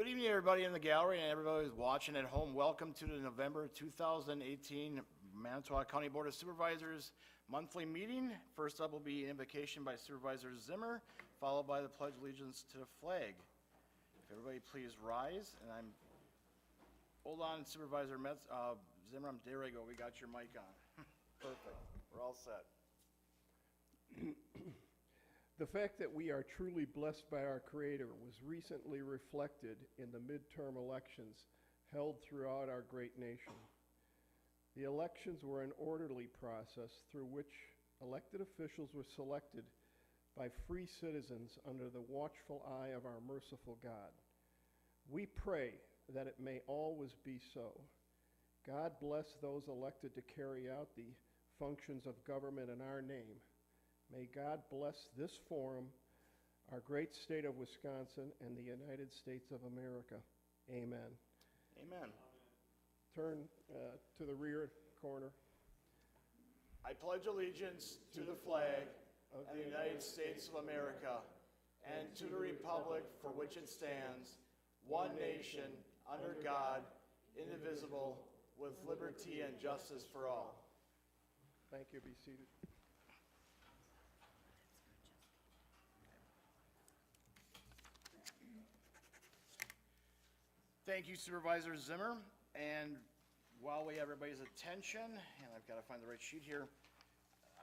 Good evening, everybody in the gallery and everybody who's watching at home. Welcome to the November 2018 Manitowoc County Board of Supervisors monthly meeting. First up will be invocation by Supervisor Zimmer, followed by the Pledge of Allegiance to the flag. If everybody please rise, and hold on, Supervisor Zimmer, there we go, we got your mic on. Perfect, we're all set. The fact that we are truly blessed by our Creator was recently reflected in the midterm elections held throughout our great nation. The elections were an orderly process through which elected officials were selected by free citizens under the watchful eye of our merciful God. We pray that it may always be so. God bless those elected to carry out the functions of government in our name. May God bless this forum, our great state of Wisconsin, and the United States of America. Amen. Amen. Turn to the rear corner. I pledge allegiance to the flag of the United States of America and to the republic for which it stands, one nation, under God, indivisible, with liberty and justice for all. Thank you. Be seated. Thank you, Supervisor Zimmer. And while we have everybody's attention, and I've got to find the right sheet here,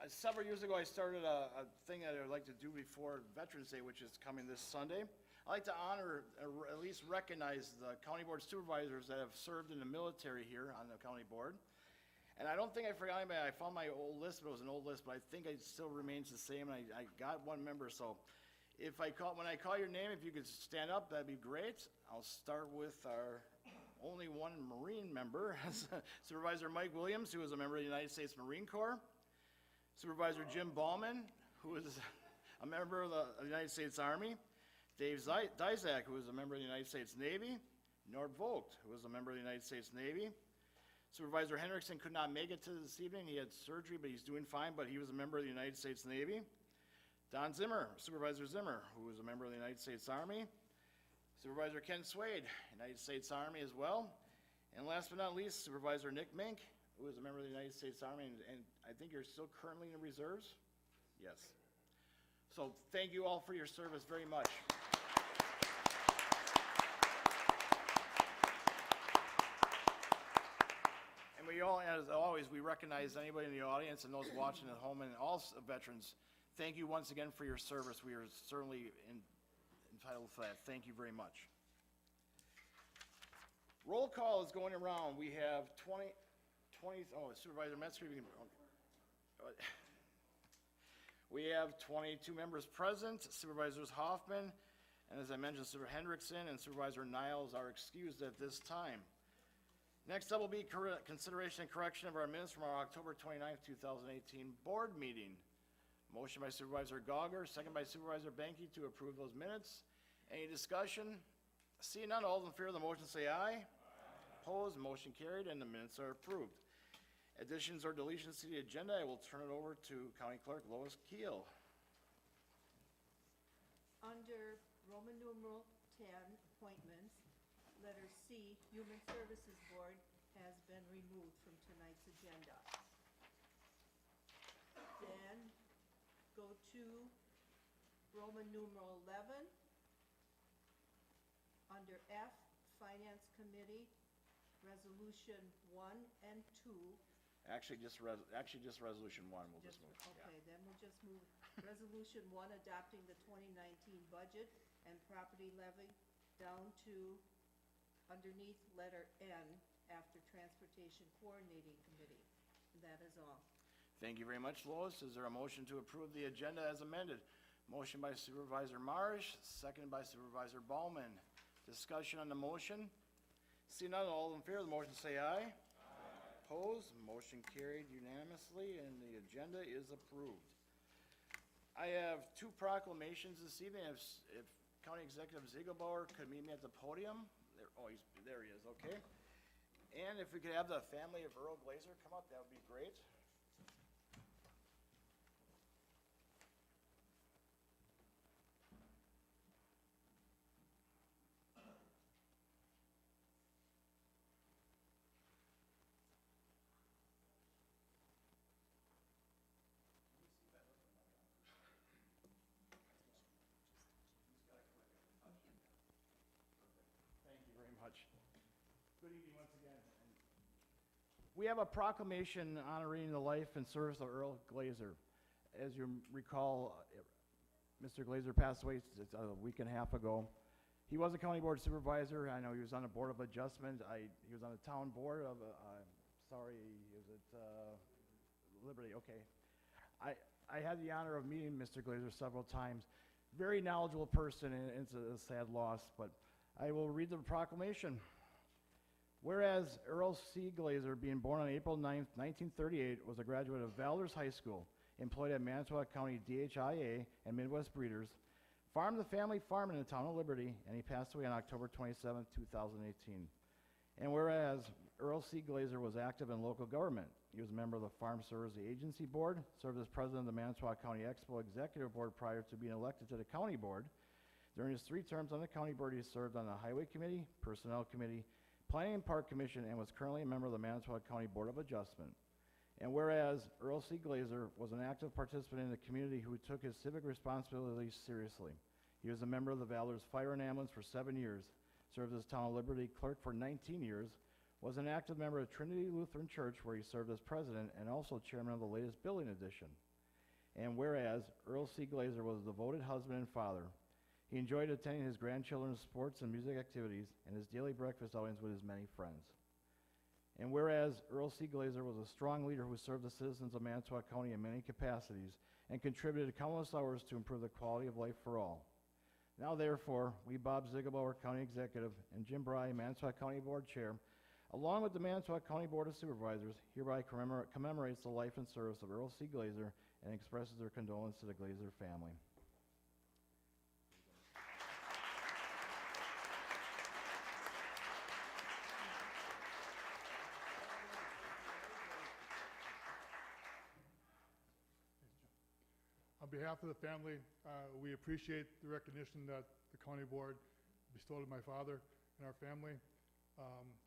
several years ago I started a thing that I would like to do before Veterans Day, which is coming this Sunday. I'd like to honor, or at least recognize, the County Board Supervisors that have served in the military here on the County Board. And I don't think I forgot anybody. I found my old list, but it was an old list, but I think it still remains the same, and I got one member, so when I call your name, if you could stand up, that'd be great. I'll start with our only one Marine member, Supervisor Mike Williams, who is a member of the United States Marine Corps. Supervisor Jim Ballman, who is a member of the United States Army. Dave Dizak, who is a member of the United States Navy. Nord Vogt, who is a member of the United States Navy. Supervisor Hendrickson could not make it to this evening. He had surgery, but he's doing fine, but he was a member of the United States Navy. Don Zimmer, Supervisor Zimmer, who is a member of the United States Army. Supervisor Ken Swade, United States Army as well. And last but not least, Supervisor Nick Mink, who is a member of the United States Army, and I think you're still currently in the reserves? Yes. So thank you all for your service very much. And we all, as always, we recognize anybody in the audience and those watching at home and all veterans. Thank you once again for your service. We are certainly entitled for that. Thank you very much. Roll call is going around. We have 20, Supervisor Metzger, we have 22 members present. Supervisors Hoffman, and as I mentioned, Supervisor Hendrickson and Supervisor Niles are excused at this time. Next up will be consideration and correction of our minutes from our October 29th, 2018 board meeting. Motion by Supervisor Gauger, second by Supervisor Banky to approve those minutes. Any discussion? Seeing none, all those in favor of the motion say aye. Aye. Opposed, motion carried, and the minutes are approved. Additions or deletions to the agenda, I will turn it over to County Clerk Lois Keel. Under Roman numeral 10, appointments, letter C, Human Services Board has been removed from tonight's agenda. Then go to Roman numeral 11. Under F, Finance Committee, Resolution 1 and 2. Actually, just Resolution 1. We'll just move. Okay, then we'll just move Resolution 1 adopting the 2019 budget and property levy down to underneath letter N after Transportation Coordinating Committee. And that is all. Thank you very much, Lois. Is there a motion to approve the agenda as amended? Motion by Supervisor Marsh, seconded by Supervisor Ballman. Discussion on the motion. See none, all in favor of the motion say aye. Aye. Opposed, motion carried unanimously, and the agenda is approved. I have two proclamations this evening. If County Executive Ziegelbauer could meet me at the podium. There he is, okay. And if we could have the family of Earl Glazer come up, that would be great. good evening once again. We have a proclamation honoring the life and service of Earl Glazer. As you recall, Mr. Glazer passed away a week and a half ago. He was a county board supervisor. I know he was on the Board of Adjustment. He was on the town board of, is it Liberty? Okay. I had the honor of meeting Mr. Glazer several times. Very knowledgeable person, and it's a sad loss, but I will read the proclamation. Whereas Earl C. Glazer, being born on April 9th, 1938, was a graduate of Valders High School, employed at Manitowoc County DHIA and Midwest Breeders, farmed the family farm in the town of Liberty, and he passed away on October 27, 2018. And whereas Earl C. Glazer was active in local government, he was a member of the Farm Service Agency Board, served as president of the Manitowoc County Expo Executive Board prior to being elected to the county board. During his 3 terms on the county board, he served on the Highway Committee, Personnel Committee, Planning and Park Commission, and was currently a member of the Manitowoc County Board of Adjustment. And whereas Earl C. Glazer was an active participant in the community who took his civic responsibilities seriously. He was a member of the Valders Fire and Ambulance for 7 years, served as Town of Liberty Clerk for 19 years, was an active member of Trinity Lutheran Church where he served as president and also chairman of the latest building addition. And whereas Earl C. Glazer was a devoted husband and father, he enjoyed attending his grandchildren's sports and music activities and his daily breakfast outings with his many friends. And whereas Earl C. Glazer was a strong leader who served the citizens of Manitowoc County in many capacities and contributed countless hours to improve the quality of life for all. Now therefore, we, Bob Ziegelbauer, County Executive, and Jim Bry, Manitowoc County Board Chair, along with the Manitowoc County Board of Supervisors, hereby commemorates the life and service of Earl C. Glazer and expresses their condolence to the Glazer family. On behalf of the family, we appreciate the recognition that the county board bestowed on my father and our family.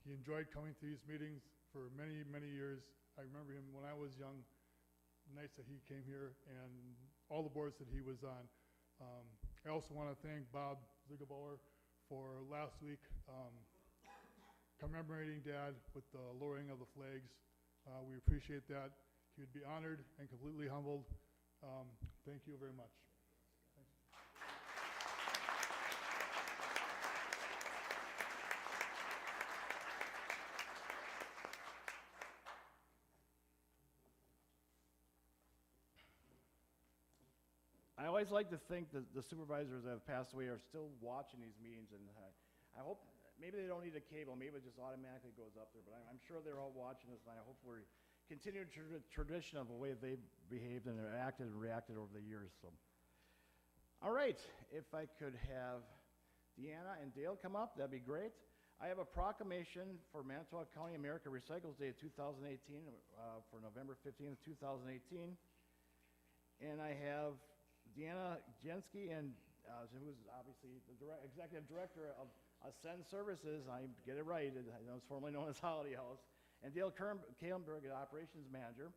He enjoyed coming to these meetings for many, many years. I remember him when I was young, the nights that he came here and all the boards that he was on. I also want to thank Bob Ziegelbauer for last week commemorating Dad with the lowering of the flags. We appreciate that. He would be honored and completely humbled. Thank you very much. I always like to think that the supervisors that have passed away are still watching these meetings, and I hope, maybe they don't need a cable, maybe it just automatically goes up there, but I'm sure they're all watching this, and I hope we're continuing tradition of the way they've behaved and acted and reacted over the years. So, all right, if I could have Deanna and Dale come up, that'd be great. I have a proclamation for Manitowoc County America Recycles Day 2018 for November 15th, 2018. And I have Deanna Jensky, and who's obviously the executive director of Ascend Services. I get it right. I know it's formerly known as Holiday House. And Dale Kalenberg, the operations manager.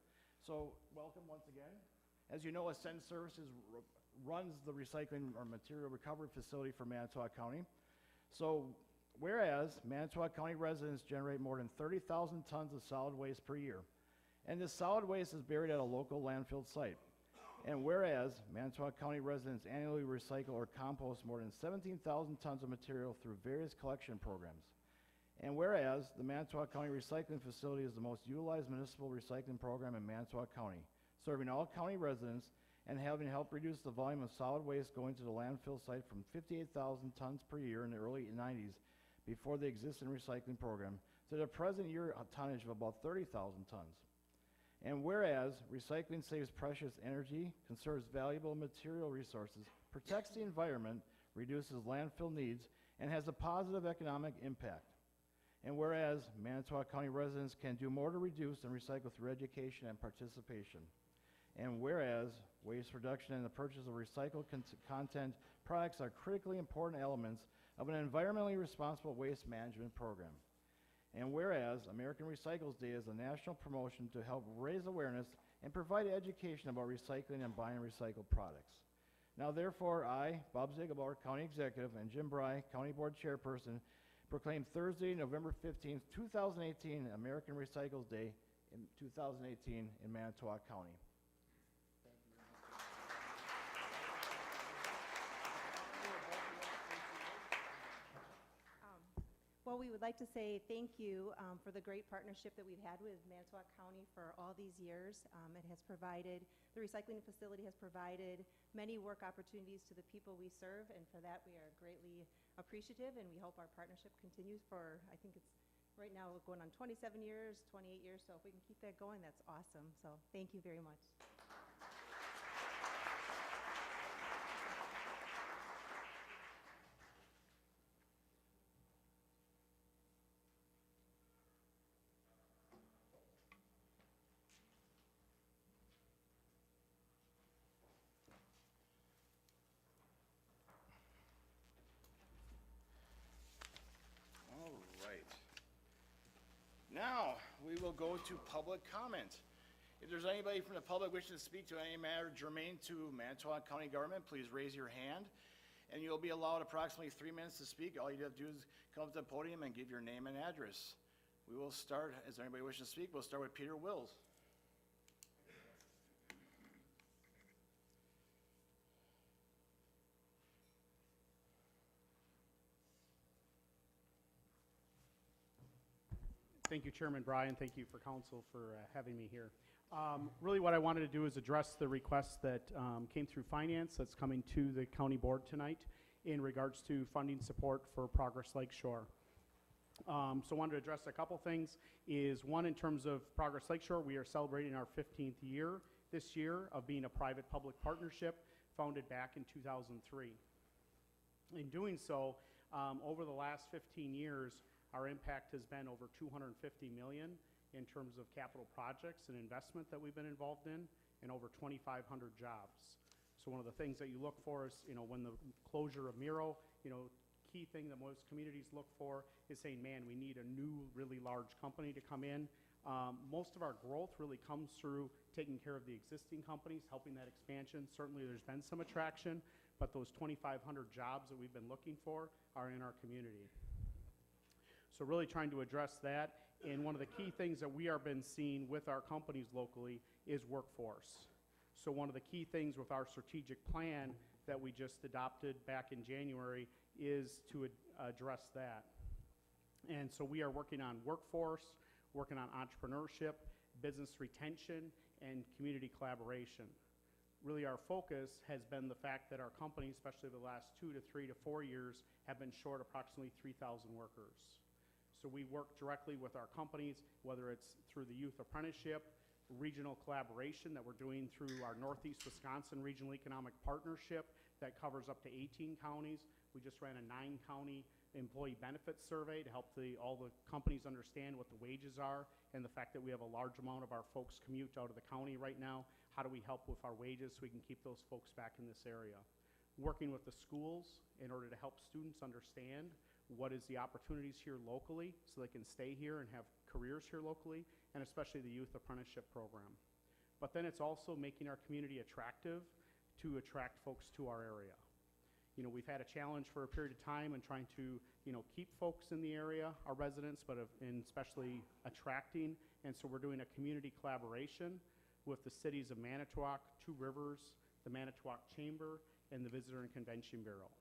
So welcome once again. As you know, Ascend Services runs the recycling or material recovery facility for Manitowoc County. So whereas Manitowoc County residents generate more than 30,000 tons of solid waste per year, and this solid waste is buried at a local landfill site. And whereas Manitowoc County residents annually recycle or compost more than 17,000 tons of material through various collection programs. And whereas the Manitowoc County Recycling Facility is the most utilized municipal recycling program in Manitowoc County, serving all county residents and having helped reduce the volume of solid waste going to the landfill site from 58,000 tons per year in the early 90s before the existing recycling program to the present year tonnage of about 30,000 tons. And whereas recycling saves precious energy, conserves valuable material resources, protects the environment, reduces landfill needs, and has a positive economic impact. And whereas Manitowoc County residents can do more to reduce and recycle through education and participation. And whereas waste reduction and the purchase of recycled content products are critically important elements of an environmentally responsible waste management program. And whereas American Recycles Day is a national promotion to help raise awareness and provide education about recycling and buying recycled products. Now therefore, I, Bob Ziegelbauer, County Executive, and Jim Bry, County Board Chairperson, proclaim Thursday, November 15th, 2018, American Recycles Day in 2018 in Manitowoc County. Well, we would like to say thank you for the great partnership that we've had with Manitowoc County for all these years. It has provided, the recycling facility has provided many work opportunities to the people we serve, and for that we are greatly appreciative, and we hope our partnership continues for, I think it's right now going on 27 years, 28 years, so if we can keep that going, that's awesome. So thank you very much. All right. Now, we will go to public comment. If there's anybody from the public wishing to speak to any matter germane to Manitowoc County government, please raise your hand, and you'll be allowed approximately 3 minutes to speak. All you have to do is come up to the podium and give your name and address. We will start, is there anybody wishing to speak? We'll start with Peter Wills. Thank you, Chairman Bryan. Thank you for council for having me here. Really what I wanted to do is address the request that came through finance that's coming to the county board tonight in regards to funding support for Progress Lakeshore. So I wanted to address a couple things. Is one, in terms of Progress Lakeshore, we are celebrating our 15th year this year of being a private-public partnership founded back in 2003. In doing so, over the last 15 years, our impact has been over $250 million in terms of capital projects and investment that we've been involved in, and over 2,500 jobs. So one of the things that you look for is, when the closure of Miro, key thing that most communities look for is saying, man, we need a new, really large company to come in. Most of our growth really comes through taking care of the existing companies, helping that expansion. Certainly there's been some attraction, but those 2,500 jobs that we've been looking for are in our community. So really trying to address that, and one of the key things that we have been seeing with our companies locally is workforce. So one of the key things with our strategic plan that we just adopted back in January is to address that. And so we are working on workforce, working on entrepreneurship, business retention, and community collaboration. Really our focus has been the fact that our companies, especially the last 2 to 3 to 4 years, have been short approximately 3,000 workers. So we work directly with our companies, whether it's through the youth apprenticeship, regional collaboration that we're doing through our Northeast Wisconsin Regional Economic Partnership that covers up to 18 counties. We just ran a 9-county employee benefits survey to help all the companies understand what the wages are, and the fact that we have a large amount of our folks commute out of the county right now. How do we help with our wages so we can keep those folks back in this area? Working with the schools in order to help students understand what is the opportunities here locally so they can stay here and have careers here locally, and especially the youth apprenticeship program. But then it's also making our community attractive to attract folks to our area. We've had a challenge for a period of time in trying to, keep folks in the area, our residents, but and especially attracting. And so we're doing a community collaboration with the cities of Manitowoc, Two Rivers, the Manitowoc Chamber, and the Visitor and Convention Bureau.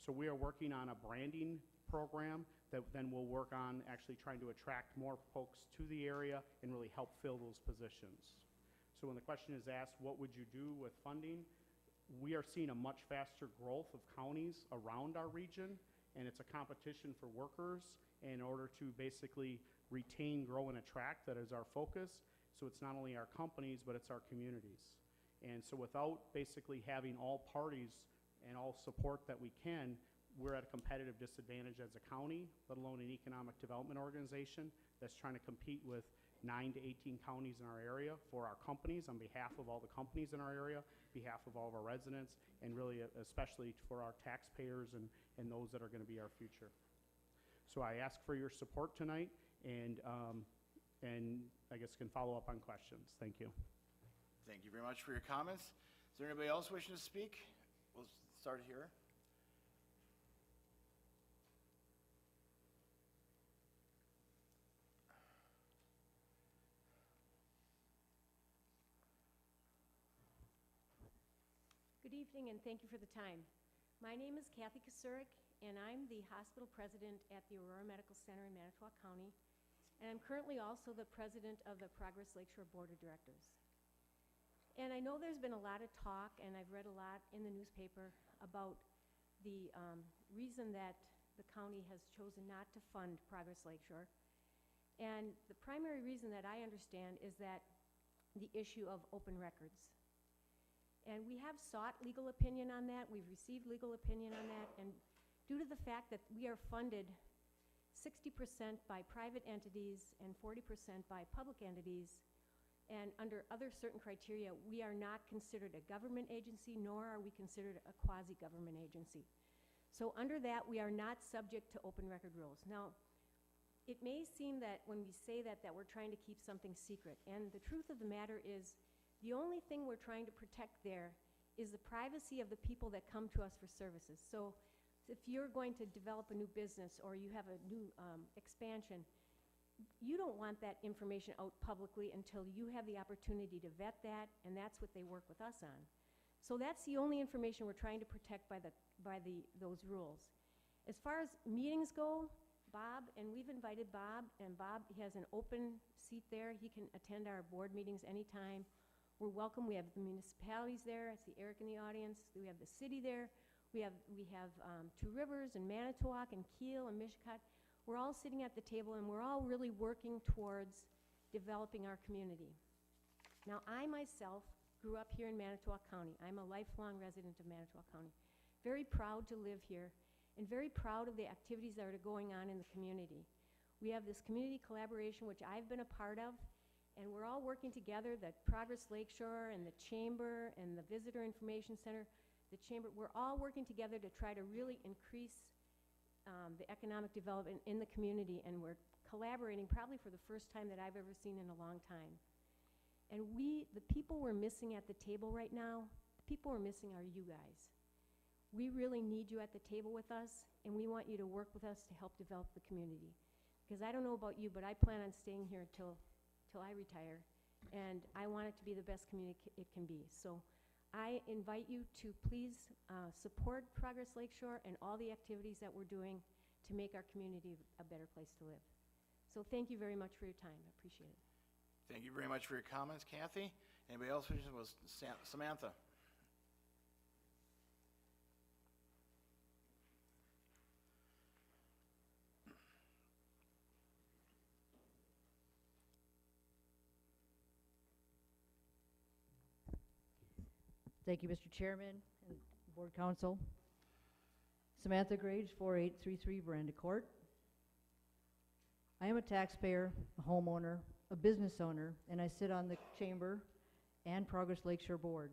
So we are working on a branding program that then we'll work on actually trying to attract more folks to the area and really help fill those positions. So when the question is asked, what would you do with funding? We are seeing a much faster growth of counties around our region, and it's a competition for workers in order to basically retain, grow, and attract. That is our focus. So it's not only our companies, but it's our communities. And so without basically having all parties and all support that we can, we're at a competitive disadvantage as a county, let alone an economic development organization that's trying to compete with 9 to 18 counties in our area for our companies, on behalf of all the companies in our area, behalf of all of our residents, and really especially for our taxpayers and those that are going to be our future. So I ask for your support tonight, and I guess can follow up on questions. Thank you. Thank you very much for your comments. Is there anybody else wishing to speak? We'll start here. Good evening, and thank you for the time. My name is Kathy Kasurik, and I'm the hospital president at the Aurora Medical Center in Manitowoc County, and I'm currently also the president of the Progress Lakeshore Board of Directors. And I know there's been a lot of talk, and I've read a lot in the newspaper about the reason that the county has chosen not to fund Progress Lakeshore. And the primary reason that I understand is that the issue of open records. And we have sought legal opinion on that. We've received legal opinion on that. And due to the fact that we are funded 60% by private entities and 40% by public entities, and under other certain criteria, we are not considered a government agency, nor are we considered a quasi-government agency. So under that, we are not subject to open record rules. Now, it may seem that when we say that we're trying to keep something secret. And the truth of the matter is, the only thing we're trying to protect there is the privacy of the people that come to us for services. So if you're going to develop a new business or you have a new expansion, you don't want that information out publicly until you have the opportunity to vet that, and that's what they work with us on. So that's the only information we're trying to protect by those rules. As far as meetings go, Bob, and we've invited Bob, and Bob has an open seat there. He can attend our board meetings anytime. We're welcome. We have the municipalities there. I see Eric in the audience. We have the city there. We have Two Rivers and Manitowoc and Kiel and Mishicot. We're all sitting at the table, and we're all really working towards developing our community. Now, I myself grew up here in Manitowoc County. I'm a lifelong resident of Manitowoc County. Very proud to live here, and very proud of the activities that are going on in the community. We have this community collaboration, which I've been a part of, and we're all working together, the Progress Lakeshore and the Chamber and the Visitor Information Center, the Chamber, we're all working together to try to really increase the economic development in the community, and we're collaborating probably for the first time that I've ever seen in a long time. And the people we're missing at the table right now, the people we're missing are you guys. We really need you at the table with us, and we want you to work with us to help develop the community. Because I don't know about you, but I plan on staying here till I retire, and I want it to be the best community it can be. So I invite you to please support Progress Lakeshore and all the activities that we're doing to make our community a better place to live. So thank you very much for your time. I appreciate it. Thank you very much for your comments, Kathy. Anybody else? Was Samantha? Thank you, Mr. Chairman and Board Council. Samantha Grage, 4833 Brenda Court. I am a taxpayer, a homeowner, a business owner, and I sit on the Chamber and Progress Lakeshore Board.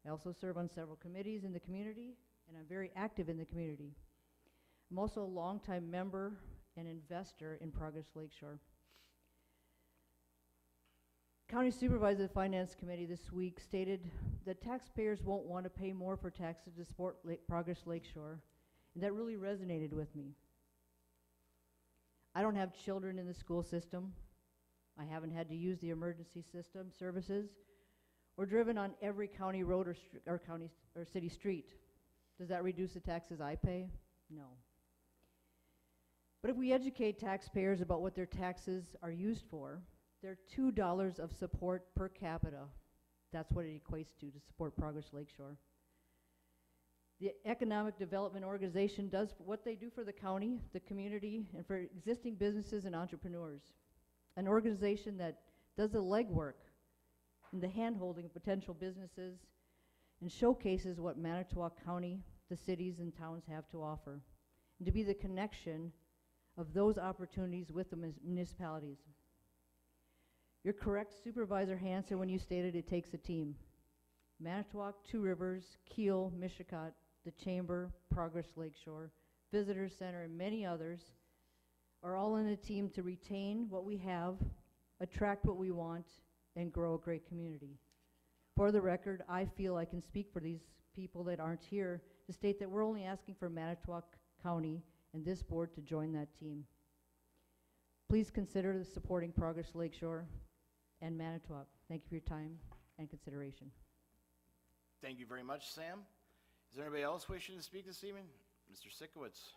I also serve on several committees in the community, and I'm very active in the community. I'm also a longtime member and investor in Progress Lakeshore. County Supervisor of the Finance Committee this week stated that taxpayers won't want to pay more for taxes to support Progress Lakeshore, and that really resonated with me. I don't have children in the school system. I haven't had to use the emergency system services or driven on every county road or city street. Does that reduce the taxes I pay? No. But if we educate taxpayers about what their taxes are used for, they're $2 of support per capita. That's what it equates to support Progress Lakeshore. The Economic Development Organization does what they do for the county, the community, and for existing businesses and entrepreneurs. An organization that does the legwork and the hand-holding of potential businesses and showcases what Manitowoc County, the cities and towns have to offer, and to be the connection of those opportunities with the municipalities. You're correct, Supervisor Hansen, when you stated it takes a team. Manitowoc, Two Rivers, Kiel, Mishicot, the Chamber, Progress Lakeshore, Visitor Center, and many others are all in a team to retain what we have, attract what we want, and grow a great community. For the record, I feel I can speak for these people that aren't here to state that we're only asking for Manitowoc County and this board to join that team. Please consider supporting Progress Lakeshore and Manitowoc. Thank you for your time and consideration. Thank you very much, Sam. Is there anybody else wishing to speak this evening? Mr. Sikowitz.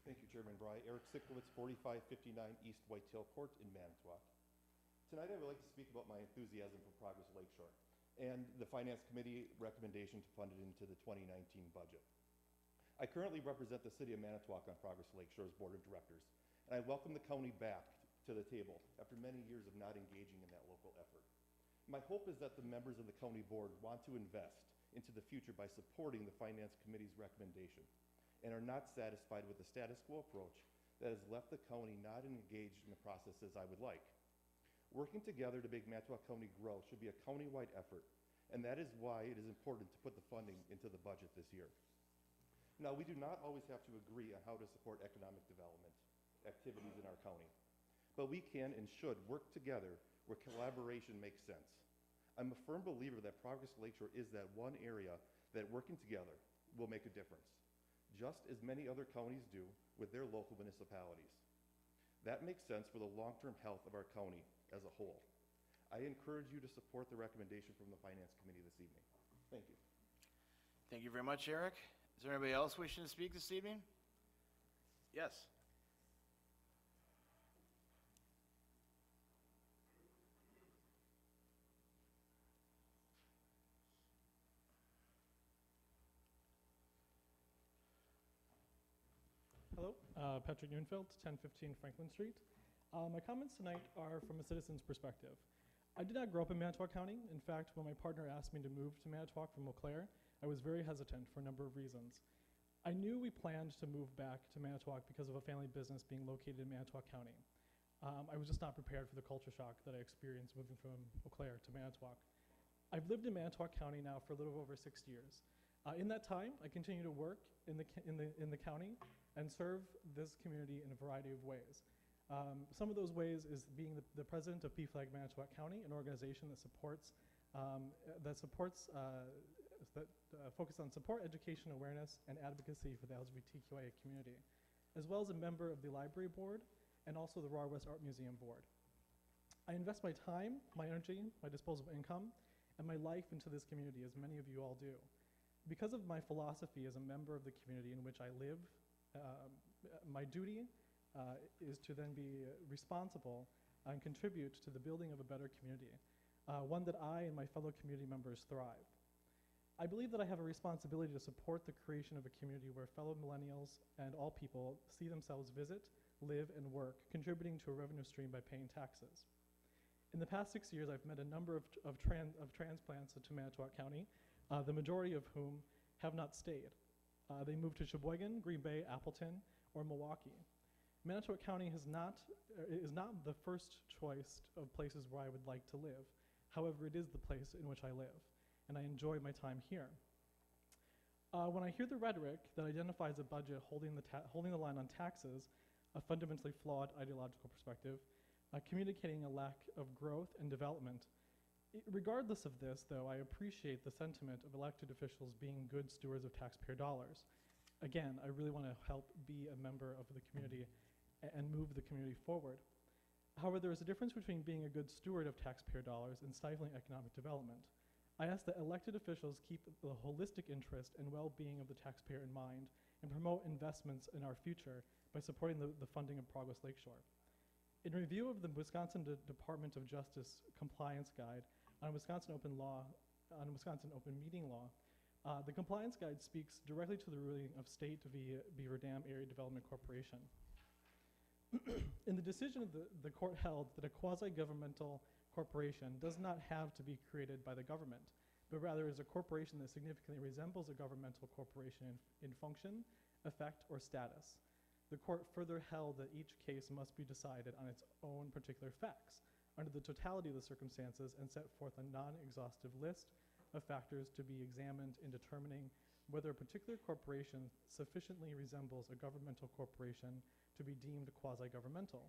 Thank you, Chairman Bry. Eric Cichlid, 4559 East Whitetail Court in Manitowoc. Tonight I would like to speak about my enthusiasm for Progress Lakeshore and the Finance Committee recommendation to fund it into the 2019 budget. I currently represent the City of Manitowoc on Progress Lakeshore's Board of Directors, and I welcome the county back to the table after many years of not engaging in that local effort. My hope is that the members of the county board want to invest into the future by supporting the Finance Committee's recommendation and are not satisfied with the status quo approach that has left the county not engaged in the process as I would like. Working together to make Manitowoc County grow should be a county-wide effort, and that is why it is important to put the funding into the budget this year. Now, we do not always have to agree on how to support economic development activities in our county, but we can and should work together where collaboration makes sense. I'm a firm believer that Progress Lakeshore is that one area that working together will make a difference, just as many other counties do with their local municipalities. That makes sense for the long-term health of our county as a whole. I encourage you to support the recommendation from the Finance Committee this evening. Thank you. Thank you very much, Eric. Is there anybody else wishing to speak this evening? Yes. Hello, Petra Noonfilt, 1015 Franklin Street. My comments tonight are from a citizen's perspective. I did not grow up in Manitowoc County. In fact, when my partner asked me to move to Manitowoc from Eau Claire, I was very hesitant for a number of reasons. I knew we planned to move back to Manitowoc because of a family business being located in Manitowoc County. I was just not prepared for the culture shock that I experienced moving from Eau Claire to Manitowoc. I've lived in Manitowoc County now for a little over 6 years. In that time, I continue to work in the county and serve this community in a variety of ways. Some of those ways is being the president of PFLAG Manitowoc County, an organization that focus on support, education, awareness, and advocacy for the LGBTQIA community, as well as a member of the library board and also the Raw West Art Museum board. I invest my time, my energy, my disposable income, and my life into this community, as many of you all do. Because of my philosophy as a member of the community in which I live, my duty is to then be responsible and contribute to the building of a better community, one that I and my fellow community members thrive. I believe that I have a responsibility to support the creation of a community where fellow millennials and all people see themselves visit, live, and work, contributing to a revenue stream by paying taxes. In the past 6 years, I've met a number of transplants to Manitowoc County, the majority of whom have not stayed. They moved to Sheboygan, Green Bay, Appleton, or Milwaukee. Manitowoc County is not the first choice of places where I would like to live. However, it is the place in which I live, and I enjoy my time here. When I hear the rhetoric that identifies a budget holding the line on taxes, a fundamentally flawed ideological perspective, communicating a lack of growth and development, regardless of this, though, I appreciate the sentiment of elected officials being good stewards of taxpayer dollars. Again, I really want to help be a member of the community and move the community forward. However, there is a difference between being a good steward of taxpayer dollars and stifling economic development. I ask that elected officials keep the holistic interest and well-being of the taxpayer in mind and promote investments in our future by supporting the funding of Progress Lakeshore. In review of the Wisconsin Department of Justice Compliance Guide on Wisconsin Open Meeting Law, the Compliance Guide speaks directly to the ruling of State v. Beaver Dam Area Development Corporation. In the decision, the court held that a quasi-governmental corporation does not have to be created by the government, but rather is a corporation that significantly resembles a governmental corporation in function, effect, or status. The court further held that each case must be decided on its own particular facts, under the totality of the circumstances, and set forth a non-exhaustive list of factors to be examined in determining whether a particular corporation sufficiently resembles a governmental corporation to be deemed quasi-governmental.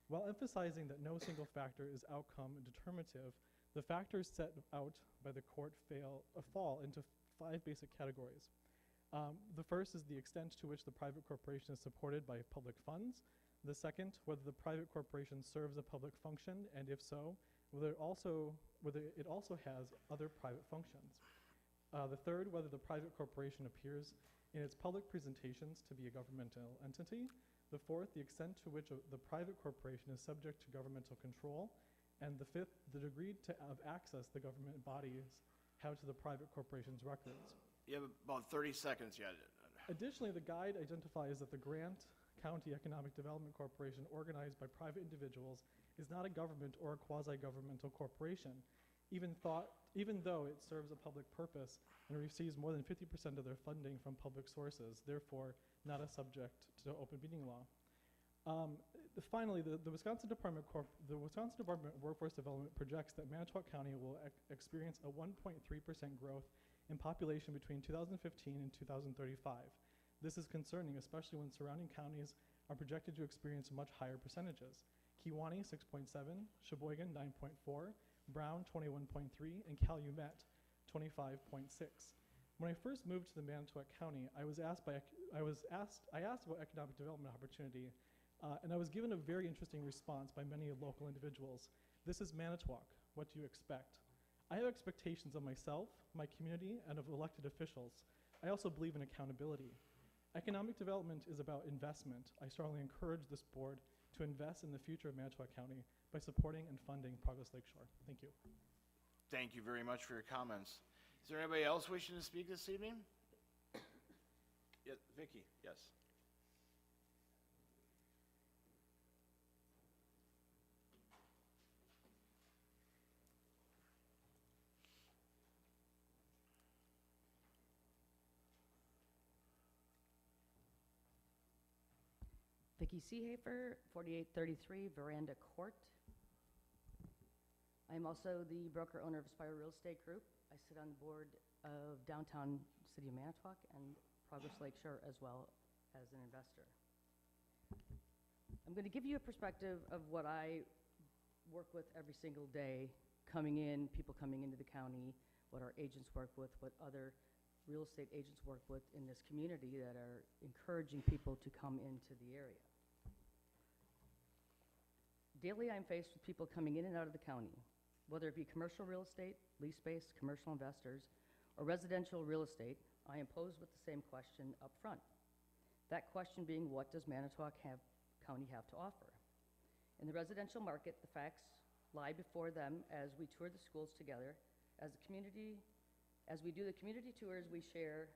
While emphasizing that no single factor is outcome determinative, the factors set out by the court fall into 5 basic categories. The first is the extent to which the private corporation is supported by public funds. The second, whether the private corporation serves a public function, and if so, whether it also has other private functions. The third, whether the private corporation appears in its public presentations to be a governmental entity. The fourth, the extent to which the private corporation is subject to governmental control. And the fifth, the degree of access the government bodies have to the private corporation's records. You have about 30 seconds yet. Additionally, the guide identifies that the Grant County Economic Development Corporation, organized by private individuals, is not a government or a quasi-governmental corporation, even though it serves a public purpose and receives more than 50% of their funding from public sources, therefore not a subject to open meeting law. Finally, the Wisconsin Department of Workforce Development projects that Manitowoc County will experience a 1.3% growth in population between 2015 and 2035. This is concerning, especially when surrounding counties are projected to experience much higher percentages. Kewaunee 6.7, Sheboygan 9.4, Brown 21.3, and Calumet 25.6. When I first moved to the Manitowoc County, I asked about economic development opportunity, and I was given a very interesting response by many local individuals. This is Manitowoc. What do you expect? I have expectations of myself, my community, and of elected officials. I also believe in accountability. Economic development is about investment. I strongly encourage this board to invest in the future of Manitowoc County by supporting and funding Progress Lakeshore. Thank you. Thank you very much for your comments. Is there anybody else wishing to speak this evening? Yeah, Vicki, yes. Vicki Seehafer, 4833 Veranda Court. I'm also the broker-owner of Aspire Real Estate Group. I sit on the board of downtown City of Manitowoc and Progress Lakeshore as well as an investor. I'm going to give you a perspective of what I work with every single day people coming into the county, what our agents work with, what other real estate agents work with in this community that are encouraging people to come into the area. Daily, I'm faced with people coming in and out of the county, whether it be commercial real estate, lease-based commercial investors, or residential real estate. I am posed with the same question up front. That question being, what does Manitowoc County have to offer? In the residential market, the facts lie before them as we tour the schools together. As a community, as we do the community tours, we share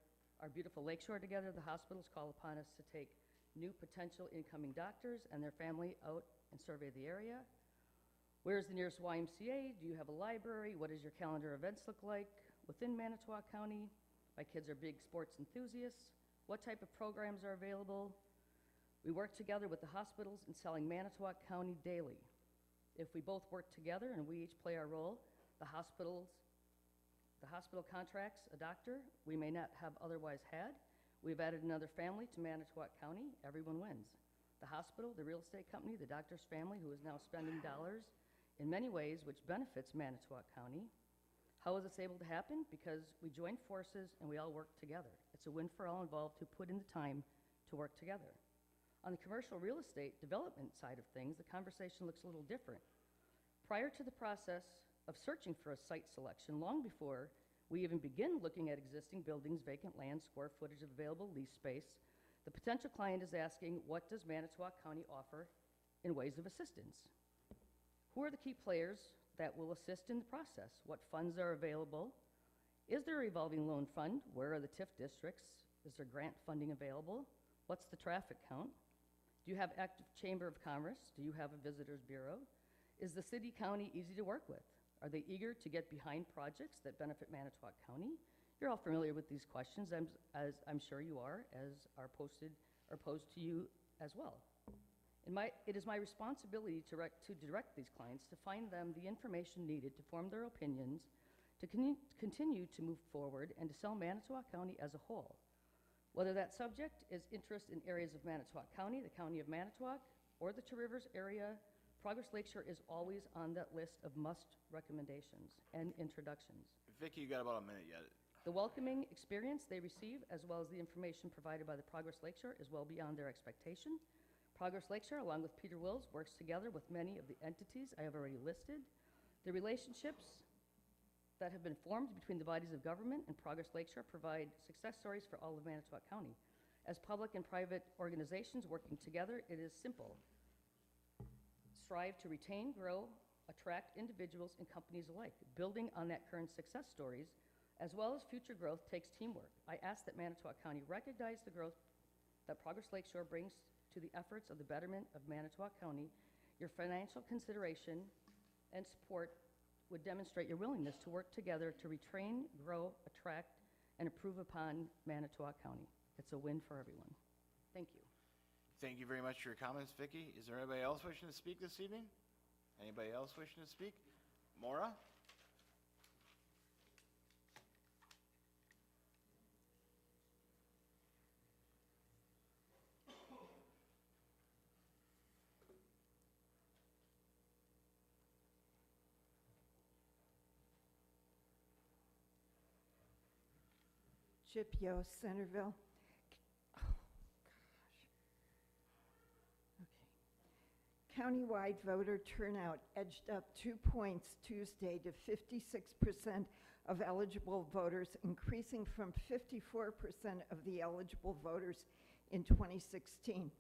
our beautiful lakeshore together. The hospitals call upon us to take new potential incoming doctors and their family out and survey the area. Where is the nearest YMCA? Do you have a library? What does your calendar events look like within Manitowoc County? My kids are big sports enthusiasts. What type of programs are available? We work together with the hospitals in selling Manitowoc County daily. If we both work together and we each play our role, the hospital contracts a doctor we may not have otherwise had. We've added another family to Manitowoc County. Everyone wins. The hospital, the real estate company, the doctor's family who is now spending dollars in many ways which benefits Manitowoc County. How is this able to happen? Because we join forces and we all work together. It's a win for all involved who put in the time to work together. On the commercial real estate development side of things, the conversation looks a little different. Prior to the process of searching for a site selection, long before we even begin looking at existing buildings, vacant land, square footage of available lease space, the potential client is asking, what does Manitowoc County offer in ways of assistance? Who are the key players that will assist in the process? What funds are available? Is there a revolving loan fund? Where are the TIF districts? Is there grant funding available? What's the traffic count? Do you have active Chamber of Commerce? Do you have a Visitors Bureau? Is the city county easy to work with? Are they eager to get behind projects that benefit Manitowoc County? You're all familiar with these questions, as I'm sure you are, as are posed to you as well. It is my responsibility to direct these clients to find them the information needed to form their opinions, to continue to move forward, and to sell Manitowoc County as a whole. Whether that subject is interest in areas of Manitowoc County, the County of Manitowoc, or the Two Rivers area, Progress Lakeshore is always on that list of must recommendations and introductions. Vicki, you got about a minute yet. The welcoming experience they receive, as well as the information provided by the Progress Lakeshore, is well beyond their expectation. Progress Lakeshore, along with Peter Wills, works together with many of the entities I have already listed. The relationships that have been formed between the bodies of government and Progress Lakeshore provide success stories for all of Manitowoc County. As public and private organizations working together, it is simple. Strive to retain, grow, attract individuals and companies alike. Building on that current success stories, as well as future growth, takes teamwork. I ask that Manitowoc County recognize the growth that Progress Lakeshore brings to the efforts of the betterment of Manitowoc County. Your financial consideration and support would demonstrate your willingness to work together to retrain, grow, attract, and improve upon Manitowoc County. It's a win for everyone. Thank you. Thank you very much for your comments, Vicki. Is there anybody else wishing to speak this evening? Anybody else wishing to speak? Maura? Chip Yost, Centerville. Oh, gosh. Okay. Countywide voter turnout edged up 2 points Tuesday to 56% of eligible voters, increasing from 54% of the eligible voters in 2016.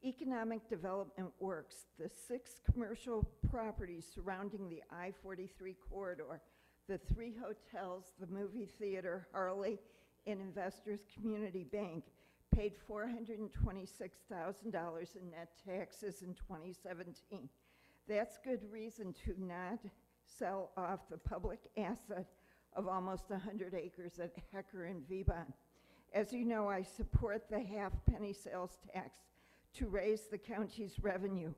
Economic Development Works, the 6 commercial properties surrounding the I-43 corridor, the 3 hotels, the movie theater, Harley, and Investors Community Bank, paid $426,000 in net taxes in 2017. That's good reason to not sell off the public asset of almost 100 acres at Hecker and Vebon. As you know, I support the half-penny sales tax to raise the county's revenue.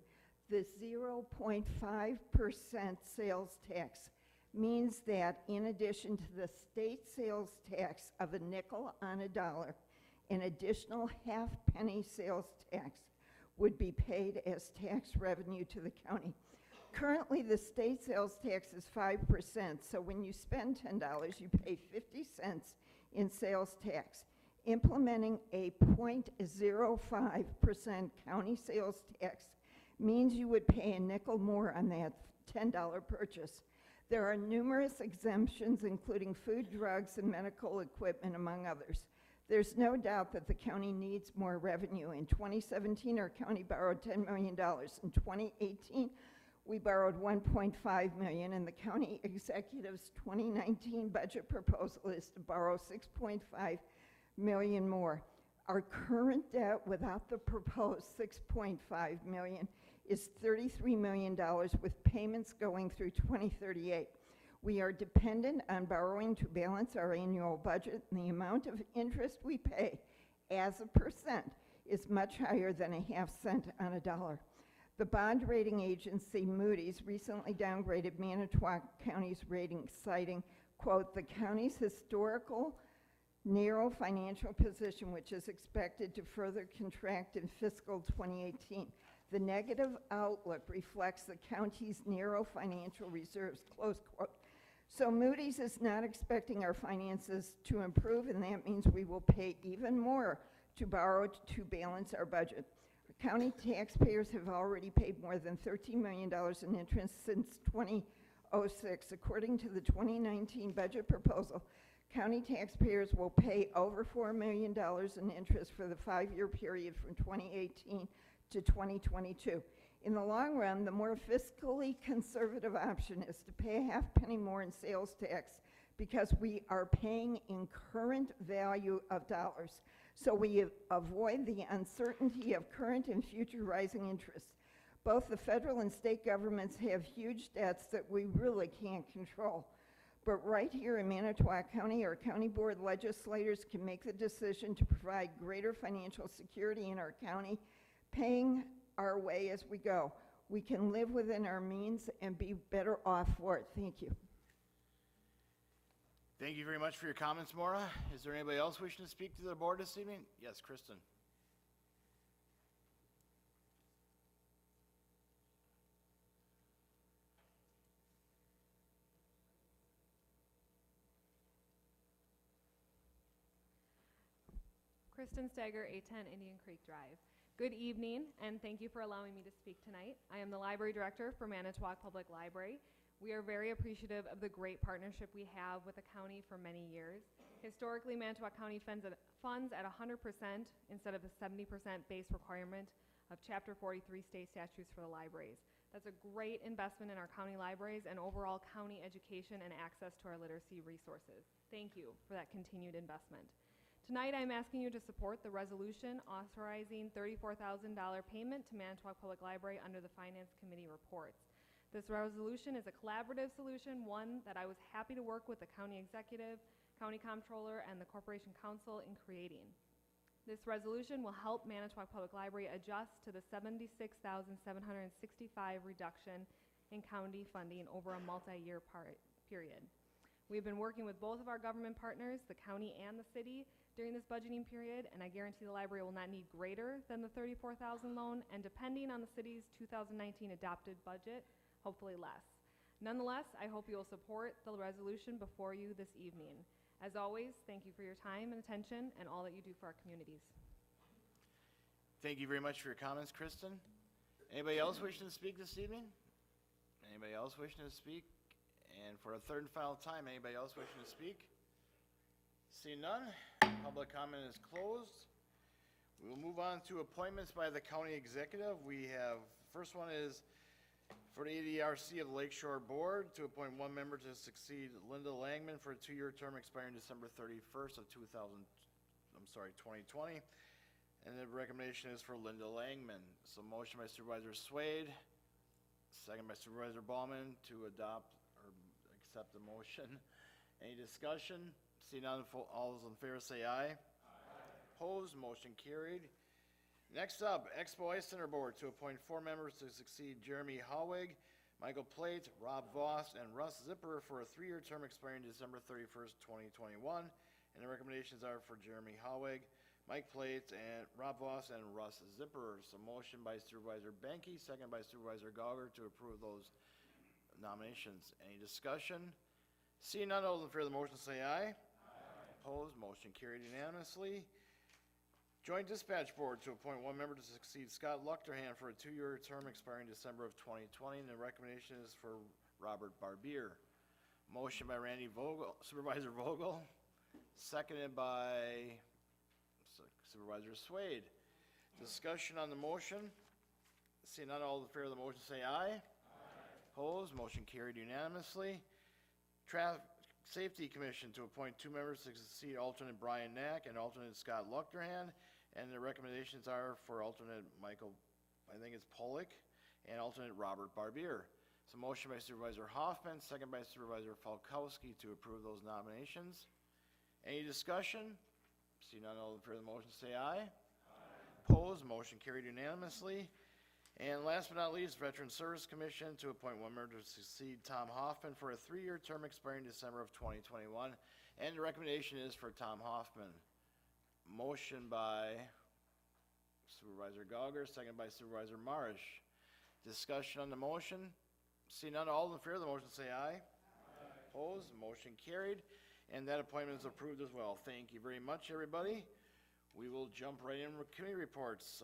The 0.5% sales tax means that in addition to the state sales tax of a nickel on a dollar, an additional half-penny sales tax would be paid as tax revenue to the county. Currently, the state sales tax is 5%, so when you spend $10, you pay 50 cents in sales tax. Implementing a 0.05% county sales tax means you would pay a nickel more on that $10 purchase. There are numerous exemptions, including food, drugs, and medical equipment, among others. There's no doubt that the county needs more revenue. In 2017, our county borrowed $10 million. In 2018, we borrowed $1.5 million, and the county executive's 2019 budget proposal is to borrow $6.5 million more. Our current debt without the proposed $6.5 million is $33 million, with payments going through 2038. We are dependent on borrowing to balance our annual budget, and the amount of interest we pay as a percent is much higher than a half cent on a dollar. The bond rating agency Moody's recently downgraded Manitowoc County's rating, citing, quote, the county's historical narrow financial position, which is expected to further contract in fiscal 2018. The negative outlook reflects the county's narrow financial reserves, close quote. So Moody's is not expecting our finances to improve, and that means we will pay even more to borrow to balance our budget. Our county taxpayers have already paid more than $13 million in interest since 2006. According to the 2019 budget proposal, county taxpayers will pay over $4 million in interest for the 5-year period from 2018 to 2022. In the long run, the more fiscally conservative option is to pay a half penny more in sales tax because we are paying in current value of dollars. So we avoid the uncertainty of current and future rising interest. Both the federal and state governments have huge debts that we really can't control. But right here in Manitowoc County, our county board legislators can make the decision to provide greater financial security in our county, paying our way as we go. We can live within our means and be better off for it. Thank you. Thank you very much for your comments, Maura. Is there anybody else wishing to speak to the board this evening? Yes, Kristen. Kristen Daugherty, 810 Indian Creek Drive. Good evening, and thank you for allowing me to speak tonight. I am the Library Director for Manitowoc Public Library. We are very appreciative of the great partnership we have with the county for many years. Historically, Manitowoc County funds at 100% instead of the 70% base requirement of Chapter 43 state statutes for the libraries. That's a great investment in our county libraries and overall county education and access to our literacy resources. Thank you for that continued investment. Tonight, I'm asking you to support the resolution authorizing $34,000 payment to Manitowoc Public Library under the Finance Committee reports. This resolution is a collaborative solution, one that I was happy to work with the county executive, county comptroller, and the corporation council in creating. This resolution will help Manitowoc Public Library adjust to the $76,765 reduction in county funding over a multi-year period. We've been working with both of our government partners, the county and the city, during this budgeting period, and I guarantee the library will not need greater than the $34,000 loan, and depending on the city's 2019 adopted budget, hopefully less. Nonetheless, I hope you will support the resolution before you this evening. As always, thank you for your time and attention and all that you do for our communities. Thank you very much for your comments, Kristen. Anybody else wishing to speak this evening? Anybody else wishing to speak? And for a third and final time, anybody else wishing to speak? See none, public comment is closed. We will move on to appointments by the county executive. We have, first one is for the ADRC of the Lakeshore Board to appoint one member to succeed Linda Langman for a 2-year term expiring December 31st of 2020. And the recommendation is for Linda Langman. So motion by Supervisor Swade, second by Supervisor Ballman to adopt or accept the motion. Any discussion? See none, all those in favor say aye. Aye. Opposed, motion carried. Next up, Expo Ice Center Board to appoint 4 members to succeed Jeremy Howig, Michael Plate, Rob Voss, and Russ Zipper for a 3-year term expiring December 31st, 2021. And the recommendations are for Jeremy Howig, Mike Plate, and Rob Voss, and Russ Zipper. So motion by Supervisor Benke, second by Supervisor Gauger to approve those nominations. Any discussion? Seeing none, all those in favor of the motion say aye. Aye. Opposed, motion carried unanimously. Joint Dispatch Board to appoint one member to succeed Scott Luchterhand for a 2-year term expiring December of 2020, and the recommendation is for Robert Barbier. Motion by Supervisor Vogel, seconded by Supervisor Swade. Discussion on the motion. Seeing none, all in favor of the motion say aye. Aye. Opposed, motion carried unanimously. Traffic Safety Commission to appoint 2 members to succeed alternate Brian Knack and alternate Scott Luchterhand, and the recommendations are for alternate Michael, I think it's Pollock, and alternate Robert Barbier. So motion by Supervisor Hoffman, second by Supervisor Falkowski to approve those nominations. Any discussion? See none, all in favor of the motion say aye. Aye. Opposed, motion carried unanimously. And last but not least, Veteran Service Commission to appoint one member to succeed Tom Hoffman for a 3-year term expiring December of 2021. And the recommendation is for Tom Hoffman. Motion by Supervisor Gauger, second by Supervisor Marsh. Discussion on the motion. See none, all in favor of the motion say aye. Aye. Opposed, motion carried. And that appointment is approved as well. Thank you very much, everybody. We will jump right in with committee reports.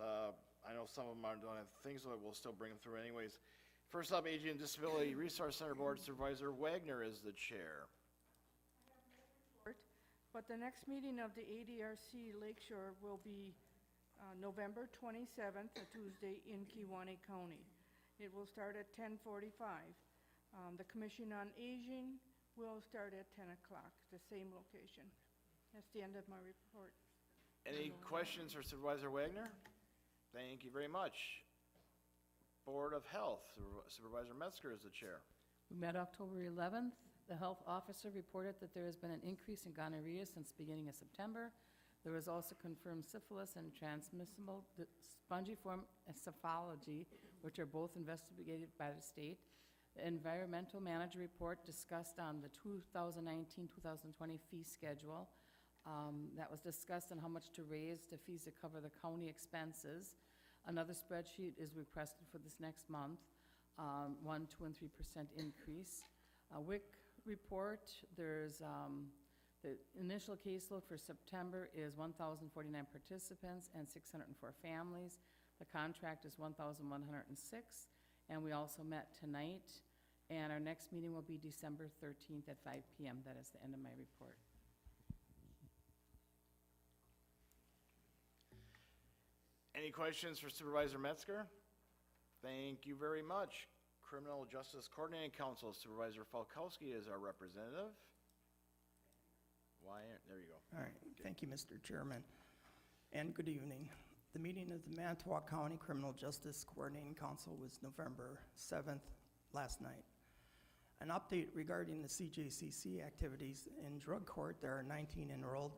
I know some of them don't have things, but we'll still bring them through anyways. First up, Aging and Disability Resource Center Board Supervisor Wagner is the chair. But the next meeting of the ADRC Lakeshore will be November 27th, a Tuesday, in Kewaunee County. It will start at 10:45. The Commission on Aging will start at 10 o'clock, the same location. That's the end of my report. Any questions for Supervisor Wagner? Thank you very much. Board of Health, Supervisor Metzger is the chair. We met October 11th. The health officer reported that there has been an increase in gonorrhea since the beginning of September. There was also confirmed syphilis and transmissible spongiform encephalogy, which are both investigated by the state. The environmental manager report discussed on the 2019-2020 fee schedule. That was discussed on how much to raise the fees to cover the county expenses. Another spreadsheet is requested for this next month, 1%, 2%, and 3% increase. WIC report, there's The initial caseload for September is 1,049 participants and 604 families. The contract is 1,106, and we also met tonight. And our next meeting will be December 13th at 5 p.m. That is the end of my report. Any questions for Supervisor Metzger? Thank you very much. Criminal Justice Coordinating Council, Supervisor Falkowski is our representative. Wyatt, there you go. All right, thank you, Mr. Chairman, and good evening. The meeting of the Manitowoc County Criminal Justice Coordinating Council was November 7th, last night. An update regarding the CJCC activities. In drug court, there are 19 enrolled.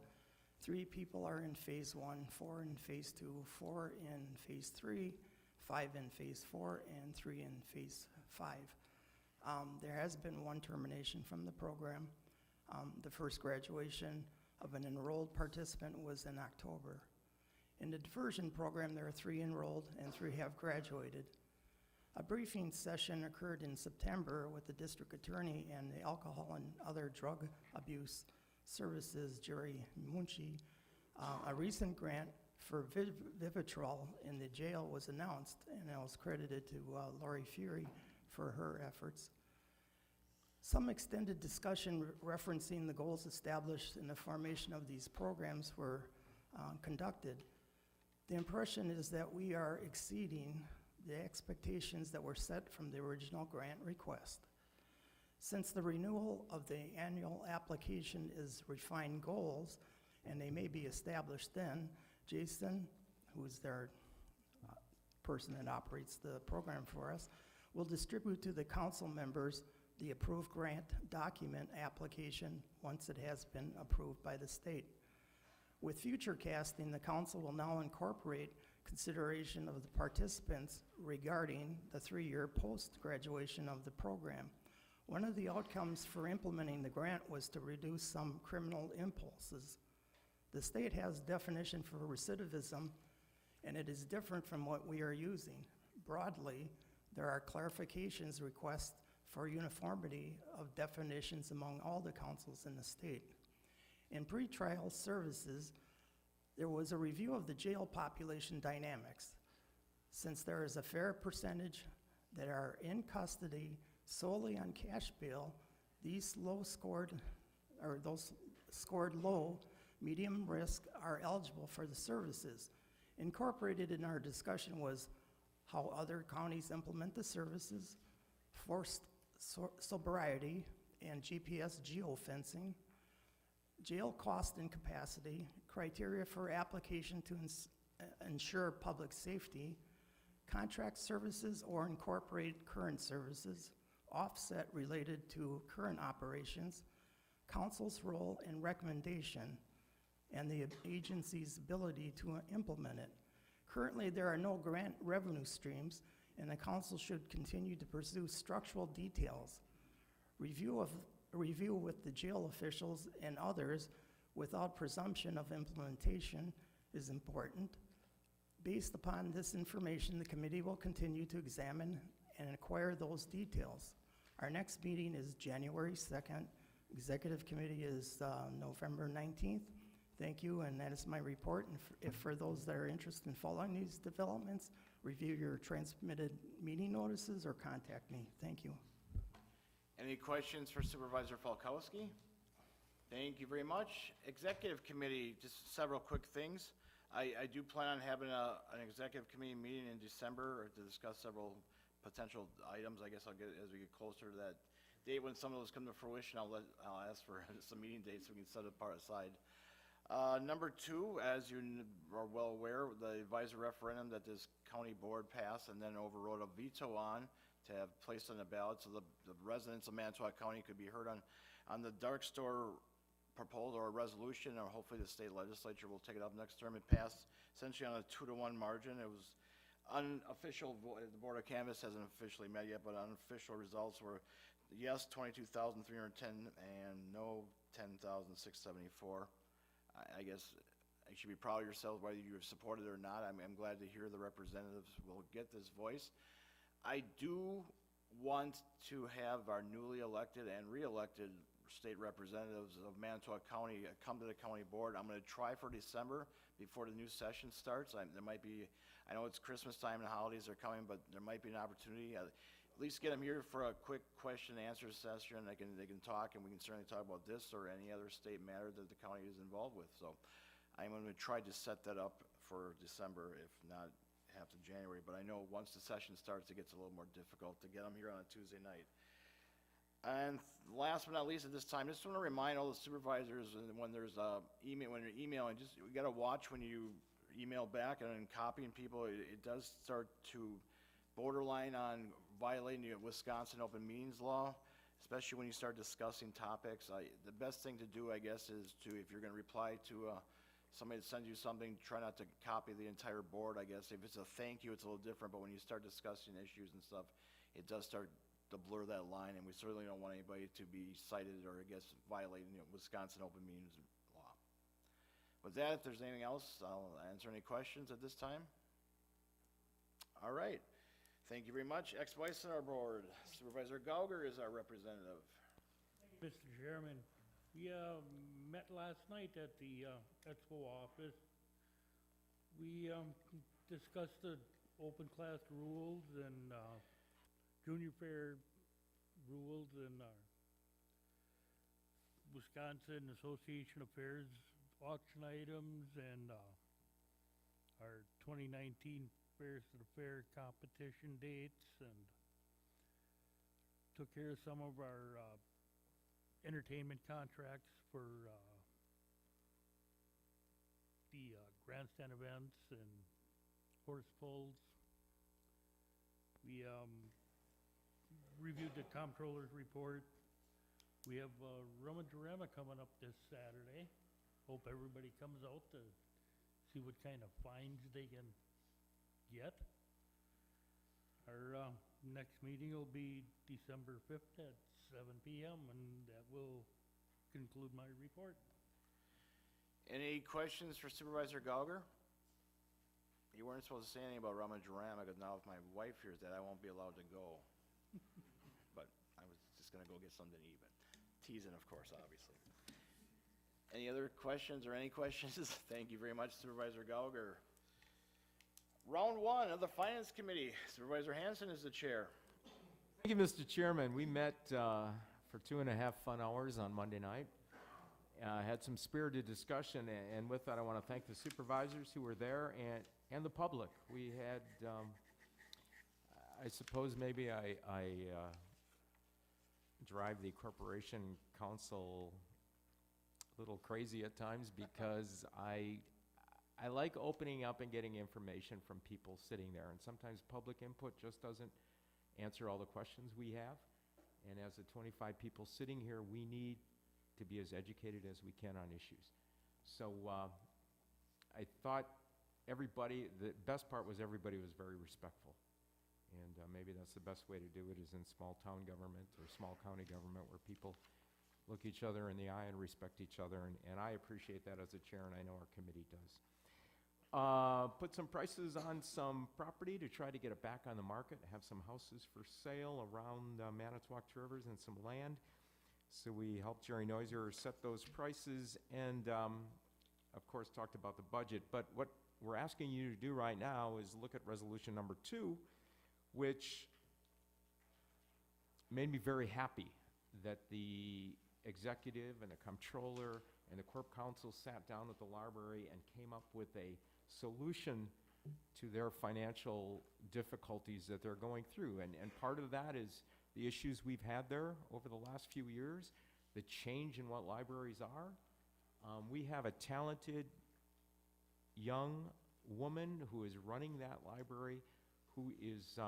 3 people are in phase 1, 4 in phase 2, 4 in phase 3, 5 in phase 4, and 3 in phase 5. There has been 1 termination from the program. The first graduation of an enrolled participant was in October. In the diversion program, there are 3 enrolled and 3 have graduated. A briefing session occurred in September with the district attorney and the Alcohol and Other Drug Abuse Services, Jerry Munchie. A recent grant for Vivitrol in the jail was announced, and it was credited to Lori Fury for her efforts. Some extended discussion referencing the goals established in the formation of these programs were conducted. The impression is that we are exceeding the expectations that were set from the original grant request. Since the renewal of the annual application is refined goals, and they may be established then, Jason, who's their person that operates the program for us, will distribute to the council members the approved grant document application once it has been approved by the state. With future casting, the council will now incorporate consideration of the participants regarding the 3-year post-graduation of the program. One of the outcomes for implementing the grant was to reduce some criminal impulses. The state has definition for recidivism, and it is different from what we are using. Broadly, there are clarifications requests for uniformity of definitions among all the councils in the state. In pretrial services, there was a review of the jail population dynamics. Since there is a fair percentage that are in custody solely on cash bail, these those scored low, medium risk are eligible for the services. Incorporated in our discussion was how other counties implement the services, forced sobriety, and GPS geofencing, jail cost and capacity, criteria for application to ensure public safety, contract services or incorporate current services, offset related to current operations, council's role and recommendation, and the agency's ability to implement it. Currently, there are no grant revenue streams, and the council should continue to pursue structural details. Review with the jail officials and others without presumption of implementation is important. Based upon this information, the committee will continue to examine and acquire those details. Our next meeting is January 2nd. Executive committee is November 19th. Thank you, and that is my report. And if for those that are interested in following these developments, review your transmitted meeting notices or contact me. Thank you. Any questions for Supervisor Falkowski? Thank you very much. Executive committee, just several quick things. I do plan on having an executive committee meeting in December to discuss several potential items. I guess I'll get, as we get closer to that date when some of those come to fruition, I'll ask for some meeting dates so we can set it aside. Number 2, as you are well aware, the advisor referendum that this county board passed and then overrode a veto on to have placed on the ballot so the residents of Manitowoc County could be heard on the dark store proposal or resolution, or hopefully the state legislature will take it up next term. It passed essentially on a 2-to-1 margin. It was unofficial, the Board of Canvass hasn't officially met yet, but unofficial results were yes 22,310 and no 10,674. I guess you should be proud of yourselves whether you have supported it or not. I'm glad to hear the representatives will get this voice. I do want to have our newly elected and re-elected state representatives of Manitowoc County come to the county board. I'm gonna try for December before the new session starts. There might be, I know it's Christmas time and holidays are coming, but there might be an opportunity. At least get them here for a quick question and answer session. They can talk, and we can certainly talk about this or any other state matter that the county is involved with. So I'm gonna try to set that up for December, if not half of January. But I know once the session starts, it gets a little more difficult to get them here on a Tuesday night. And last but not least at this time, just want to remind all the supervisors when there's email, when you're emailing, just you got to watch when you email back and copying people. It does start to borderline on violating the Wisconsin open meetings law, especially when you start discussing topics. The best thing to do, I guess, is to, if you're going to reply to somebody that sends you something, try not to copy the entire board, I guess. If it's a thank you, it's a little different, but when you start discussing issues and stuff, it does start to blur that line, and we certainly don't want anybody to be cited or, I guess, violating Wisconsin open meetings law. With that, if there's anything else, I'll answer any questions at this time. All right. Thank you very much. Ex-Vice on our board, Supervisor Gauger is our representative. Mr. Chairman, we met last night at the Expo office. We discussed the open class rules and junior fair rules and Wisconsin Association of Fairs auction items and our 2019 Fairs to the Fair competition dates, and took care of some of our entertainment contracts for the grandstand events and horse pulls. We reviewed the comptroller's report. We have Rummage-A-Rama coming up this Saturday. Hope everybody comes out to see what kind of finds they can get. Our next meeting will be December 5th at 7 p.m. and that will conclude my report. Any questions for Supervisor Gauger? You weren't supposed to say anything about Rummage-A-Rama, because now if my wife hears that, I won't be allowed to go. But I was just gonna go get something to eat, but teasing, of course, obviously. Any other questions or any questions? Thank you very much, Supervisor Gauger. Round one of the Finance Committee. Supervisor Hanson is the chair. Thank you, Mr. Chairman. We met for 2.5 fun hours on Monday night. Had some spirited discussion, and with that, I want to thank the supervisors who were there and the public. We had, I suppose maybe I drive the Corporation Council a little crazy at times because I like opening up and getting information from people sitting there, and sometimes public input just doesn't answer all the questions we have. And as the 25 people sitting here, we need to be as educated as we can on issues. So I thought everybody, the best part was everybody was very respectful. And maybe that's the best way to do it, is in small town government or small county government, where people look each other in the eye and respect each other. And I appreciate that as a chair, and I know our committee does. Put some prices on some property to try to get it back on the market, have some houses for sale around Manitowoc Rivers and some land. So we helped Jerry Neuser set those prices, and of course talked about the budget. But what we're asking you to do right now is look at resolution number 2, which made me very happy that the executive and the comptroller and the Corp Council sat down with the library and came up with a solution to their financial difficulties that they're going through. And part of that is the issues we've had there over the last few years, the change in what libraries are. We have a talented young woman who is running that library, who is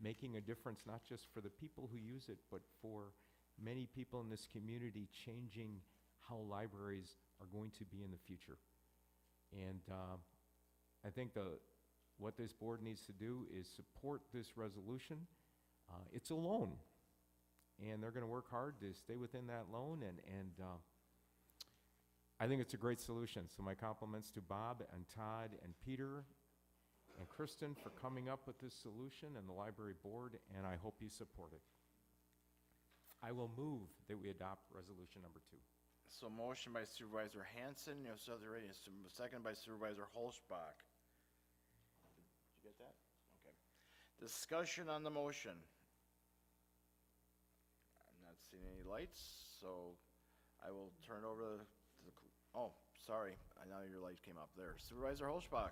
making a difference not just for the people who use it, but for many people in this community, changing how libraries are going to be in the future. And I think what this board needs to do is support this resolution. It's a loan, and they're going to work hard to stay within that loan, and I think it's a great solution. So my compliments to Bob and Todd and Peter and Kristen for coming up with this solution, and the library board, and I hope you support it. I will move that we adopt resolution number 2. So motion by Supervisor Hanson, second by Supervisor Holzbach. Did you get that? Okay. Discussion on the motion. I'm not seeing any lights, so I will turn over to the, oh, sorry, I know your light came up there. Supervisor Holzbach.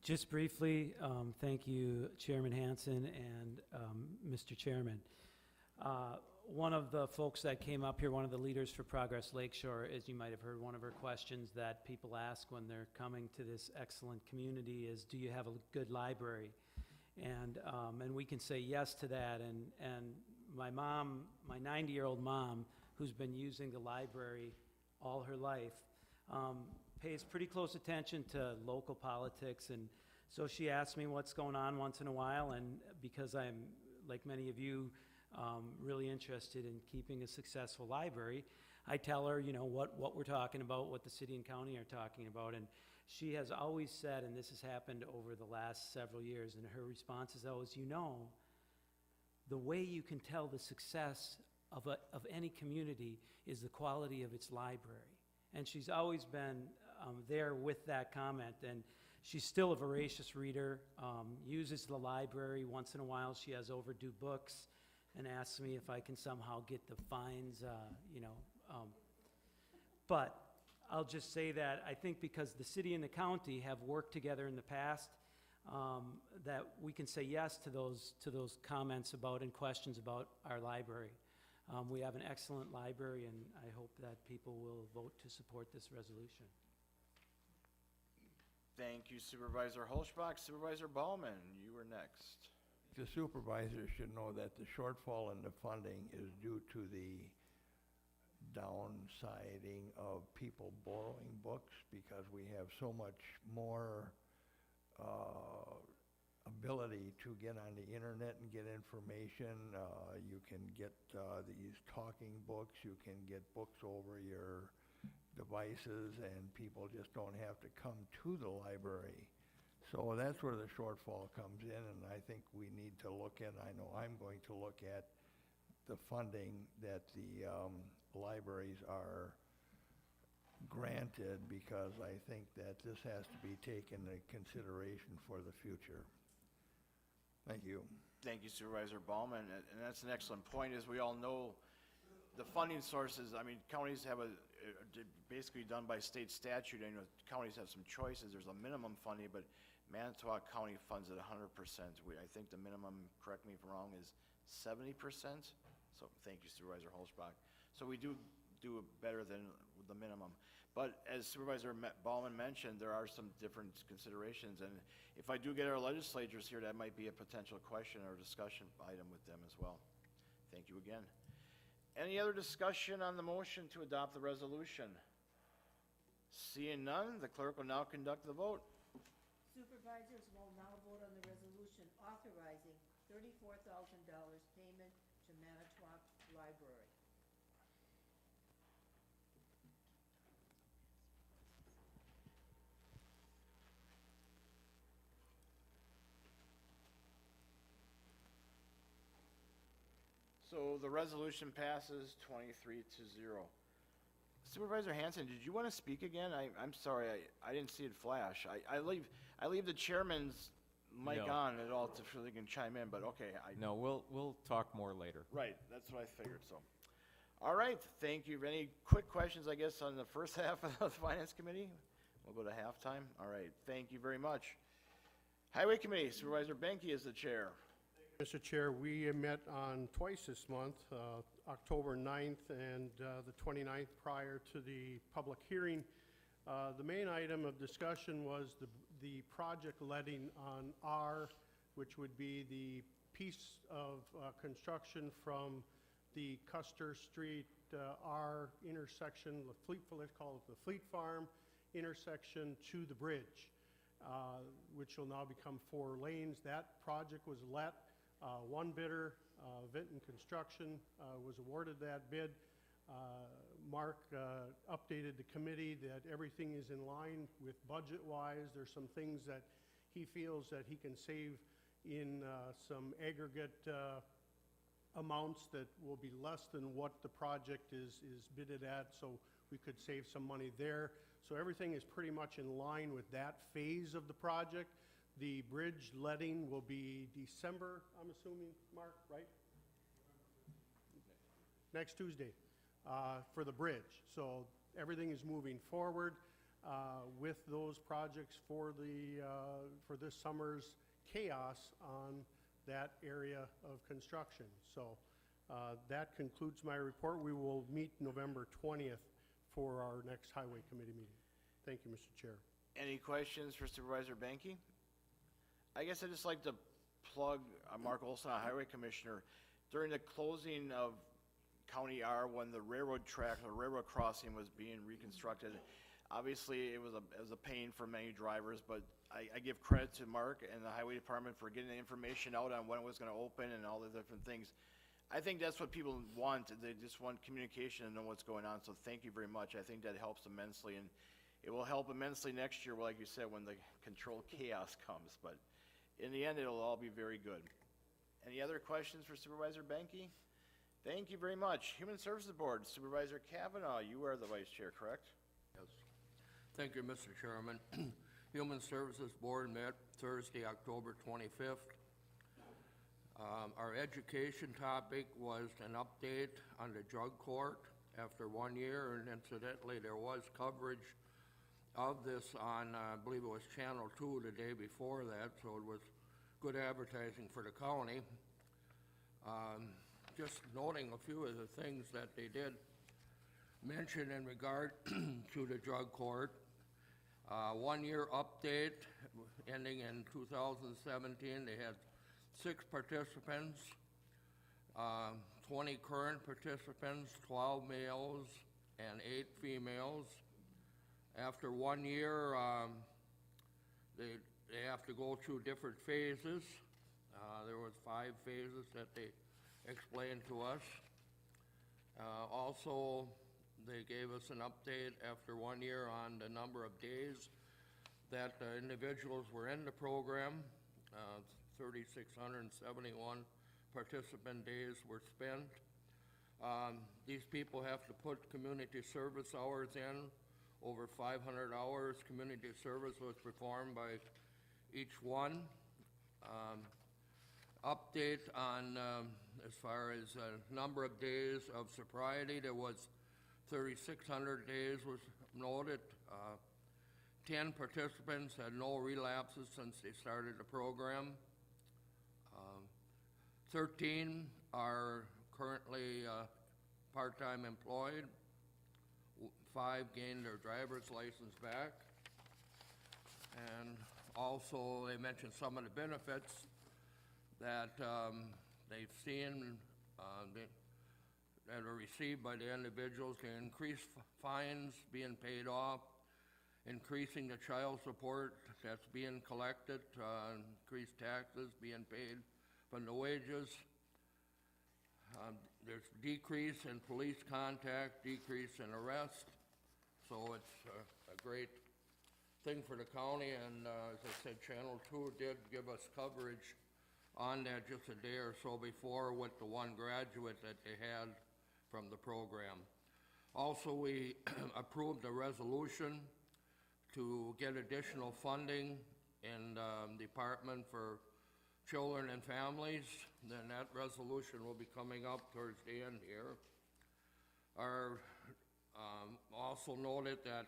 Just briefly, thank you, Chairman Hanson and Mr. Chairman. One of the folks that came up here, one of the leaders for Progress Lakeshore, as you might have heard, one of her questions that people ask when they're coming to this excellent community is, do you have a good library? And we can say yes to that. And my mom, my 90-year-old mom, who's been using the library all her life, pays pretty close attention to local politics. And so she asks me what's going on once in a while. And because I'm, like many of you, really interested in keeping a successful library, I tell her, you know, what we're talking about, what the city and county are talking about. And she has always said, and this has happened over the last several years, and her response is always, you know, the way you can tell the success of any community is the quality of its library. And she's always been there with that comment. And she's still a voracious reader, uses the library. Once in a while, she has overdue books and asks me if I can somehow get the fines, but I'll just say that I think because the city and the county have worked together in the past, that we can say yes to those comments about and questions about our library. We have an excellent library, and I hope that people will vote to support this resolution. Thank you, Supervisor Holzbach. Supervisor Bauman, you were next. The supervisors should know that the shortfall in the funding is due to the downsizing of people borrowing books, because we have so much more ability to get on the internet and get information. You can get these talking books, you can get books over your devices, and people just don't have to come to the library. So that's where the shortfall comes in, and I think we need to look at, I know I'm going to look at the funding that the libraries are granted, because I think that this has to be taken into consideration for the future. Thank you. Thank you, Supervisor Bauman, and that's an excellent point. As we all know, the funding sources, I mean, counties have basically done by state statute. I know counties have some choices. There's a minimum funding, but Manitowoc County funds it 100%. I think the minimum, correct me if I'm wrong, is 70%. So thank you, Supervisor Holzbach. So we do better than the minimum. But as Supervisor Bauman mentioned, there are some different considerations. And if I do get our legislators here, that might be a potential question or discussion item with them as well. Thank you again. Any other discussion on the motion to adopt the resolution? Seeing none, the clerk will now conduct the vote. Supervisors will now vote on the resolution authorizing $34,000 payment to Manitowoc Library. So the resolution passes 23-0. Supervisor Hanson, did you want to speak again? I'm sorry, I didn't see it flash. I leave the chairman's mic No. on at all so they can chime in, but okay. No, we'll talk more later. Right, that's what I figured, so. All right, thank you. Any quick questions, I guess, on the first half of the Finance Committee? We'll go to halftime. All right, thank you very much. Highway Committee, Supervisor Benke is the chair. Mr. Chair, we met on twice this month, October 9th and the 29th prior to the public hearing. The main item of discussion was the project letting on R, which would be the piece of construction from the Custer Street R intersection, let's call it the Fleet Farm intersection, to the bridge, which will now become 4 lanes. That project was let. One bidder, Vinton Construction, was awarded that bid. Mark updated the committee that everything is in line with budget-wise. There's some things that he feels that he can save in some aggregate amounts that will be less than what the project is bidded at, so we could save some money there. So everything is pretty much in line with that phase of the project. The bridge letting will be December, I'm assuming, Mark, right? Next Tuesday, for the bridge. So everything is moving forward with those projects for this summer's chaos on that area of construction. So that concludes my report. We will meet November 20th for our next Highway Committee meeting. Thank you, Mr. Chair. Any questions for Supervisor Banky? I guess I'd just like to plug Mark Olson, our Highway Commissioner. During the closing of County R, when the railroad track, the railroad crossing was being reconstructed, obviously it was a pain for many drivers, but I give credit to Mark and the Highway Department for getting the information out on when it was going to open and all the different things. I think that's what people want. They just want communication and know what's going on, so thank you very much. I think that helps immensely, and it will help immensely next year, like you said, when the controlled chaos comes. But in the end, it'll all be very good. Any other questions for Supervisor Banky? Thank you very much. Human Services Board, Supervisor Kavanaugh, you are the Vice Chair, correct? Yes. Thank you, Mr. Chairman. Human Services Board met Thursday, October 25th. Our education topic was an update on the drug court after 1 year, and incidentally, there was coverage of this on, I believe it was Channel 2 the day before that, so it was good advertising for the county. Just noting a few of the things that they did mention in regard to the drug court. 1 year update ending in 2017, they had 6 participants, 20 current participants, 12 males and 8 females. After 1 year, they have to go through different phases. There was 5 phases that they explained to us. Also, they gave us an update after 1 year on the number of days that the individuals were in the program. 3,671 participant days were spent. These people have to put community service hours in. Over 500 hours community service was performed by each one. Update on as far as number of days of sobriety, there was 3,600 days was noted. 10 participants had no relapses since they started the program. 13 are currently part-time employed. 5 gained their driver's license back. And also, they mentioned some of the benefits that they've seen that are received by the individuals. The increased fines being paid off, increasing the child support that's being collected, increased taxes being paid from the wages. There's decrease in police contact, decrease in arrest. So it's a great thing for the county, and as I said, Channel 2 did give us coverage on that just a day or so before with the one graduate that they had from the program. Also, we approved a resolution to get additional funding in the Department for Children and Families. Then that resolution will be coming up towards the end here. Our also noted that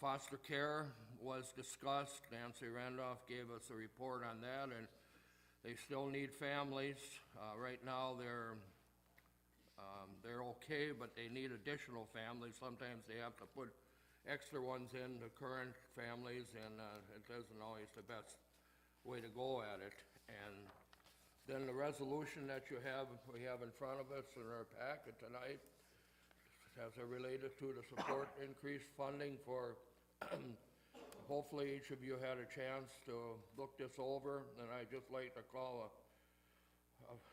foster care was discussed. Nancy Randolph gave us a report on that, and they still need families. Right now they're okay, but they need additional families. Sometimes they have to put extra ones in the current families, and it isn't always the best way to go at it. And then the resolution that we have in front of us in our packet tonight, as it related to the support increased funding for, hopefully each of you had a chance to look this over, and I'd just like to call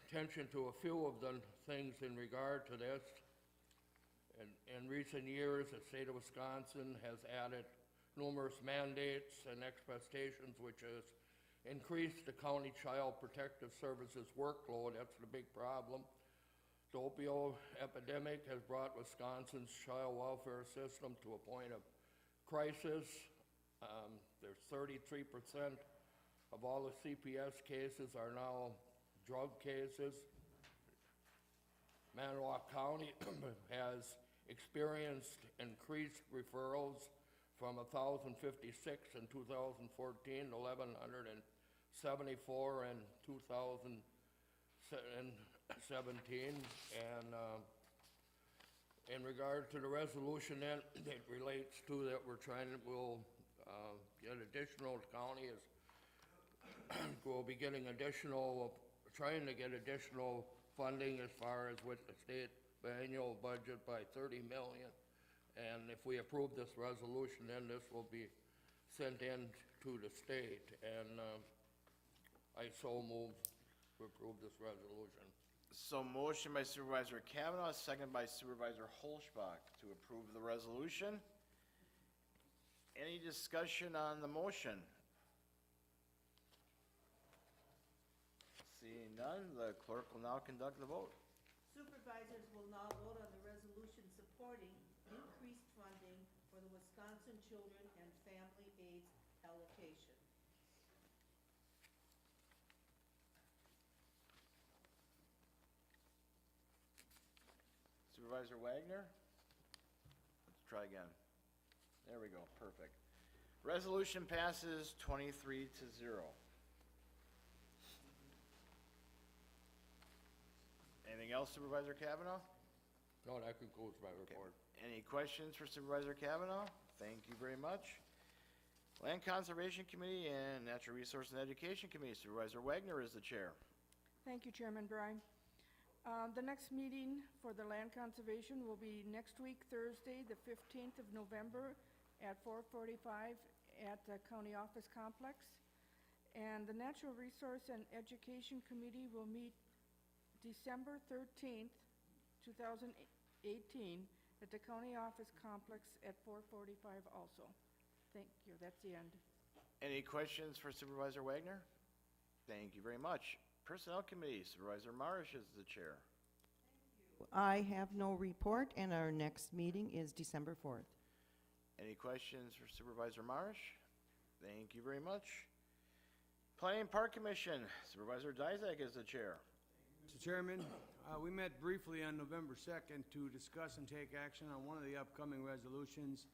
attention to a few of the things in regard to this. In recent years, the state of Wisconsin has added numerous mandates and expectations, which has increase the county child protective services workload. That's the big problem. The opioid epidemic has brought Wisconsin's child welfare system to a point of crisis. There's 33% of all the CPS cases are now drug cases. Manitowoc County has experienced increased referrals from 1,056 in 2014 to 1,174 in 2017. And in regard to the resolution then, it relates to that we'll get additional, the county is, will be getting additional, trying to get additional funding as far as with the state annual budget by 30 million. And if we approve this resolution, then this will be sent in to the state. And I so move to approve this resolution. So motion by Supervisor Kavanaugh, second by Supervisor Holschbach to approve the resolution. Any discussion on the motion? Seeing none, the clerk will now conduct the vote. Supervisors will now vote on the resolution supporting increased funding for the Wisconsin Children and Family AIDS allocation. Supervisor Wagner? Let's try again. There we go, perfect. Resolution passes 23-0. Anything else, Supervisor Kavanaugh? No, that concludes my report. Any questions for Supervisor Kavanaugh? Thank you very much. Land Conservation Committee and Natural Resource and Education Committee, Supervisor Wagner is the chair. Thank you, Chairman Bryan. The next meeting for the land conservation will be next week, Thursday, the 15th of November at 4:45 at the County Office Complex. And the Natural Resource and Education Committee will meet December 13th, 2018 at the County Office Complex at 4:45 also. Thank you, that's the end. Any questions for Supervisor Wagner? Thank you very much. Personnel Committee, Supervisor Marish is the chair. I have no report, and our next meeting is December 4th. Any questions for Supervisor Marish? Thank you very much. Planning and Park Commission, Supervisor Dizak is the chair. Mr. Chairman, we met briefly on November 2nd to discuss and take action on one of the upcoming resolutions.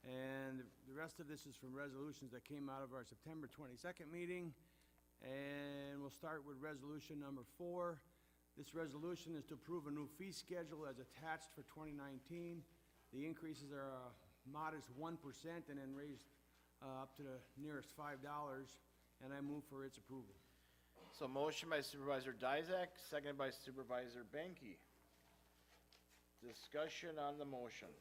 And the rest of this is from resolutions that came out of our September 22nd meeting. And we'll start with resolution number 4. This resolution is to approve a new fee schedule as attached for 2019. The increases are a modest 1% and then raised up to the nearest $5. And I move for its approval. So motion by Supervisor Dizak, seconded by Supervisor Benke. Discussion on the motion.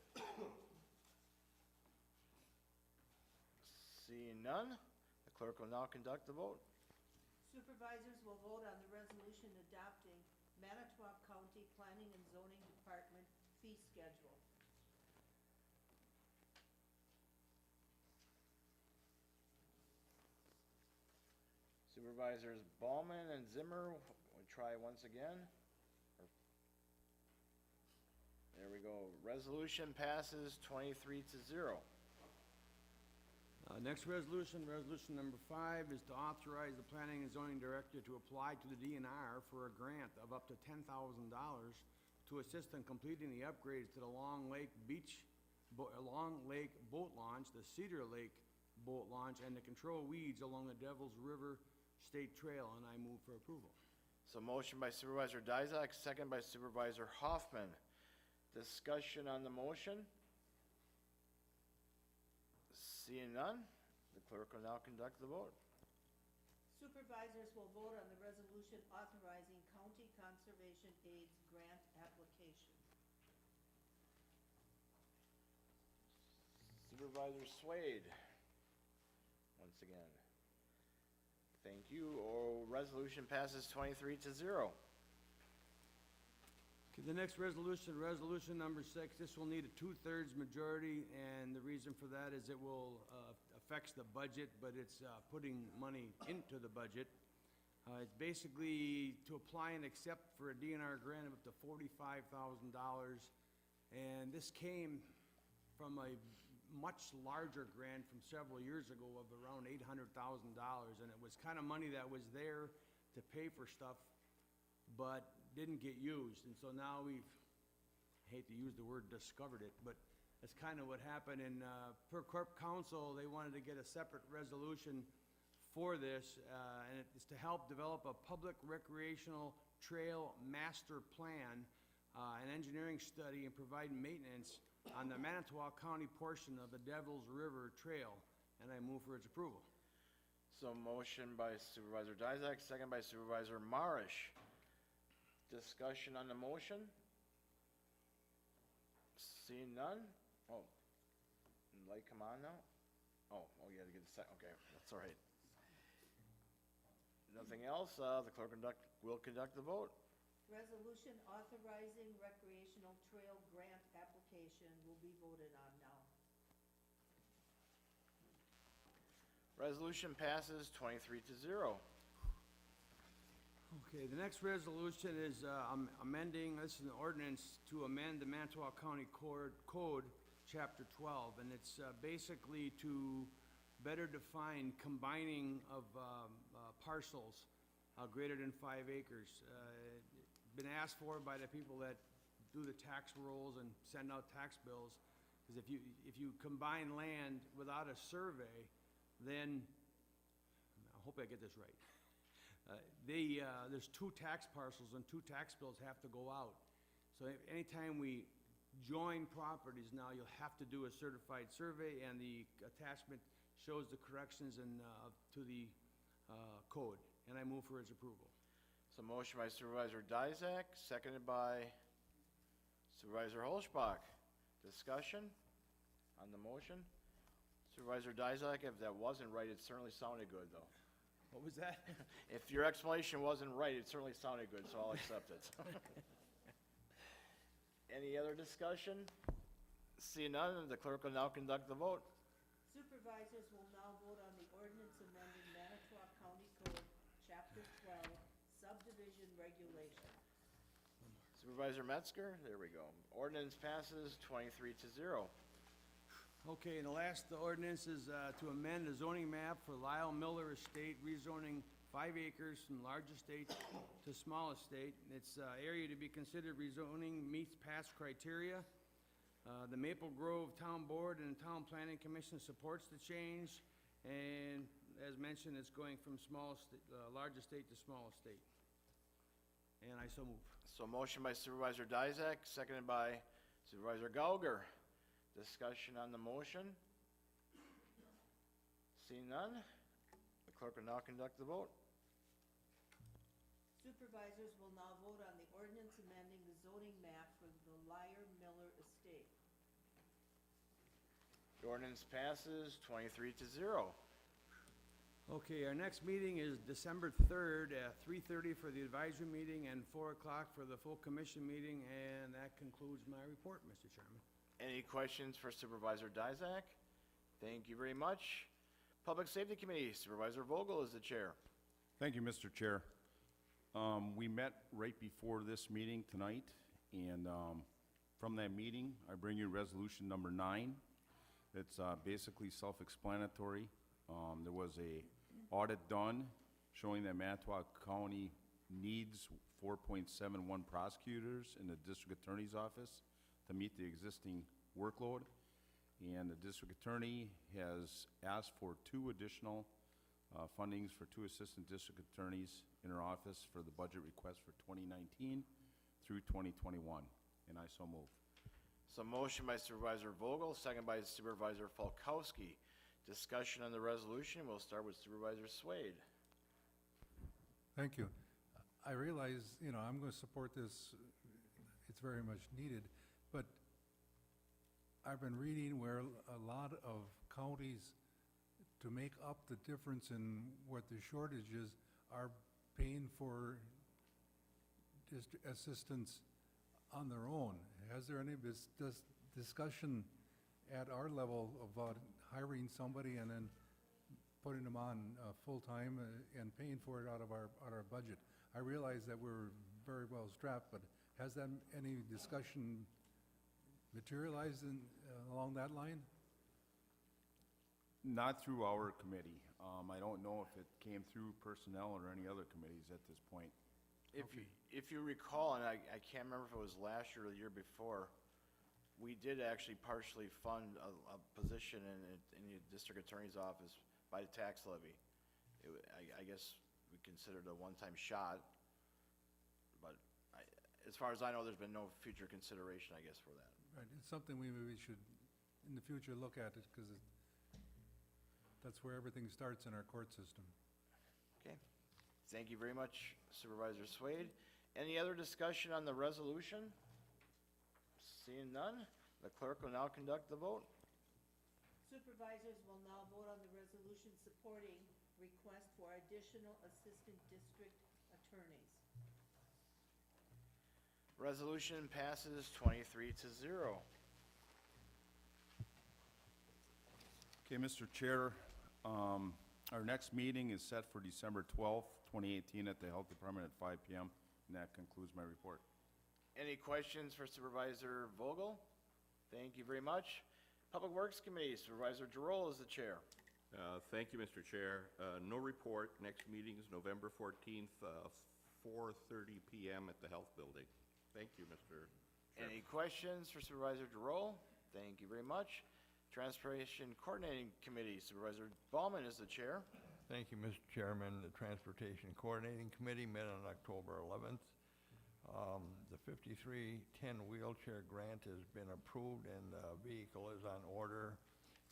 Seeing none, the clerk will now conduct the vote. Supervisors will vote on the resolution adopting Manitowoc County Planning and Zoning Department fee schedule. Supervisors Ballman and Zimmer, we'll try once again. There we go. Resolution passes 23-0. Next resolution, resolution number 5, is to authorize the Planning and Zoning Director to apply to the DNR for a grant of up to $10,000 to assist in completing the upgrades to the Long Lake Boat Launch, the Cedar Lake Boat Launch, and to control weeds along the Devils River State Trail, and I move for approval. So motion by Supervisor Dizak, second by Supervisor Hoffman. Discussion on the motion? Seeing none, the clerk will now conduct the vote. Supervisors will vote on the resolution authorizing county conservation aids grant application. Supervisor Swade, once again. Thank you. Resolution passes 23-0. The next resolution, resolution number 6, this will need a 2/3 majority, and the reason for that is it will affects the budget, but it's putting money into the budget. It's basically to apply and accept for a DNR grant of up to $45,000. And this came from a much larger grant from several years ago of around $800,000. And it was kind of money that was there to pay for stuff, but didn't get used. And so now we've, I hate to use the word discovered it, but that's kind of what happened. And per Corp Council, they wanted to get a separate resolution for this, and it's to help develop a public recreational trail master plan, an engineering study, and provide maintenance on the Manitowoc County portion of the Devils River Trail, and I move for its approval. So motion by Supervisor Dizak, second by Supervisor Marish. Discussion on the motion? Seeing none? Oh, light come on now? Oh, you had to get the second, okay, that's all right. Nothing else, the clerk will conduct the vote. Resolution authorizing recreational trail grant application will be voted on now. Resolution passes 23-0. Okay, the next resolution is amending, this is an ordinance to amend the Manitowoc County Code, Chapter 12, and it's basically to better define combining of parcels greater than 5 acres. Been asked for by the people that do the tax rolls and send out tax bills, because if you combine land without a survey, then, I hope I get this right, there's 2 tax parcels and 2 tax bills have to go out. So anytime we join properties now, you'll have to do a certified survey, and the attachment shows the corrections to the code, and I move for its approval. So motion by Supervisor Dizak, seconded by Supervisor Holzbach. Discussion on the motion? Supervisor Dizak, if that wasn't right, it certainly sounded good, though. What was that? If your explanation wasn't right, it certainly sounded good, so I'll accept it. Any other discussion? Seeing none, the clerk will now conduct the vote. Supervisors will now vote on the ordinance amending Manitowoc County Code, Chapter 12, subdivision regulation. Supervisor Metzger, there we go. Ordinance passes 23-0. Okay, and the last ordinance is to amend the zoning map for Lyle Miller Estate, rezoning 5 acres from large estate to small estate. It's area to be considered rezoning meets past criteria. The Maple Grove Town Board and Town Planning Commission supports the change, and as mentioned, it's going from large estate to small estate. And I so move. So motion by Supervisor Dizak, seconded by Supervisor Gauger. Discussion on the motion? Seeing none, the clerk will now conduct the vote. Supervisors will now vote on the ordinance amending the zoning map for the Lyle Miller Estate. The ordinance passes 23-0. Okay, our next meeting is December 3rd at 3:30 for the advisory meeting and 4 o'clock for the full commission meeting, and that concludes my report, Mr. Chairman. Any questions for Supervisor Dizak? Thank you very much. Public Safety Committee, Supervisor Vogel is the chair. Thank you, Mr. Chair. We met right before this meeting tonight, and from that meeting, I bring you resolution number 9. It's basically self-explanatory. There was a audit done showing that Manitowoc County needs 4.71 prosecutors in the district attorney's office to meet the existing workload. And the district attorney has asked for 2 additional fundings for 2 assistant district attorneys in her office for the budget request for 2019 through 2021, and I so move. So motion by Supervisor Vogel, second by Supervisor Falkowski. Discussion on the resolution, we'll start with Supervisor Swade. Thank you. I realize, I'm going to support this. It's very much needed, but I've been reading where a lot of counties, to make up the difference in what the shortage is, are paying for assistance on their own. Has there any discussion at our level about hiring somebody and then putting them on full-time and paying for it out of our budget. I realize that we're very well strapped, but has that any discussion materialized along that line? Not through our committee. I don't know if it came through personnel or any other committees at this point. If you recall, and I can't remember if it was last year or the year before, we did actually partially fund a position in the district attorney's office by the tax levy. I guess we considered a one-time shot, but as far as I know, there's been no future consideration, I guess, for that. Right, it's something we maybe should, in the future, look at it, because that's where everything starts in our court system. Okay. Thank you very much, Supervisor Swade. Any other discussion on the resolution? Seeing none, the clerk will now conduct the vote. Supervisors will now vote on the resolution supporting request for additional assistant district attorneys. Resolution passes 23-0. Okay, Mr. Chair, our next meeting is set for December 12th, 2018 at the Health Department at 5 p.m., and that concludes my report. Any questions for Supervisor Vogel? Thank you very much. Public Works Committee, Supervisor Giroux is the chair. Thank you, Mr. Chair. No report. Next meeting is November 14th, 4:30 p.m. at the Health Building. Thank you, Mr. Chair. Any questions for Supervisor Giroux? Thank you very much. Transportation Coordinating Committee, Supervisor Ballman is the chair. Thank you, Mr. Chairman. The Transportation Coordinating Committee met on October 11th. The 5310 wheelchair grant has been approved and the vehicle is on order.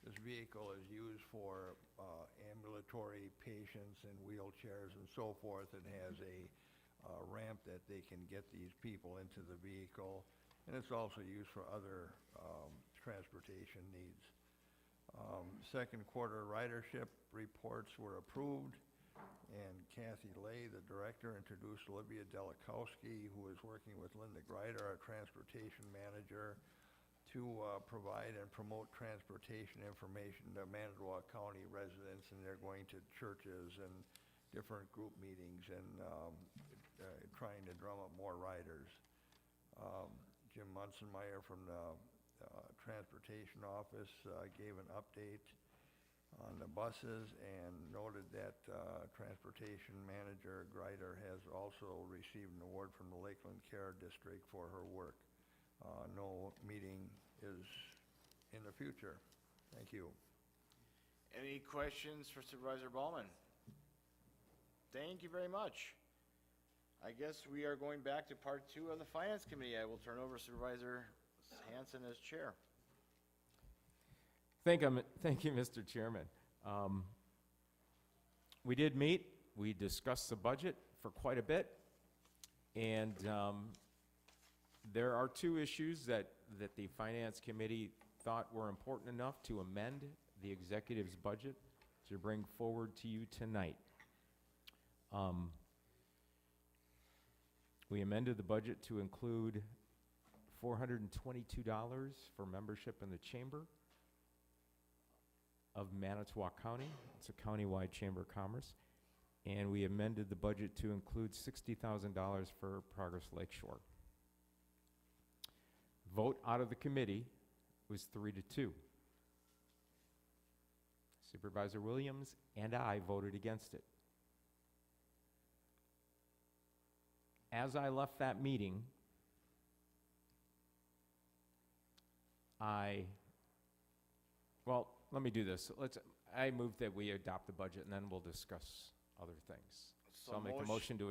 This vehicle is used for ambulatory patients in wheelchairs and so forth. It has a ramp that they can get these people into the vehicle, and it's also used for other transportation needs. Second quarter ridership reports were approved, and Kathy Lay, the director, introduced Olivia Delikowski, who is working with Linda Greider, our transportation manager, to provide and promote transportation information to Manitowoc County residents, and they're going to churches and different group meetings and trying to drum up more riders. Jim Munsenmeyer from the Transportation Office gave an update on the buses and noted that Transportation Manager Greider has also received an award from the Lakeland Care District for her work. No meeting is in the future. Thank you. Any questions for Supervisor Ballman? Thank you very much. I guess we are going back to part 2 of the Finance Committee. I will turn over Supervisor Hanson as chair. Thank you, Mr. Chairman. We did meet. We discussed the budget for quite a bit, and there are 2 issues that the Finance Committee thought were important enough to amend the executive's budget to bring forward to you tonight. We amended the budget to include $422 for membership in the Chamber of Manitowoc County. It's a countywide Chamber of Commerce. And we amended the budget to include $60,000 for Progress Lakeshore. Vote out of the committee was 3-2. Supervisor Williams and I voted against it. As I left that meeting, well, let me do this. I move that we adopt the budget, and then we'll discuss other things. So I'll make a motion to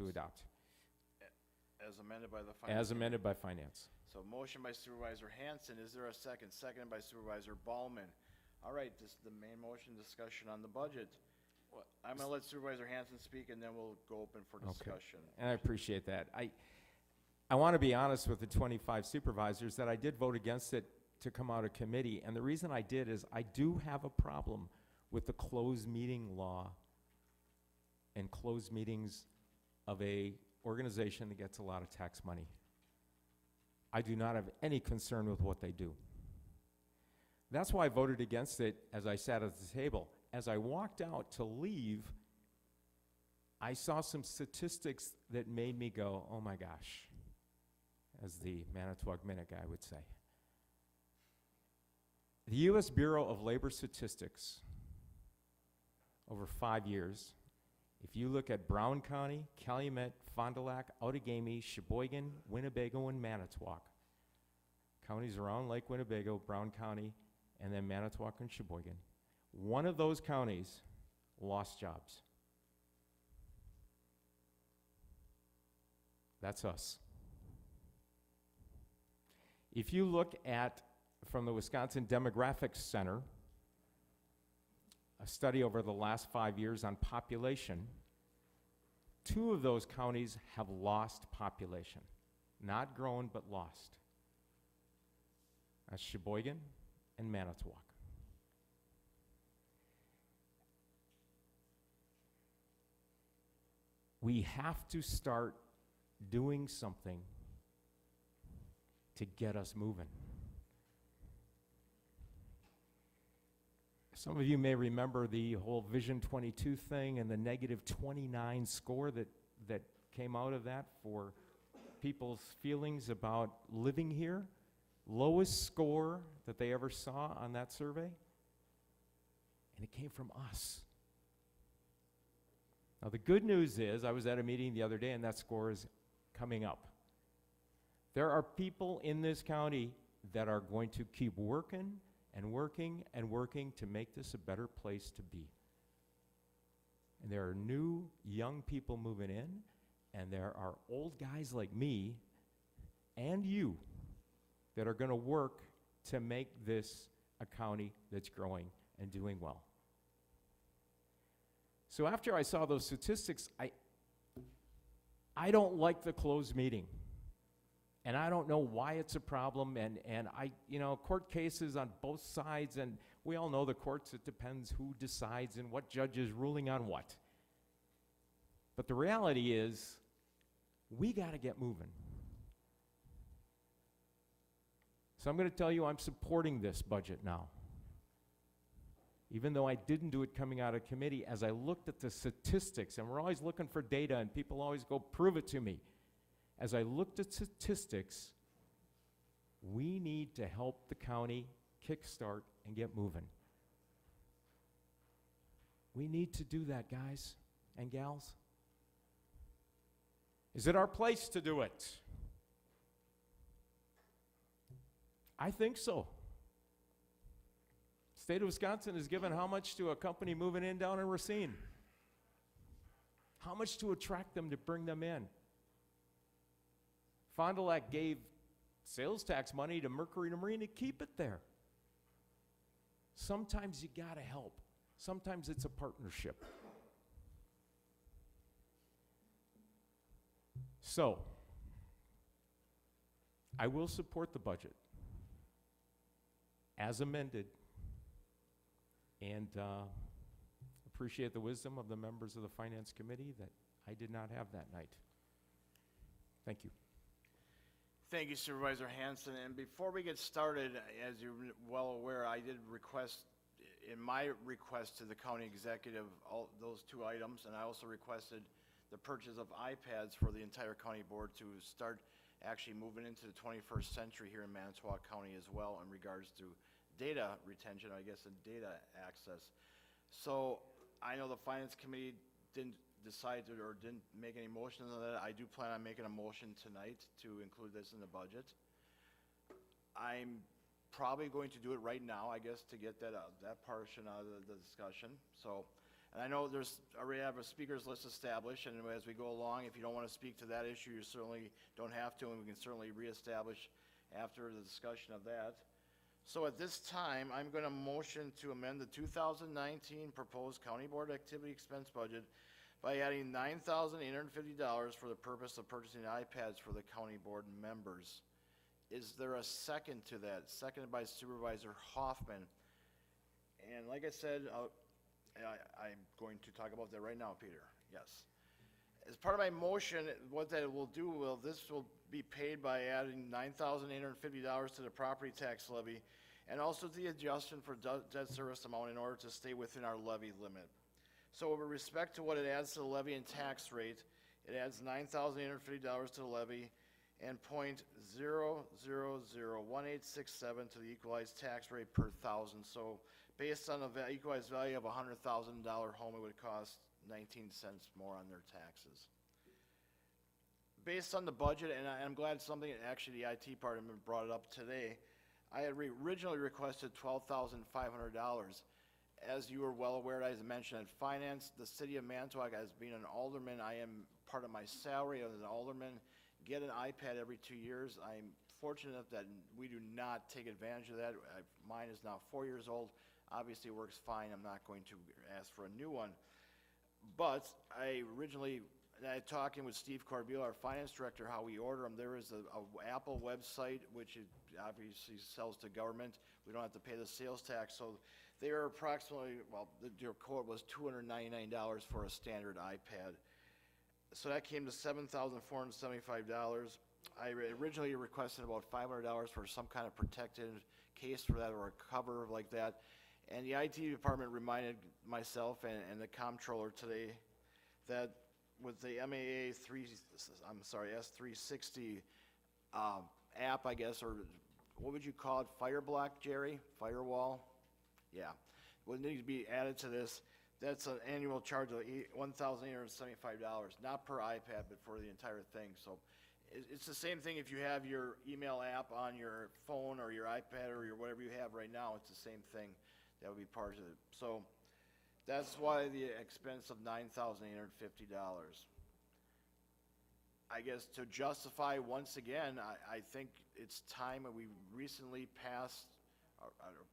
adopt. As amended by the Finance As amended by Finance. So motion by Supervisor Hanson. Is there a second? Seconded by Supervisor Ballman. All right, this is the main motion discussion on the budget. I'm going to let Supervisor Hanson speak, and then we'll go open for discussion. Okay. And I appreciate that. I want to be honest with the 25 supervisors that I did vote against it to come out of committee, and the reason I did is I do have a problem with the closed meeting law and closed meetings of a organization that gets a lot of tax money. I do not have any concern with what they do. That's why I voted against it as I sat at the table. As I walked out to leave, I saw some statistics that made me go, oh my gosh, as the Manitowoc Minute guy would say. The U.S. Bureau of Labor Statistics, over 5 years, if you look at Brown County, Calumet, Fond du Lac, Outagamie, Sheboygan, Winnebago, and Manitowoc, counties around Lake Winnebago, Brown County, and then Manitowoc and Sheboygan, one of those counties lost jobs. That's us. If you look at, from the Wisconsin Demographics Center, a study over the last 5 years on population, 2 of those counties have lost population. Not grown, but lost. That's Sheboygan and Manitowoc. We have to start doing something to get us moving. Some of you may remember the whole Vision 22 thing and the negative 29 score that came out of that for people's feelings about living here. Lowest score that they ever saw on that survey. And it came from us. Now the good news is, I was at a meeting the other day and that score is coming up. There are people in this county that are going to keep working and working and working to make this a better place to be. And there are new, young people moving in, and there are old guys like me and you that are going to work to make this a county that's growing and doing well. So after I saw those statistics, I don't like the closed meeting. And I don't know why it's a problem, and court cases on both sides, and we all know the courts, it depends who decides and what judge is ruling on what. But the reality is, we got to get moving. So I'm going to tell you I'm supporting this budget now. Even though I didn't do it coming out of committee, as I looked at the statistics, and we're always looking for data, and people always go, prove it to me. As I looked at statistics, we need to help the county kickstart and get moving. We need to do that, guys and gals. Is it our place to do it? I think so. State of Wisconsin has given how much to a company moving in down in Racine? How much to attract them to bring them in? Fond du Lac gave sales tax money to Mercury to Marine to keep it there. Sometimes you gotta help. Sometimes it's a partnership. So, I will support the budget as amended, and appreciate the wisdom of the members of the Finance Committee that I did not have that night. Thank you. Thank you, Supervisor Hanson. And before we get started, as you're well aware, I did request, in my request to the county executive, all those 2 items, and I also requested the purchase of iPads for the entire county board to start actually moving into the 21st century here in Manitowoc County as well in regards to data retention, I guess, and data access. So I know the Finance Committee didn't decide to, or didn't make any motions on that. I do plan on making a motion tonight to include this in the budget. I'm probably going to do it right now, I guess, to get that portion out of the discussion. So, and I know already have a speakers list established, and as we go along, if you don't want to speak to that issue, you certainly don't have to, and we can certainly reestablish after the discussion of that. So at this time, I'm going to motion to amend the 2019 proposed county board activity expense budget by adding $9,850 for the purpose of purchasing iPads for the county board members. Is there a second to that? Seconded by Supervisor Hoffman. And like I said, I'm going to talk about that right now, Peter. Yes. As part of my motion, what that will do, this will be paid by adding $9,850 to the property tax levy and also the adjustment for debt service amount in order to stay within our levy limit. So with respect to what it adds to the levy and tax rate, it adds $9,850 to the levy and .0001867 to the equalized tax rate per thousand. So based on the equalized value of a $100,000 home, it would cost 19 cents more on their taxes. Based on the budget, and I'm glad something, actually the IT department brought it up today, I had originally requested $12,500. As you are well aware, as I mentioned, in finance, the city of Manitowoc, as being an alderman, I am part of my salary as an alderman, get an iPad every 2 years. I'm fortunate that we do not take advantage of that. Mine is now 4 years old. Obviously it works fine. I'm not going to ask for a new one. But I talking with Steve Corbeil, our finance director, how we order them. There is a Apple website, which it obviously sells to government. We don't have to pay the sales tax. So they are approximately, well, your quote was $299 for a standard iPad. So that came to $7,475. I originally requested about $500 for some kind of protected case for that or a cover like that. And the IT department reminded myself and the comptroller today that with the S360 app, I guess, or what would you call it, Fireblock, Jerry? Firewall? Yeah. What needs to be added to this, that's an annual charge of $1,875, not per iPad, but for the entire thing. So it's the same thing if you have your email app on your phone or your iPad or your whatever you have right now, it's the same thing. That would be part of it. So that's why the expense of $9,850. I guess to justify once again, I think it's time that we recently passed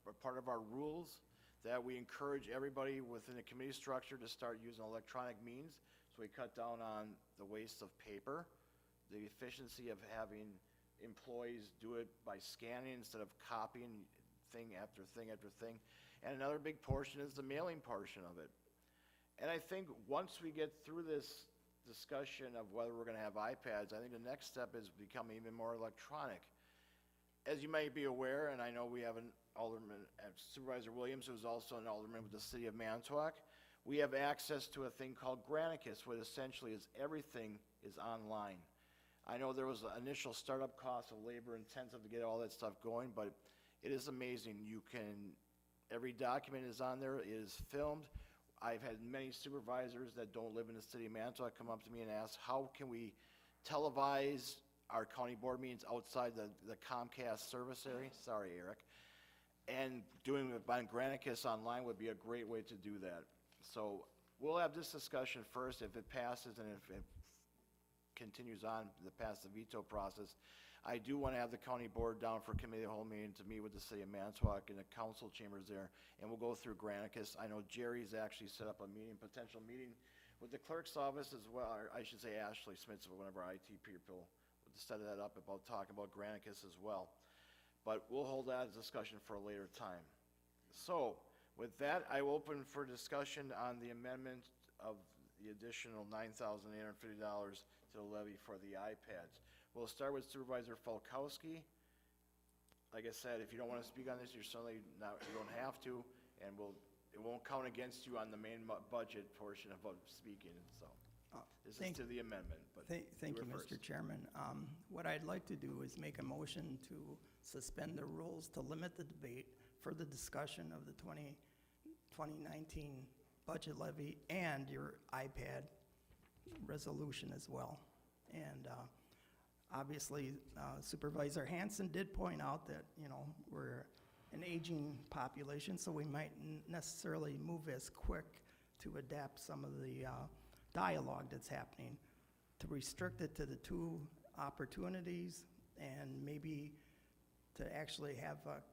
a part of our rules that we encourage everybody within the committee structure to start using electronic means. So we cut down on the waste of paper, the efficiency of having employees do it by scanning instead of copying thing after thing after thing. And another big portion is the mailing portion of it. And I think once we get through this discussion of whether we're going to have iPads, I think the next step is become even more electronic. As you may be aware, and I know we have an alderman, Supervisor Williams, who's also an alderman with the city of Manitowoc, we have access to a thing called Granicus, what essentially is everything is online. I know there was an initial startup cost of labor intensive to get all that stuff going, but it is amazing. Every document is on there, it is filmed. I've had many supervisors that don't live in the city of Manitowoc come up to me and ask, how can we televise our county board meetings outside the Comcast service area? Sorry, Eric. And doing it by Granicus online would be a great way to do that. So we'll have this discussion first. If it passes and if it continues on past the veto process, I do want to have the county board down for committee of the whole meeting to meet with the city of Manitowoc in the council chambers there, and we'll go through Granicus. I know Jerry's actually set up a potential meeting with the clerk's office as well, or I should say Ashley Smith's, one of our IT people, to set that up about talking about Granicus as well. But we'll hold that as a discussion for a later time. So with that, I will open for discussion on the amendment of the additional $9,850 to the levy for the iPads. We'll start with Supervisor Falkowski. Like I said, if you don't want to speak on this, you don't have to, and it won't count against you on the main budget portion about speaking. So this is to the amendment. But Thank you, Mr. Chairman. What I'd like to do is make a motion to suspend the rules to limit the debate for the discussion of the 2019 budget levy and your iPad resolution as well. And obviously, Supervisor Hanson did point out that, we're an aging population, so we might necessarily move as quick to adapt some of the dialogue that's happening, to restrict it to the two opportunities and maybe to actually have a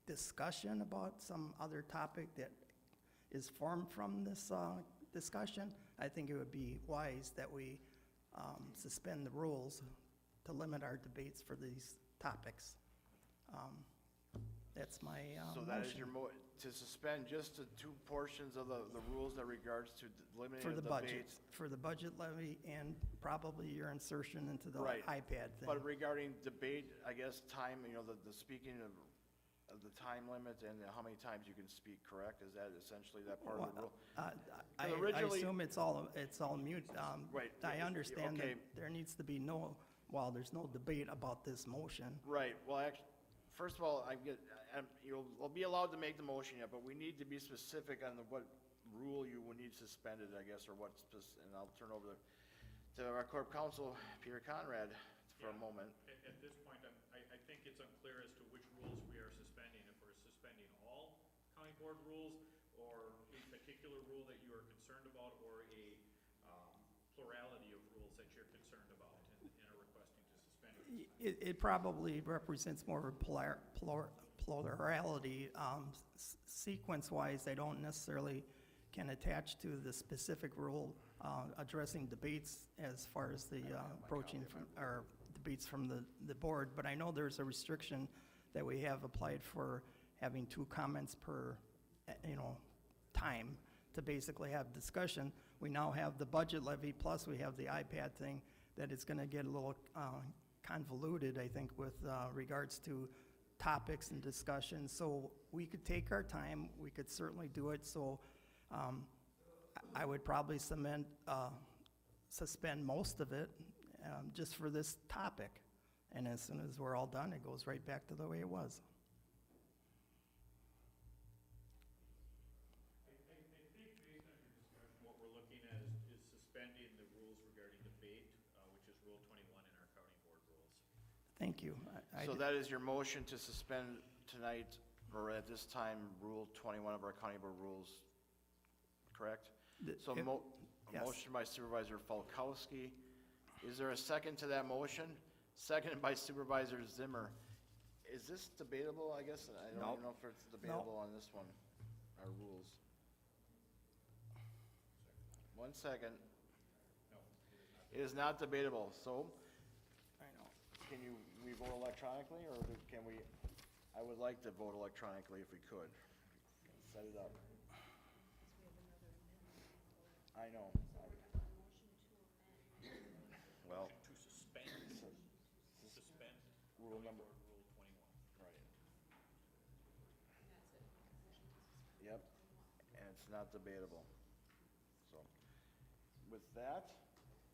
discussion about some other topic that is formed from this discussion. I think it would be wise that we suspend the rules to limit our debates for these topics. That's my So that is your to suspend just the two portions of the rules that regards to limiting for the budget, debates. for the budget levy and probably your insertion into the Right. iPad thing. But regarding debate, I guess time, the speaking of the time limit and how many times you can speak, correct? Is that essentially that part of the rule? I originally- assume it's all mute. Right. I understand Okay. that there needs to be there's no debate about this motion. Right, well, actually, first of all, you'll be allowed to make the motion yet, but we need to be specific on what rule you will need suspended, I guess, or and I'll turn over to our corp counsel, Peter Conrad, for a moment. At this point, I think it's unclear as to which rules we are suspending, if we're suspending all county board rules, or a particular rule that you are concerned about, or a plurality of rules that you're concerned about and are requesting to suspend. It probably represents more of a plurality. Sequence-wise, I don't necessarily can attach to the specific rule addressing debates as far as the approaching or debates from the board, but I know there's a restriction that we have applied for having 2 comments per, time to basically have discussion. We now have the budget levy, plus we have the iPad thing, that it's gonna get a little convoluted, I think, with regards to topics and discussions. So we could take our time, we could certainly do it, so I would probably suspend most of it just for this topic. And as soon as we're all done, it goes right back to the way it was. I think based on your discussion, what we're looking at is suspending the rules regarding debate, which is Rule 21 in our county board rules. Thank you. So that is your motion to suspend tonight, or at this time, Rule 21 of our county board rules, correct? So a yes. motion by Supervisor Falkowski. Is there a second to that motion? Seconded by Supervisor Zimmer. Is this debatable, I guess? I don't even know if it's debatable on this one, our rules. 1 second. No. It is not debatable, so I know. can we vote electronically, or can we, I would like to vote electronically if we could. Set it up. I know. Well. To suspend Rule number. Rule 21. Right. Yep, and it's not debatable. So, with that,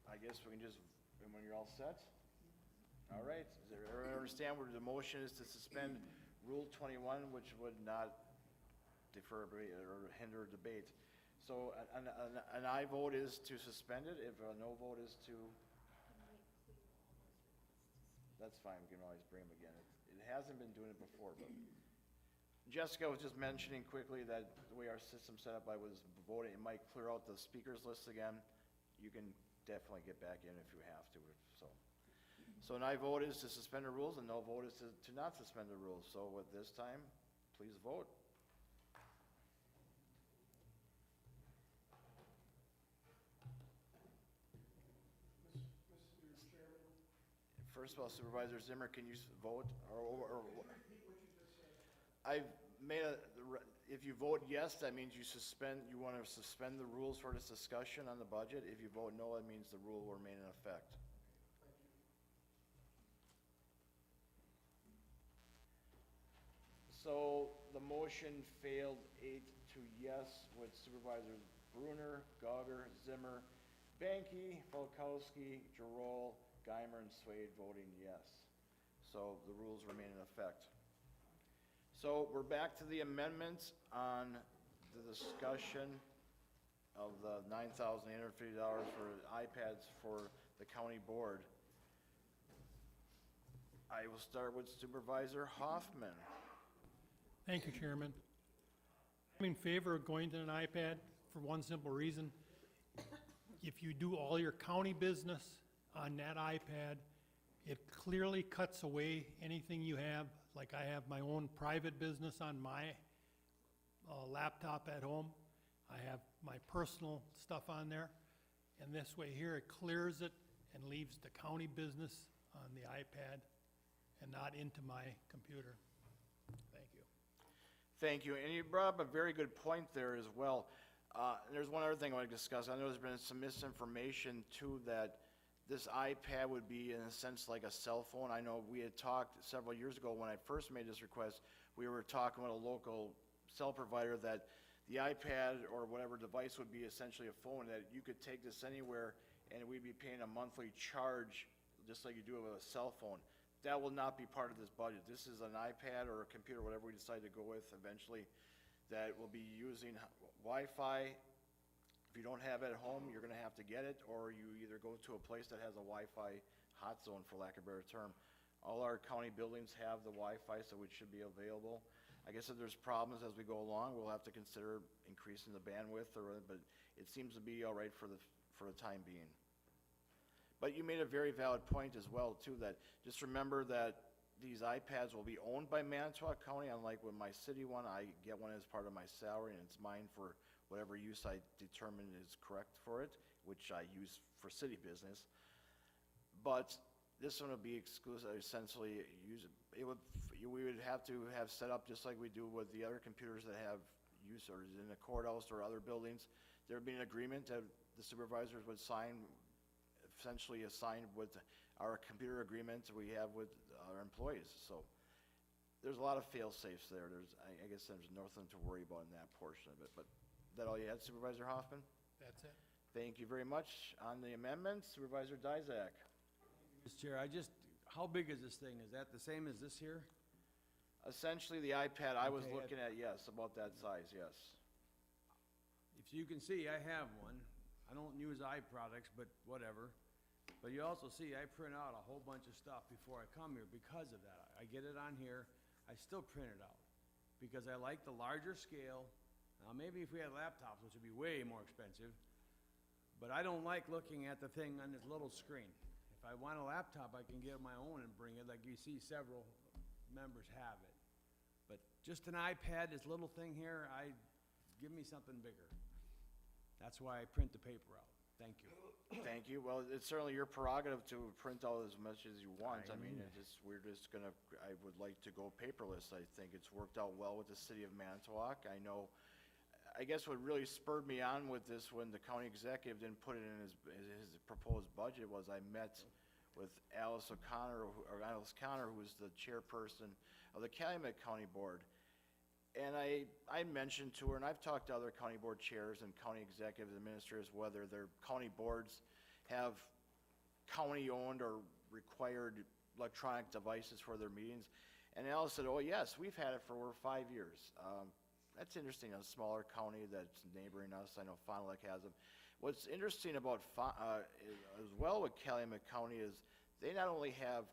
I guess we can just, and when you're all set? All right, does everyone understand where the motion is to suspend Rule 21, which would not defer or hinder debate? So, an aye vote is to suspend it, if a no vote is to, that's fine, we can always bring them again. It hasn't been doing it before, but Jessica was just mentioning quickly that the way our system's set up, I was voting, it might clear out the speakers list again. You can definitely get back in if you have to, so. So an aye vote is to suspend the rules, and no vote is to not suspend the rules. So with this time, please vote. First of all, Supervisor Zimmer, can you vote, or I've made if you vote yes, that means you want to suspend the rules for this discussion on the budget. If you vote no, that means the rule will remain in effect. So the motion failed 8 to yes with Supervisors Bruner, Gauger, Zimmer, Banky, Falkowski, Giroux, Geimer, and Swade voting yes. So the rules remain in effect. So we're back to the amendments on the discussion of the $9,850 for iPads for the county board. I will start with Supervisor Hoffman. Thank you, Chairman. I'm in favor of going to an iPad for one simple reason. If you do all your county business on that iPad, it clearly cuts away anything you have. Like I have my own private business on my laptop at home. I have my personal stuff on there. And this way here, it clears it and leaves the county business on the iPad and not into my computer. Thank you. Thank you. And you brought up a very good point there as well. There's one other thing I want to discuss. I know there's been some misinformation too, that this iPad would be in a sense like a cell phone. I know we had talked several years ago when I first made this request, we were talking with a local cell provider that the iPad or whatever device would be essentially a phone, that you could take this anywhere and we'd be paying a monthly charge, just like you do with a cell phone. That will not be part of this budget. This is an iPad or a computer, whatever we decide to go with eventually, that will be using Wi-Fi. If you don't have it at home, you're gonna have to get it, or you either go to a place that has a Wi-Fi hot zone, for lack of a better term. All our county buildings have the Wi-Fi, so it should be available. I guess if there's problems as we go along, we'll have to consider increasing the bandwidth, but it seems to be all right for the time being. But you made a very valid point as well, too, that just remember that these iPads will be owned by Manitowoc County, unlike with my city one. I get one as part of my salary, and it's mine for whatever use I determine is correct for it, which I use for city business. But this one would be exclusive, essentially, we would have to have set up just like we do with the other computers that have use, or in the courthouse or other buildings. There would be an agreement that the supervisors would sign, essentially assigned with our computer agreement we have with our employees. So there's a lot of fail-safes there. I guess there's nothing to worry about in that portion of it. But is that all you had, Supervisor Hoffman? That's it. Thank you very much. On the amendments, Supervisor Dizak. Mr. Chair, how big is this thing? Is that the same as this here? Essentially, the iPad I was Okay, looking at, yes, about that size, yes. If you can see, I have one. I don't use products, but whatever. But you also see, I print out a whole bunch of stuff before I come here because of that. I get it on here, I still print it out, because I like the larger scale. Now, maybe if we had laptops, which would be way more expensive, but I don't like looking at the thing on this little screen. If I want a laptop, I can get my own and bring it, like you see several members have it. But just an iPad, this little thing here, give me something bigger. That's why I print the paper out. Thank you. Thank you. Well, it's certainly your prerogative to print out as much as you want. I mean, we're just gonna, I would like to go paperless. I think it's worked out well with the city of Manitowoc. I guess what really spurred me on with this, when the county executive didn't put it in his proposed budget, was I met with Alice Conner, who is the chairperson of the Calumet County Board. And I mentioned to her, and I've talked to other county board chairs and county executives, administrators, whether their county boards have county-owned or required electronic devices for their meetings. And Alice said, oh, yes, we've had it for over 5 years. That's interesting, a smaller county that's neighboring us. I know Fond du Lac has them. What's interesting about, as well with Calumet County, is they not only have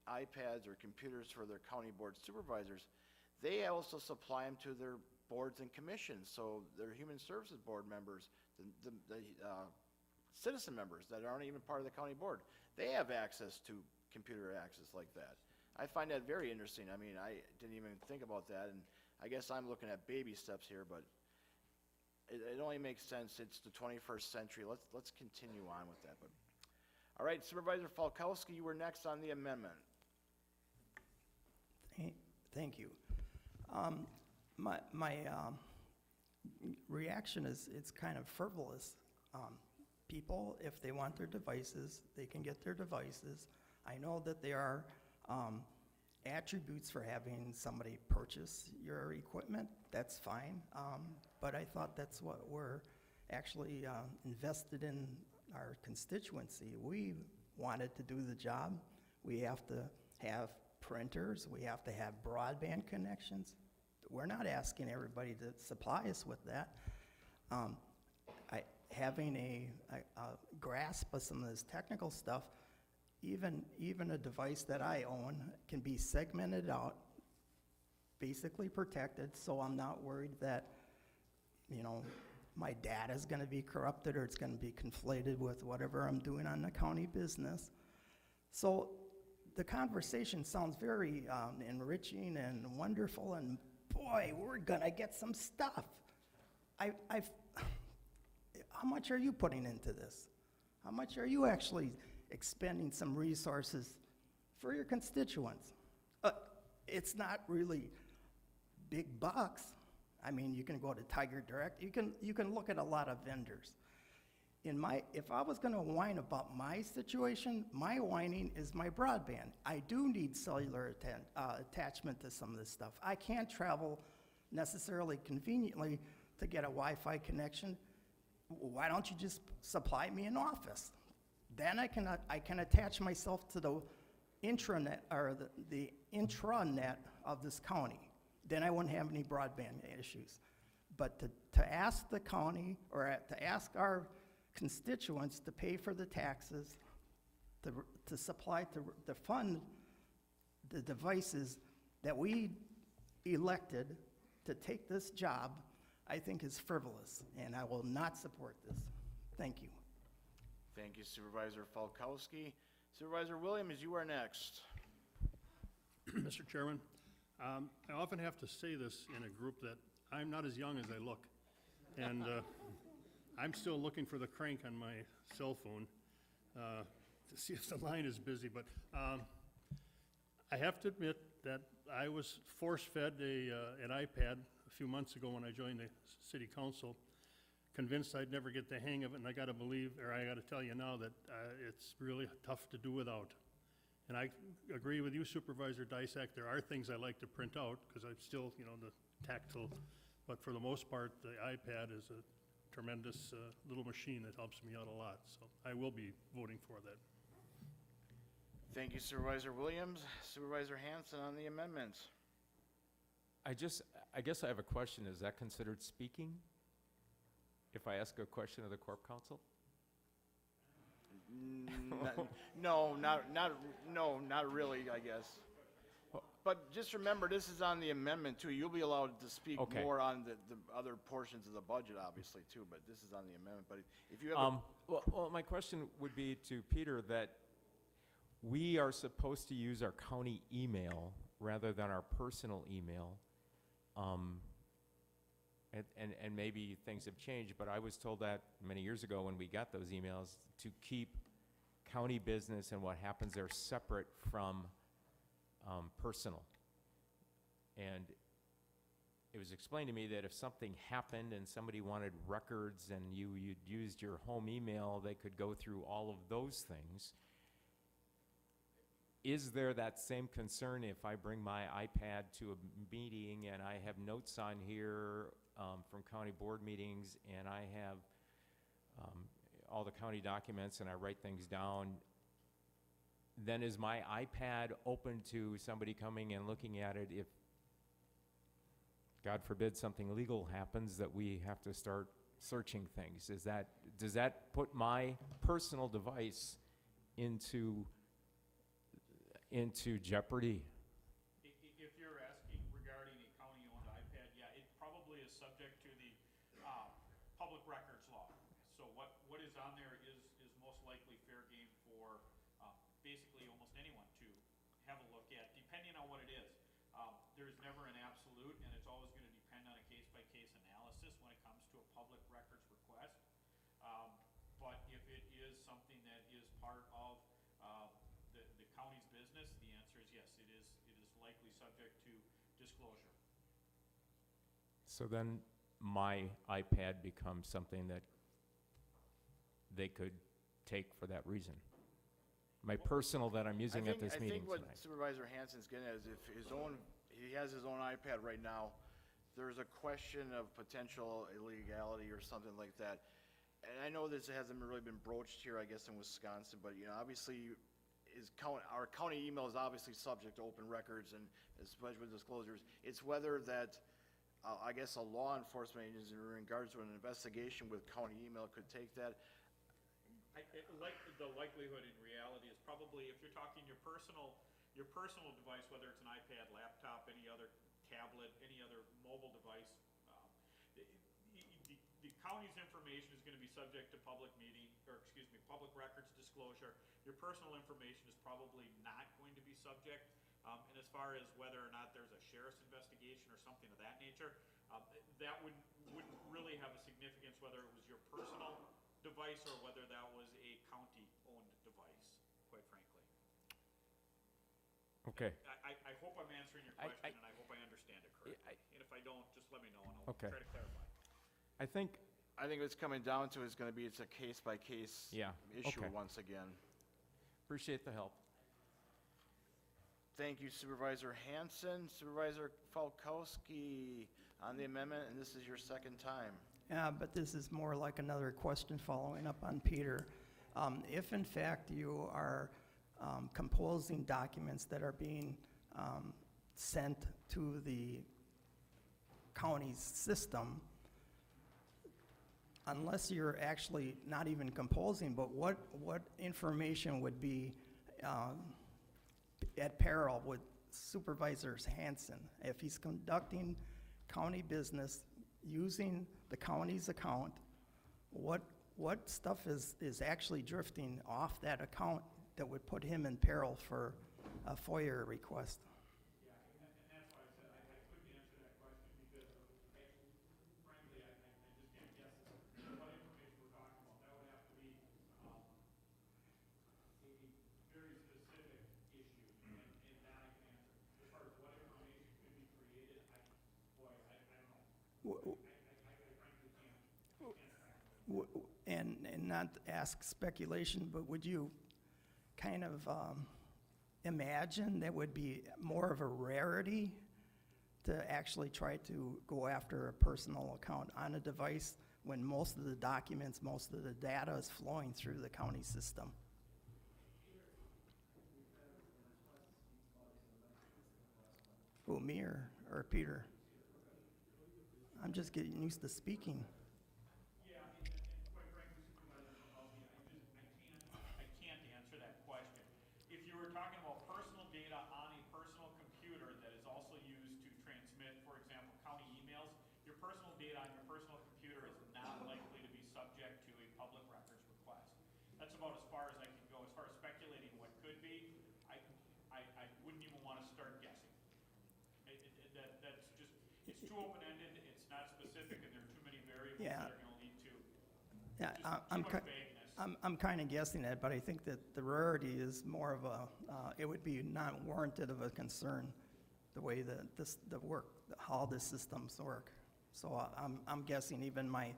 iPads or computers for their county board supervisors, they also supply them to their boards and commissions. So their Human Services Board members, the citizen members that aren't even part of the county board, they have access to computer access like that. I find that very interesting. I mean, I didn't even think about that, and I guess I'm looking at baby steps here, but it only makes sense. It's the 21st century. Let's continue on with that. But all right, Supervisor Falkowski, you were next on the amendment. Thank you. My reaction is, it's kind of frivolous. People, if they want their devices, they can get their devices. I know that there are attributes for having somebody purchase your equipment. That's fine. But I thought that's what we're actually invested in our constituency. We wanted to do the job. We have to have printers. We have to have broadband connections. We're not asking everybody to supply us with that. Having a grasp of some of this technical stuff, even a device that I own can be segmented out, basically protected, so I'm not worried that, my data is gonna be corrupted or it's gonna be conflated with whatever I'm doing on the county business. So the conversation sounds very enriching and wonderful, and boy, we're gonna get some stuff. How much are you putting into this? How much are you actually expending some resources for your constituents? It's not really big bucks. I mean, you can go to Tiger Direct. You can look at a lot of vendors. if I was gonna whine about my situation, my whining is my broadband. I do need cellular attachment to some of this stuff. I can't travel necessarily conveniently to get a Wi-Fi connection. Why don't you just supply me an office? Then I can attach myself to the intranet, or the intranet of this county. Then I wouldn't have any broadband issues. But to ask the county, or to ask our constituents to pay for the taxes, to supply, to fund the devices that we elected to take this job, I think is frivolous, and I will not support this. Thank you. Thank you, Supervisor Falkowski. Supervisor Williams, you are next. Mr. Chairman, I often have to say this in a group that I'm not as young as I look. And I'm still looking for the crank on my cell phone to see if the line is busy. But I have to admit that I was force-fed an iPad a few months ago when I joined the city council, convinced I'd never get the hang of it, and I gotta tell you now that it's really tough to do without. And I agree with you, Supervisor Dysack, there are things I like to print out, because I'm still, the tactile, but for the most part, the iPad is a tremendous little machine that helps me out a lot, so I will be voting for that. Thank you, Supervisor Williams. Supervisor Hanson on the amendments. I guess I have a question. Is that considered speaking? If I ask a question of the Corp Council? No, not really, I guess. But just remember, this is on the amendment too. You'll be allowed to speak more on the other portions of the budget, obviously, too, but this is on the amendment. But if you have well, my question would be to Peter that we are supposed to use our county email rather than our personal email. And maybe things have changed, but I was told that many years ago when we got those emails to keep county business and what happens there separate from personal. And it was explained to me that if something happened and somebody wanted records and you'd used your home email, they could go through all of those things. Is there that same concern if I bring my iPad to a meeting and I have notes on here from county board meetings and I have all the county documents and I write things down, then is my iPad open to somebody coming and looking at it if, God forbid, something legal happens that we have to start searching things? Does that put my personal device into jeopardy? If you're asking regarding a county-owned iPad, yeah, it probably is subject to the public records law. So what is on there is most likely fair game for basically almost anyone to have a look at, depending on what it is. There's never an absolute, and it's always going to depend on a case-by-case analysis when it comes to a public records request. But if it is something that is part of the county's business, the answer is yes, it is likely subject to disclosure. So then my iPad becomes something that they could take for that reason. My personal that I'm using at this meeting I think what tonight. Supervisor Hanson's getting at is if he has his own iPad right now, there's a question of potential illegality or something like that. And I know this hasn't really been broached here, I guess, in Wisconsin, but obviously our county email is obviously subject to open records and especially with disclosures. It's whether that, I guess, a law enforcement agency in regards to an investigation with county email could take that. The likelihood in reality is probably if you're talking your personal device, whether it's an iPad, laptop, any other tablet, any other mobile device, the county's information is going to be subject to public records disclosure. Your personal information is probably not going to be subject. And as far as whether or not there's a sheriff's investigation or something of that nature, that wouldn't really have a significance whether it was your personal device or whether that was a county-owned device, quite frankly. Okay. I hope I'm answering your question, and I hope I understand it correctly. And if I don't, just let me know, and I'll Okay. try to clarify. I think I think what's coming down to is gonna be, it's a case-by-case Yeah, issue okay. once again. Appreciate the help. Thank you Supervisor Hanson. Supervisor Falkowski on the amendment, and this is your second time. Yeah, but this is more like another question following up on Peter. If in fact you are composing documents that are being sent to the county's system, unless you're actually not even composing, but what information would be at peril with Supervisor Hanson if he's conducting county business using the county's account? What stuff is actually drifting off that account that would put him in peril for a FOIA request? Yeah, and that's why I said I couldn't answer that question because frankly, I just can't guess what information we're talking about. That would have to be a very specific issue, and that I can answer. As far as what information could be created, I don't know. I frankly can't answer that. And not ask speculation, but would you kind of imagine that would be more of a rarity to actually try to go after a personal account on a device when most of the documents, most of the data is flowing through the county system? Who, me or Peter? I'm just getting used to speaking. Yeah, and quite frankly, Supervisor Falkowski, I can't answer that question. If you were talking about personal data on a personal computer that is also used to transmit, for example, county emails, your personal data on your personal computer is not likely to be subject to a public records request. That's about as far as I can go. As far as speculating what could be, I wouldn't even want to start guessing. That's just, it's too open-ended, it's not specific, and there are too many variables Yeah. that are going to lead to Yeah, too much vagueness. I'm kind of guessing that, but I think that the rarity is more of a, it would be not warranted of a concern, the way that how the systems work. So I'm guessing even my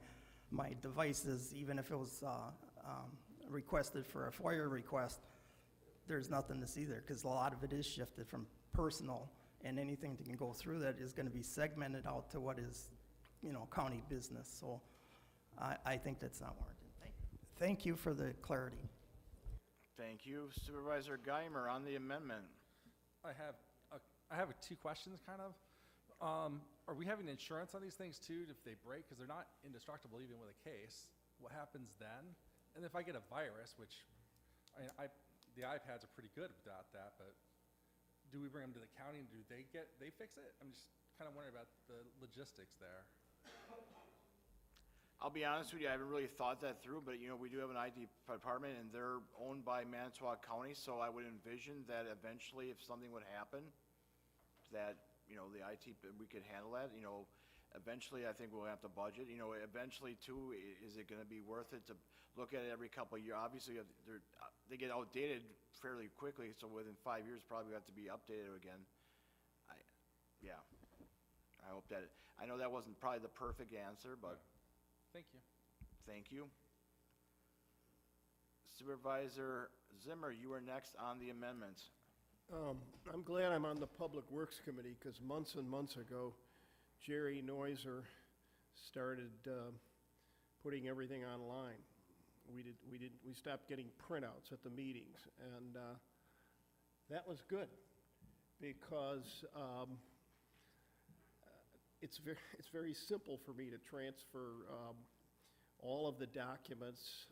devices, even if it was requested for a FOIA request, there's nothing to see there, because a lot of it is shifted from personal, and anything that can go through that is going to be segmented out to what is, county business. So I think that's not warranted. Thank you for the clarity. Thank you. Supervisor Geimer on the amendment. I have two questions, kind of. Are we having insurance on these things too if they break? Because they're not indestructible even with a case. What happens then? And if I get a virus, which, the iPads are pretty good about that, but do we bring them to the county and do they fix it? I'm just kind of wondering about the logistics there. I'll be honest with you, I haven't really thought that through, but we do have an IT department and they're owned by Manitowoc County, so I would envision that eventually if something would happen, that, the IT, we could handle that, eventually I think we'll have to budget, eventually too, is it gonna be worth it to look at it every couple of years? Obviously, they get outdated fairly quickly, so within 5 years, probably have to be updated again. I hope that, I know that wasn't probably the perfect answer, but. Thank you. Thank you. Supervisor Zimmer, you are next on the amendments. I'm glad I'm on the Public Works Committee, because months and months ago, Jerry Noiser started putting everything online. We stopped getting printouts at the meetings, and that was good, because it's very simple for me to transfer all of the documents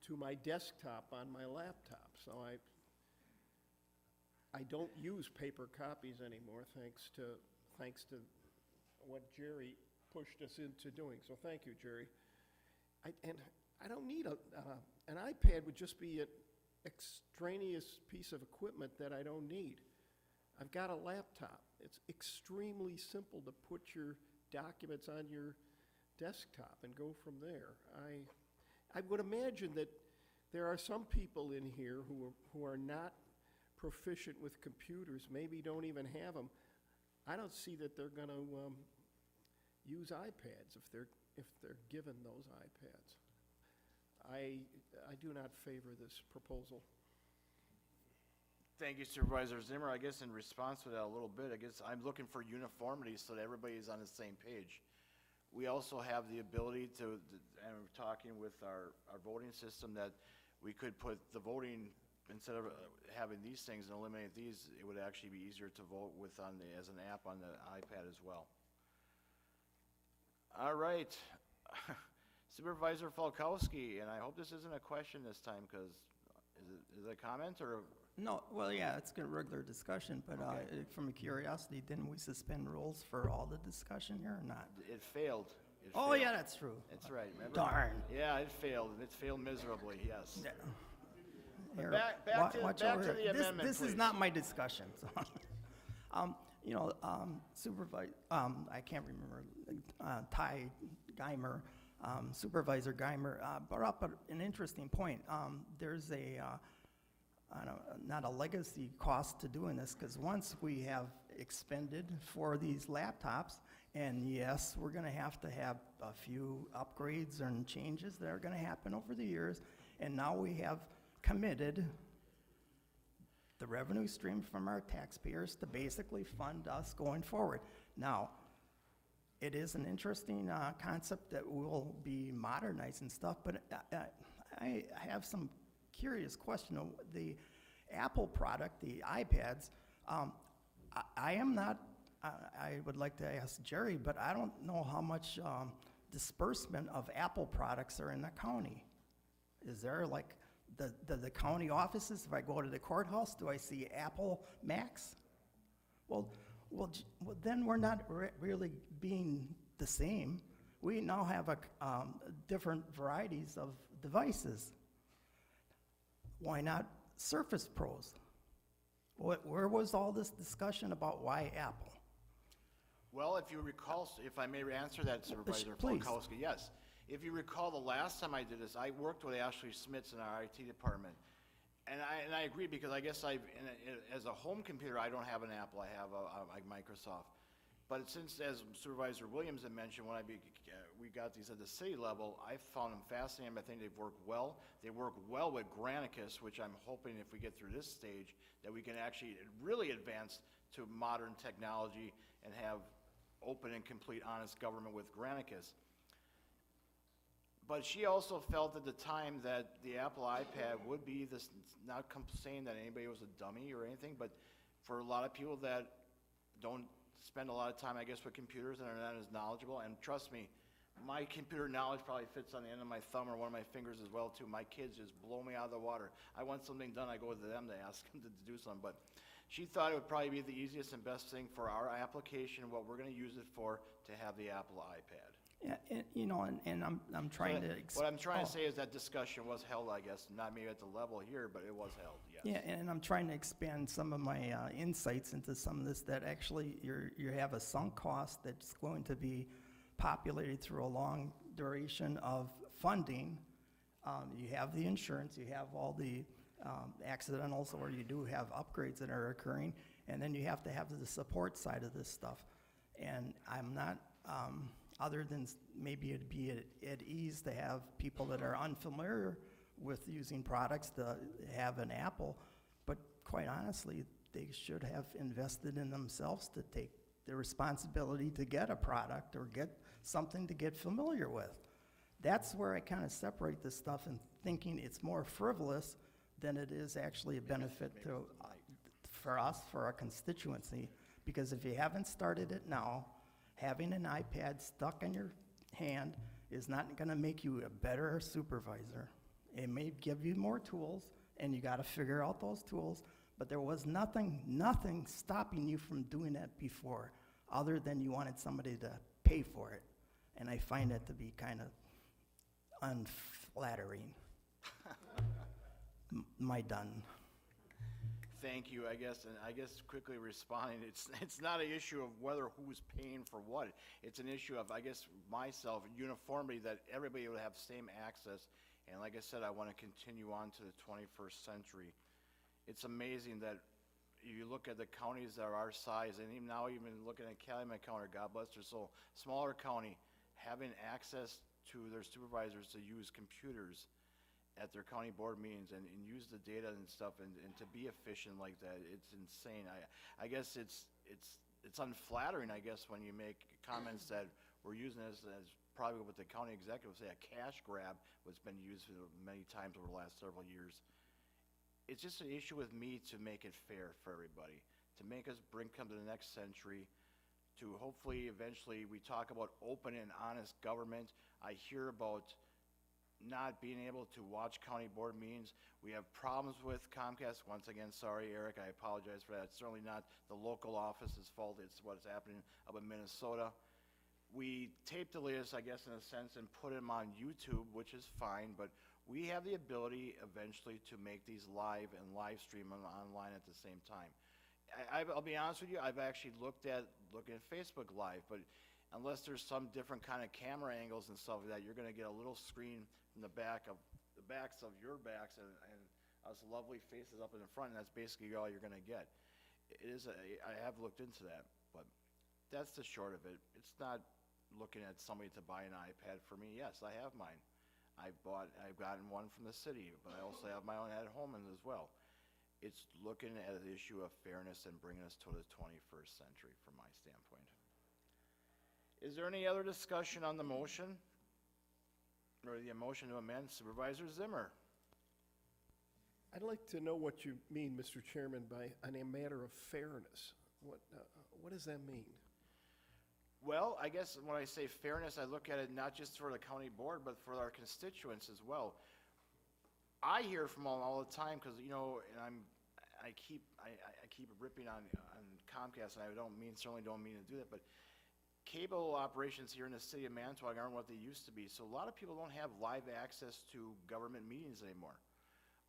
to my desktop on my laptop. So I don't use paper copies anymore, thanks to what Jerry pushed us into doing. So thank you, Jerry. And I don't need an iPad. Would just be an extraneous piece of equipment that I don't need. I've got a laptop. It's extremely simple to put your documents on your desktop and go from there. I would imagine that there are some people in here who are not proficient with computers, maybe don't even have them. I don't see that they're going to use iPads if they're given those iPads. I do not favor this proposal. Thank you Supervisor Zimmer. I guess in response to that a little bit, I guess I'm looking for uniformity so that everybody is on the same page. We also have the ability to, and we're talking with our voting system, that we could put the voting, instead of having these things and eliminate these, it would actually be easier to vote with as an app on the iPad as well. All right. Supervisor Falkowski, and I hope this isn't a question this time, because is it a comment or? No, well, yeah, it's a regular discussion, but from a curiosity, didn't we suspend rules for all the discussion here or not? It failed. Oh, yeah, that's true. That's right. Remember? Darn. Yeah, it failed, and it failed miserably, yes. Yeah. But Here, back to watch the over here. amendment, This is please. not my discussion, so. Supervisor, I can't remember, Ty Geimer, Supervisor Geimer, brought up an interesting point. There's not a legacy cost to doing this, because once we have expended for these laptops, and yes, we're gonna have a few upgrades and changes that are gonna happen over the years, and now we have committed the revenue stream from our taxpayers to basically fund us going forward. Now, it is an interesting concept that will be modernizing stuff, but I have some curious question. The Apple product, the iPads, I am not, I would like to ask Jerry, but I don't know how much disbursement of Apple products are in the county. Is there like the county offices, if I go to the courthouse, do I see Apple Macs? Well, then we're not really being the same. We now have different varieties of devices. Why not Surface Pros? Where was all this discussion about why Apple? Well, if you recall, if I may answer that, Supervisor Please. Falkowski, yes. If you recall, the last time I did this, I worked with Ashley Smits in our IT department. And I agree, because I guess as a home computer, I don't have an Apple, I have a Microsoft. But since, as Supervisor Williams had mentioned, when we got these at the city level, I found them fascinating. I think they've worked well. They work well with Granicus, which I'm hoping if we get through this stage, that we can actually really advance to modern technology and have open and complete honest government with Granicus. But she also felt at the time that the Apple iPad would be this, not saying that anybody was a dummy or anything, but for a lot of people that don't spend a lot of time, I guess, with computers and are not as knowledgeable, and trust me, my computer knowledge probably fits on the end of my thumb or one of my fingers as well, too. My kids just blow me out of the water. I want something done, I go to them to ask them to do something. But she thought it would probably be the easiest and best thing for our application, what we're going to use it for, to have the Apple iPad. Yeah, and I'm trying to. What I'm trying to say is that discussion was held, I guess, not maybe at the level here, but it was held, yes. Yeah, and I'm trying to expand some of my insights into some of this, that actually you have a sunk cost that's going to be populated through a long duration of funding. You have the insurance, you have all the accidentals, or you do have upgrades that are occurring, and then you have to have the support side of this stuff. And I'm not, other than maybe it'd be at ease to have people that are unfamiliar with using products to have an Apple, but quite honestly, they should have invested in themselves to take the responsibility to get a product or get something to get familiar with. That's where I kind of separate this stuff and thinking it's more frivolous than it is actually a benefit to, for us, for our constituency. Because if you haven't started it now, having an iPad stuck in your hand is not going to make you a better supervisor. It may give you more tools, and you got to figure out those tools, but there was nothing stopping you from doing that before, other than you wanted somebody to pay for it. And I find that to be kind of unflattering. My done. Thank you, I guess, and I guess quickly responding, it's not an issue of whether who's paying for what. It's an issue of, I guess, myself, uniformity, that everybody would have same access. And like I said, I want to continue on to the 21st century. It's amazing that you look at the counties that are our size, and even now, even looking at Calumet County, God bless their soul, smaller county, having access to their supervisors to use computers at their county board meetings and use the data and stuff and to be efficient like that, it's insane. I guess it's unflattering, I guess, when you make comments that we're using this as probably what the county executive would say, a cash grab, what's been used many times over the last several years. It's just an issue with me to make it fair for everybody, to make us come to the next century, to hopefully eventually we talk about open and honest government. I hear about not being able to watch county board meetings. We have problems with Comcast. Once again, sorry, Eric, I apologize for that. It's certainly not the local office's fault. It's what's happening up in Minnesota. We tape the latest, I guess, in a sense, and put them on YouTube, which is fine, but we have the ability eventually to make these live and live stream them online at the same time. I'll be honest with you, I've actually looking at Facebook Live, but unless there's some different kind of camera angles and stuff like that, you're gonna get a little screen from the backs of your backs and us lovely faces up in the front, and that's basically all you're gonna get. I have looked into that, but that's the short of it. It's not looking at somebody to buy an iPad for me. Yes, I have mine. I've gotten one from the city, but I also have my own at home as well. It's looking at the issue of fairness and bringing us to the 21st century from my standpoint. Is there any other discussion on the motion? Or the motion to amend? Supervisor Zimmer? I'd like to know what you mean, Mr. Chairman, by on a matter of fairness. What does that mean? Well, I guess when I say fairness, I look at it not just for the county board, but for our constituents as well. I hear from them all the time, because, you know, and I keep ripping on Comcast, and I certainly don't mean to do that, but cable operations here in the city of Manitowoc aren't what they used to be, so a lot of people don't have live access to government meetings anymore.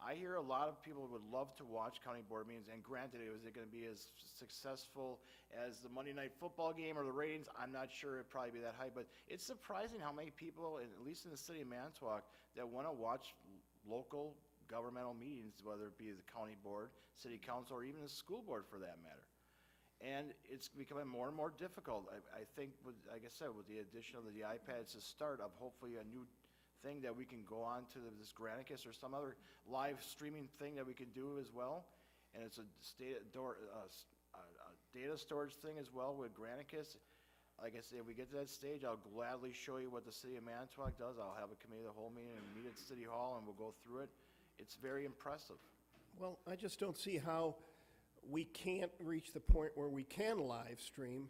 I hear a lot of people would love to watch county board meetings, and granted, is it going to be as successful as the Monday Night Football game or the ratings? I'm not sure it'd probably be that high, but it's surprising how many people, at least in the city of Manitowoc, that want to watch local governmental meetings, whether it be the county board, city council, or even the school board for that matter. And it's becoming more and more difficult. I think, like I said, with the addition of the iPad, it's the start of hopefully a new thing that we can go on to this Granicus or some other live streaming thing that we can do as well. And it's a data storage thing as well with Granicus. Like I said, if we get to that stage, I'll gladly show you what the city of Manitowoc does. I'll have a committee of the whole meeting and meet at City Hall, and we'll go through it. It's very impressive. Well, I just don't see how we can't reach the point where we can live stream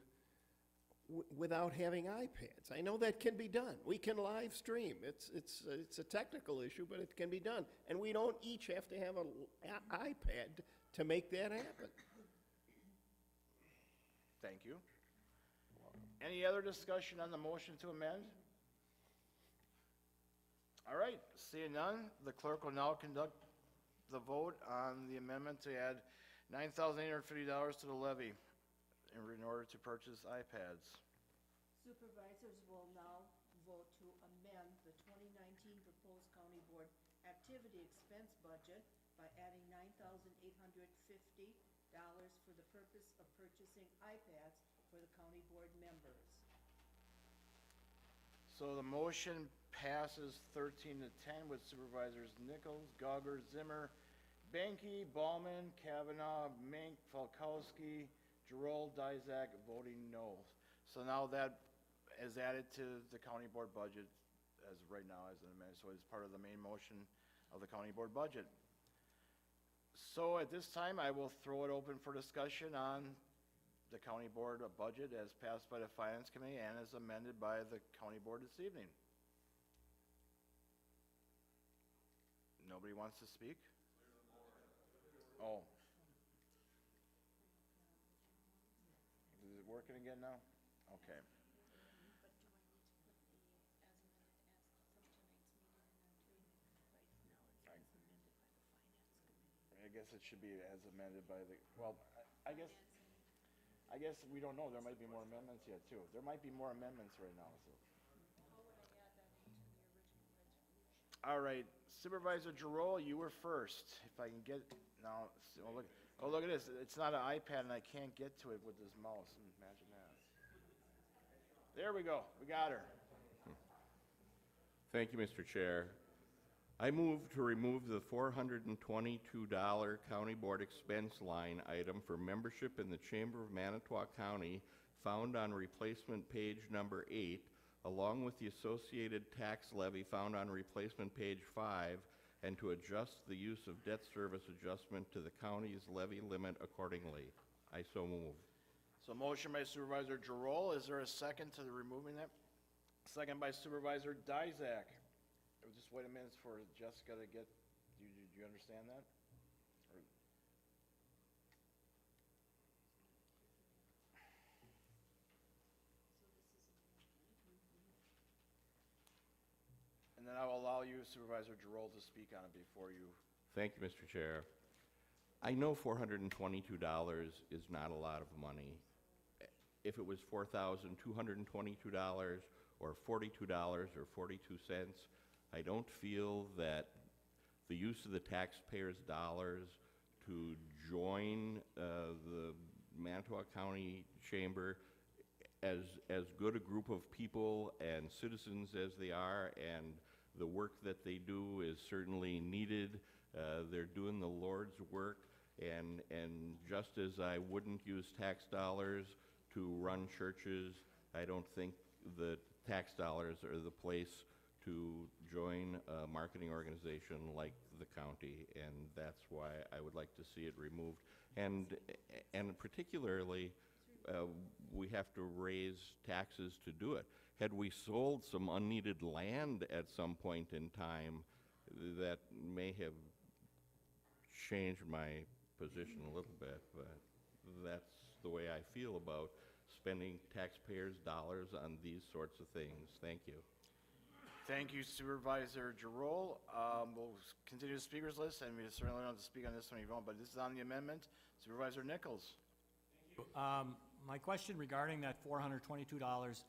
without having iPads. I know that can be done. We can live stream. It's a technical issue, but it can be done. And we don't each have to have an iPad to make that happen. Thank you. Any other discussion on the motion to amend? All right, seeing none, the clerk will now conduct the vote on the amendment to add $9,850 to the levy in order to purchase iPads. Supervisors will now vote to amend the 2019 proposed county board activity expense budget by adding $9,850 for the purpose of purchasing iPads for the county board members. So the motion passes 13 to 10 with Supervisors Nichols, Gauger, Zimmer, Banky, Ballman, Kavanaugh, Mink, Falkowski, Gerald, Dizak voting no. So now that is added to the county board budget as of right now as an amendment. So it's part of the main motion of the county board budget. So at this time, I will throw it open for discussion on the county board budget as passed by the Finance Committee and as amended by the county board this evening. Nobody wants to speak? Oh. Is it working again now? Okay. I guess it should be as amended by the, well, I guess we don't know. There might be more amendments yet, too. There might be more amendments right now, so. All right, Supervisor Giroux, you were first. If I can get, now, oh, look at this. It's not an iPad and I can't get to it with this mouse. Imagine that. There we go. We got her. Thank you, Mr. Chair. I move to remove the $422 County Board expense line item for membership in the Chamber of Manitowoc County found on replacement page number 8, along with the associated tax levy found on replacement page 5, and to adjust the use of debt service adjustment to the county's levy limit accordingly. I so move. So motion by Supervisor Giroux. Is there a second to the removing that? Second by Supervisor Dizak. Just wait a minute for Jessica to get, do you understand that? Or- And then I will allow you, Supervisor Giroux, to speak on it before you. Thank you, Mr. Chair. I know $422 is not a lot of money. If it was $4,222 or $42 or 42 cents, I don't feel that the use of the taxpayers' dollars to join the Manitowoc County Chamber, as good a group of people and citizens as they are, and the work that they do is certainly needed. They're doing the Lord's work, and just as I wouldn't use tax dollars to run churches, I don't think the tax dollars are the place to join a marketing organization like the county, and that's why I would like to see it removed. And particularly, we have to raise taxes to do it. Had we sold some unneeded land at some point in time, that may have changed my position a little bit, but that's the way I feel about spending taxpayers' dollars on these sorts of things. Thank you. Thank you, Supervisor Giroux. We'll continue the speakers list, and we certainly don't have to speak on this one if you want, but this is on the amendment. Supervisor Nichols. My question regarding that $422,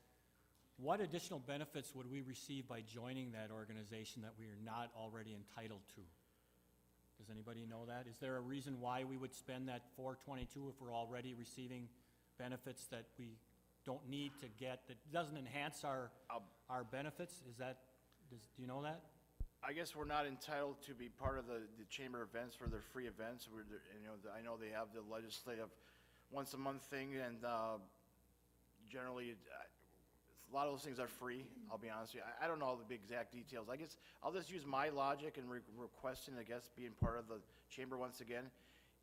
what additional benefits would we receive by joining that organization that we are not already entitled to? Does anybody know that? Is there a reason why we would spend that $422 if we're already receiving benefits that we don't need to get, that doesn't enhance our benefits? Is that, do you know that? I guess we're not entitled to be part of the chamber events for their free events. I know they have the legislative once a month thing, and generally, a lot of those things are free, I'll be honest with you. I don't know all the exact details. I guess I'll just use my logic and requesting, I guess, being part of the chamber once again.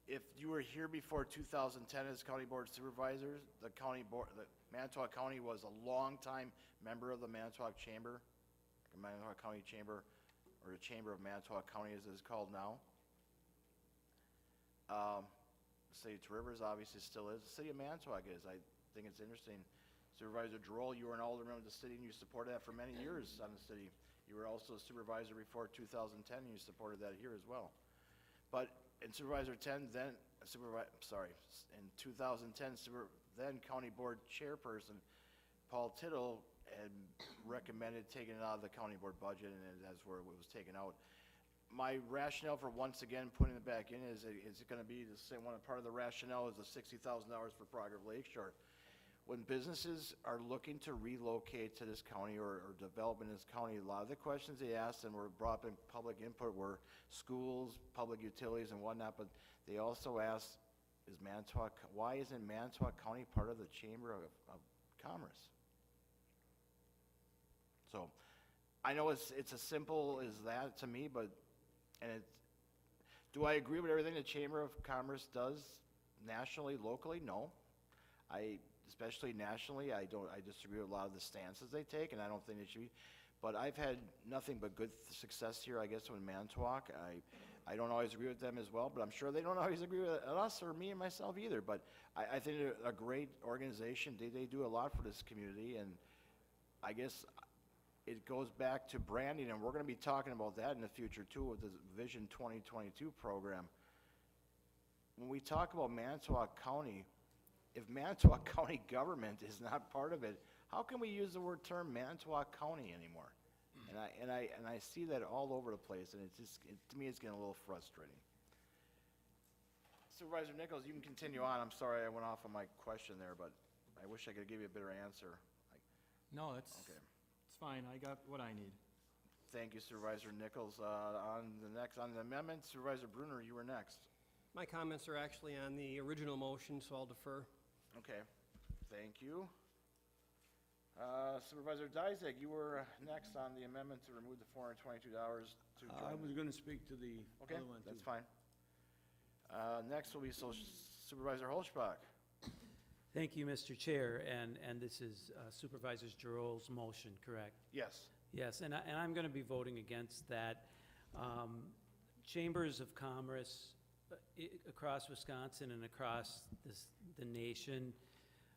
If you were here before 2010 as county board supervisors, the Manitowoc County was a long-time member of the Manitowoc Chamber, the Manitowoc County Chamber, or the Chamber of Manitowoc County as it's called now. St. Rivers obviously still is. The city of Manitowoc is. I think it's interesting. Supervisor Giroux, you were an alderman of the city and you supported that for many years on the city. You were also a supervisor before 2010 and you supported that here as well. But in Supervisor 10, then, in 2010, then County Board Chairperson Paul Tittle had recommended taking it out of the county board budget, and that's where it was taken out. My rationale for once again putting it back in is it going to be the same one? Part of the rationale is the $60,000 for Progress Lakeshore. When businesses are looking to relocate to this county or develop in this county, a lot of the questions they asked and were brought up in public input were schools, public utilities, and whatnot. But they also asked, why isn't Manitowoc County part of the Chamber of Commerce? So I know it's as simple as that to me, but do I agree with everything the Chamber of Commerce does nationally, locally? No. Especially nationally, I disagree with a lot of the stances they take, and I don't think they should be. But I've had nothing but good success here, I guess, in Manitowoc. I don't always agree with them as well, but I'm sure they don't always agree with us or me and myself either. But I think they're a great organization. They do a lot for this community, and I guess it goes back to branding, and we're going to be talking about that in the future too with the Vision 2022 program. When we talk about Manitowoc County, if Manitowoc County government is not part of it, how can we use the term Manitowoc County anymore? And I see that all over the place, and to me, it's getting a little frustrating. Supervisor Nichols, you can continue on. I'm sorry I went off on my question there, but I wish I could give you a better answer. No, it's fine. I got what I need. Thank you, Supervisor Nichols. On the amendment, Supervisor Bruner, you were next. My comments are actually on the original motion, so I'll defer. Okay, thank you. Supervisor Dyzek, you were next on the amendment to remove the $422 to join. I was gonna speak to the Okay, other one, too. that's fine. Next will be Supervisor Holschbach. Thank you, Mr. Chair, and this is Supervisor Giroux' motion, correct? Yes. Yes, and I'm going to be voting against that. Chambers of Commerce across Wisconsin and across the nation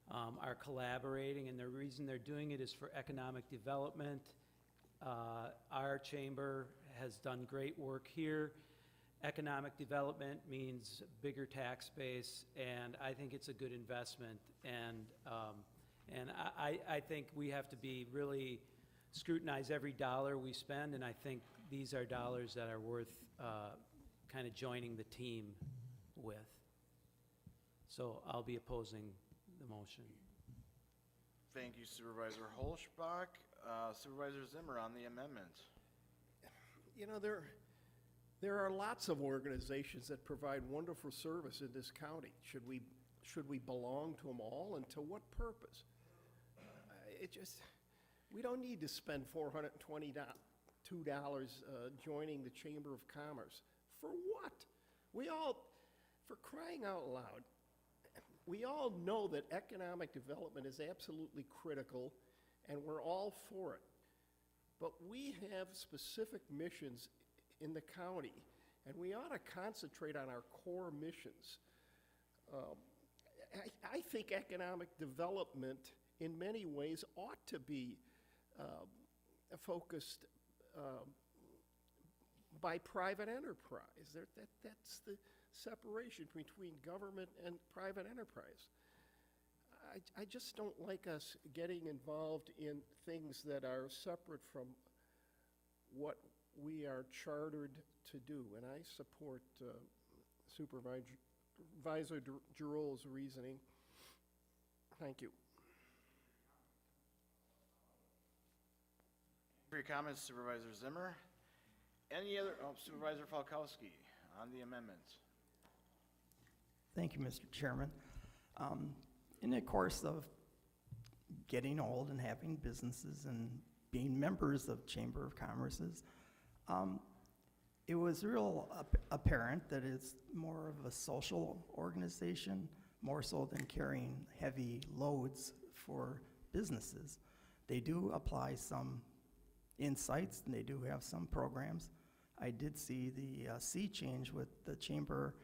are collaborating, and the reason they're doing it is for economic development. Our chamber has done great work here. Economic development means bigger tax base, and I think it's a good investment. And I think we have to be really scrutinize every dollar we spend, and I think these are dollars that are worth kind of joining the team with. So I'll be opposing the motion. Thank you, Supervisor Holschbach. Supervisor Zimmer on the amendment. You know, there are lots of organizations that provide wonderful service in this county. Should we belong to them all, and to what purpose? We don't need to spend $422 joining the Chamber of Commerce. For what? For crying out loud, we all know that economic development is absolutely critical, and we're all for it. But we have specific missions in the county, and we ought to concentrate on our core missions. I think economic development in many ways ought to be focused by private enterprise. That's the separation between government and private enterprise. I just don't like us getting involved in things that are separate from what we are chartered to do, and I support Supervisor Giroux' reasoning. Thank you. For your comments, Supervisor Zimmer. Any other, Supervisor Falkowski on the amendment. Thank you, Mr. Chairman. In the course of getting old and having businesses and being members of Chamber of Commerce's, it was real apparent that it's more of a social organization, more so than carrying heavy loads for businesses. They do apply some insights, and they do have some programs. I did see the sea change with the Chamber,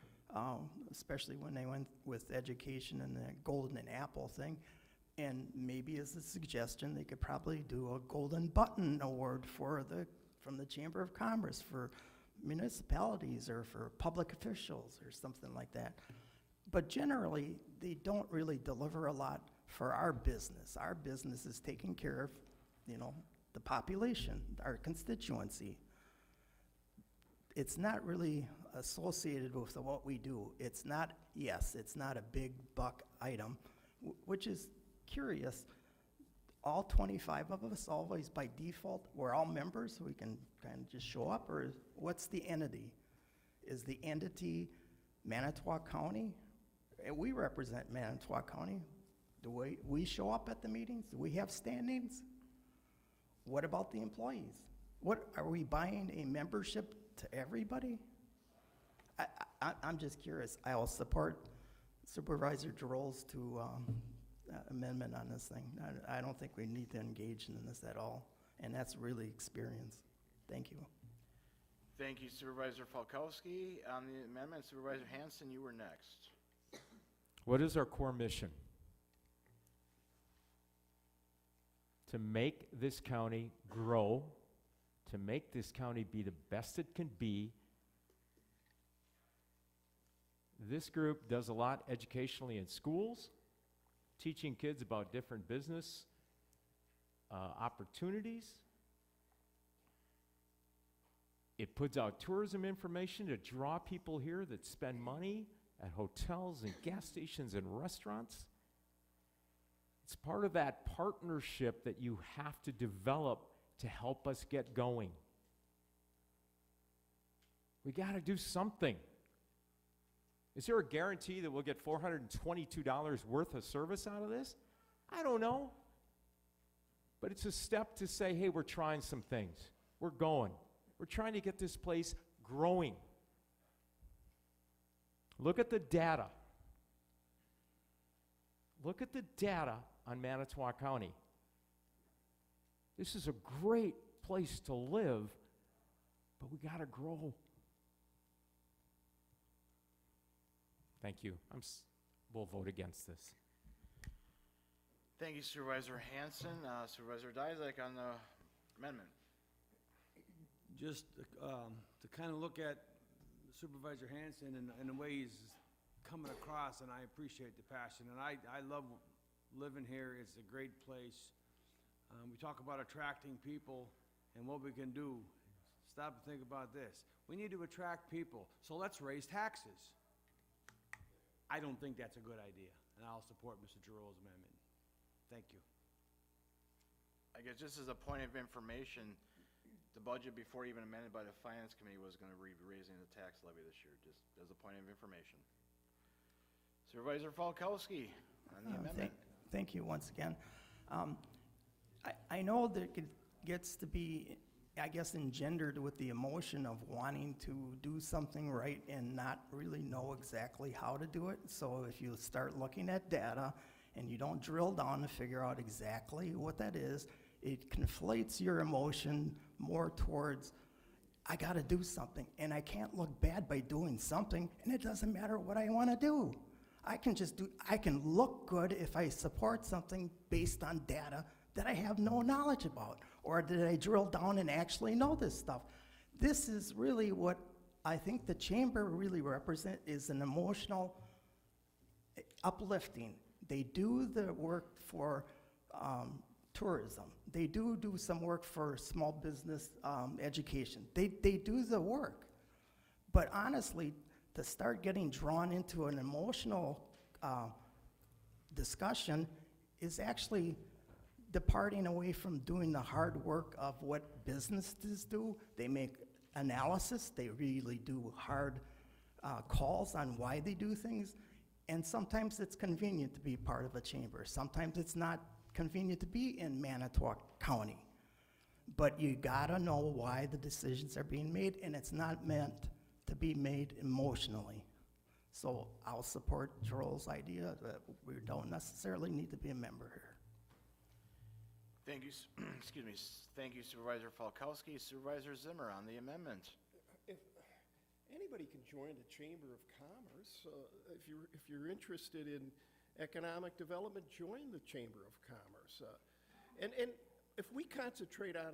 especially when they went with education and the golden apple thing. And maybe as a suggestion, they could probably do a golden button award from the Chamber of Commerce for municipalities or for public officials or something like that. But generally, they don't really deliver a lot for our business. Our business is taking care of, the population, our constituency. It's not really associated with what we do. It's not a big buck item, which is curious. All 25 of us, always by default, we're all members, so we can kind of just show up, or what's the entity? Is the entity Manitowoc County? And we represent Manitowoc County. Do we show up at the meetings? Do we have standings? What about the employees? What, are we buying a membership to everybody? I'm just curious. I will support Supervisor Giroux' amendment on this thing. I don't think we need to engage in this at all, and that's really experience. Thank you. Thank you, Supervisor Falkowski. On the amendment, Supervisor Hanson, you were next. What is our core mission? To make this county grow, to make this county be the best it can be. This group does a lot educationally in schools, teaching kids about different business opportunities. It puts out tourism information to draw people here that spend money at hotels and gas stations and restaurants. It's part of that partnership that you have to develop to help us get going. We got to do something. Is there a guarantee that we'll get $422 worth of service out of this? I don't know. But it's a step to say, hey, we're trying some things. We're going. We're trying to get this place growing. Look at the data. Look at the data on Manitowoc County. This is a great place to live, but we got to grow. Thank you. We'll vote against this. Thank you, Supervisor Hanson. Supervisor Dysek on the amendment. Just to kind of look at Supervisor Hanson and the way he's coming across, and I appreciate the passion. And I love living here. It's a great place. We talk about attracting people and what we can do. Stop and think about this. We need to attract people, so let's raise taxes. I don't think that's a good idea, and I'll support Mr. Giroux's amendment. Thank you. I guess just as a point of information, the budget before even amended by the Finance Committee was going to be raising the tax levy this year, just as a point of information. Supervisor Falkowski on the amendment. Thank you once again. I know that it gets to be, I guess, engendered with the emotion of wanting to do something right and not really know exactly how to do it. So if you start looking at data and you don't drill down to figure out exactly what that is, it conflates your emotion more towards, I got to do something, and I can't look bad by doing something, and it doesn't matter what I want to do. I can look good if I support something based on data that I have no knowledge about, or did I drill down and actually know this stuff? This is really what I think the chamber really represents, is an emotional uplifting. They do the work for tourism. They do some work for small business education. They do the work. But honestly, to start getting drawn into an emotional discussion is actually departing away from doing the hard work of what businesses do. They make analysis. They really do hard calls on why they do things. And sometimes it's convenient to be part of a chamber. Sometimes it's not convenient to be in Manitowoc County. But you gotta know why the decisions are being made, and it's not meant to be made emotionally. So I'll support Joel's idea that we don't necessarily need to be a member here. Thank you, excuse me, thank you Supervisor Falkowski. Supervisor Zimmer on the amendment. If anybody can join the Chamber of Commerce. If you're interested in economic development, join the Chamber of Commerce. And if we concentrate on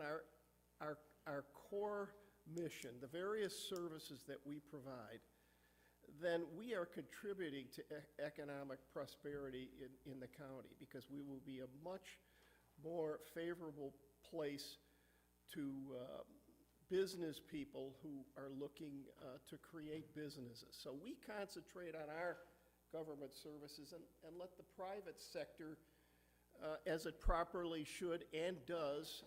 our core mission, the various services that we provide, then we are contributing to economic prosperity in the county, because we will be a much more favorable place to business people who are looking to create businesses. So we concentrate on our government services and let the private sector, as it properly should and does,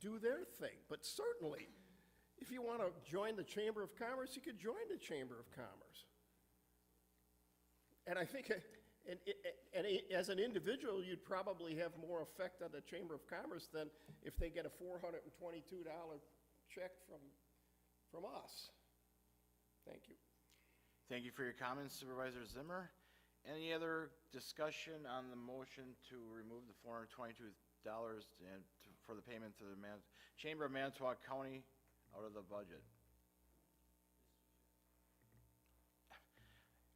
do their thing. But certainly, if you want to join the Chamber of Commerce, you could join the Chamber of Commerce. And I think, as an individual, you'd probably have more effect on the Chamber of Commerce than if they get a $422 check from us. Thank you. Thank you for your comments, Supervisor Zimmer. Any other discussion on the motion to remove the $422 for the payment to the Chamber of Manitowoc County out of the budget?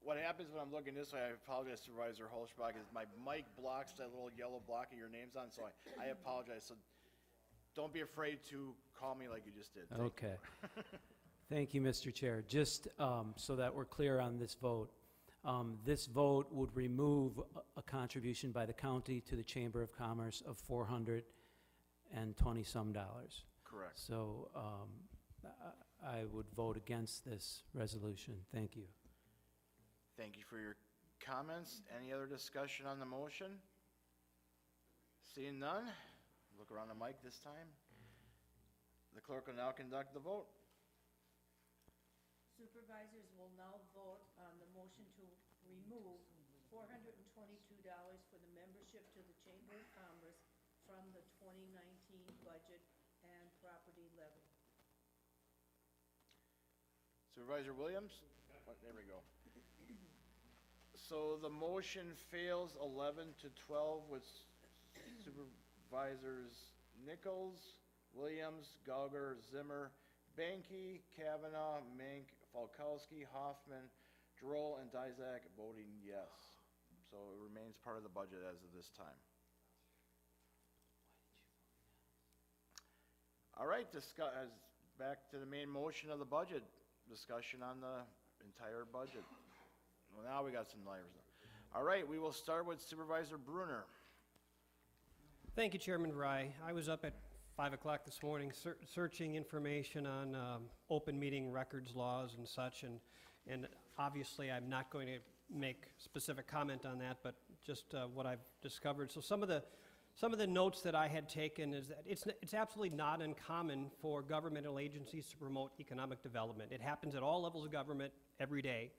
What happens when I'm looking this way, I apologize, Supervisor Holschbach, is my mic blocks that little yellow block of your names on, so I apologize. So don't be afraid to call me like you just did. Okay. Thank you, Mr. Chair. Just so that we're clear on this vote would remove a contribution by the county to the Chamber of Commerce of $420-some. Correct. So I would vote against this resolution. Thank you. Thank you for your comments. Any other discussion on the motion? Seeing none, look around the mic this time. The clerk will now conduct the vote. Supervisors will now vote on the motion to remove $422 for the membership to the Chamber of Commerce from the 2019 budget and property levy. Supervisor Williams? There we go. So the motion fails 11 to 12 with Supervisors Nichols, Williams, Gauger, Zimmer, Banky, Kavanaugh, Mink, Falkowski, Hoffman, Droll, and Dizak voting yes. So it remains part of the budget as of this time. All right, back to the main motion of the budget. Discussion on the entire budget. Well, now we got some liars. All right, we will start with Supervisor Brunner. Thank you, Chairman Rye. I was up at 5 o'clock this morning searching information on open meeting records laws and such, and obviously I'm not going to make specific comment on that, but just what I've discovered. So some of the notes that I had taken is that it's absolutely not uncommon for governmental agencies to promote economic development. It happens at all levels of government every day.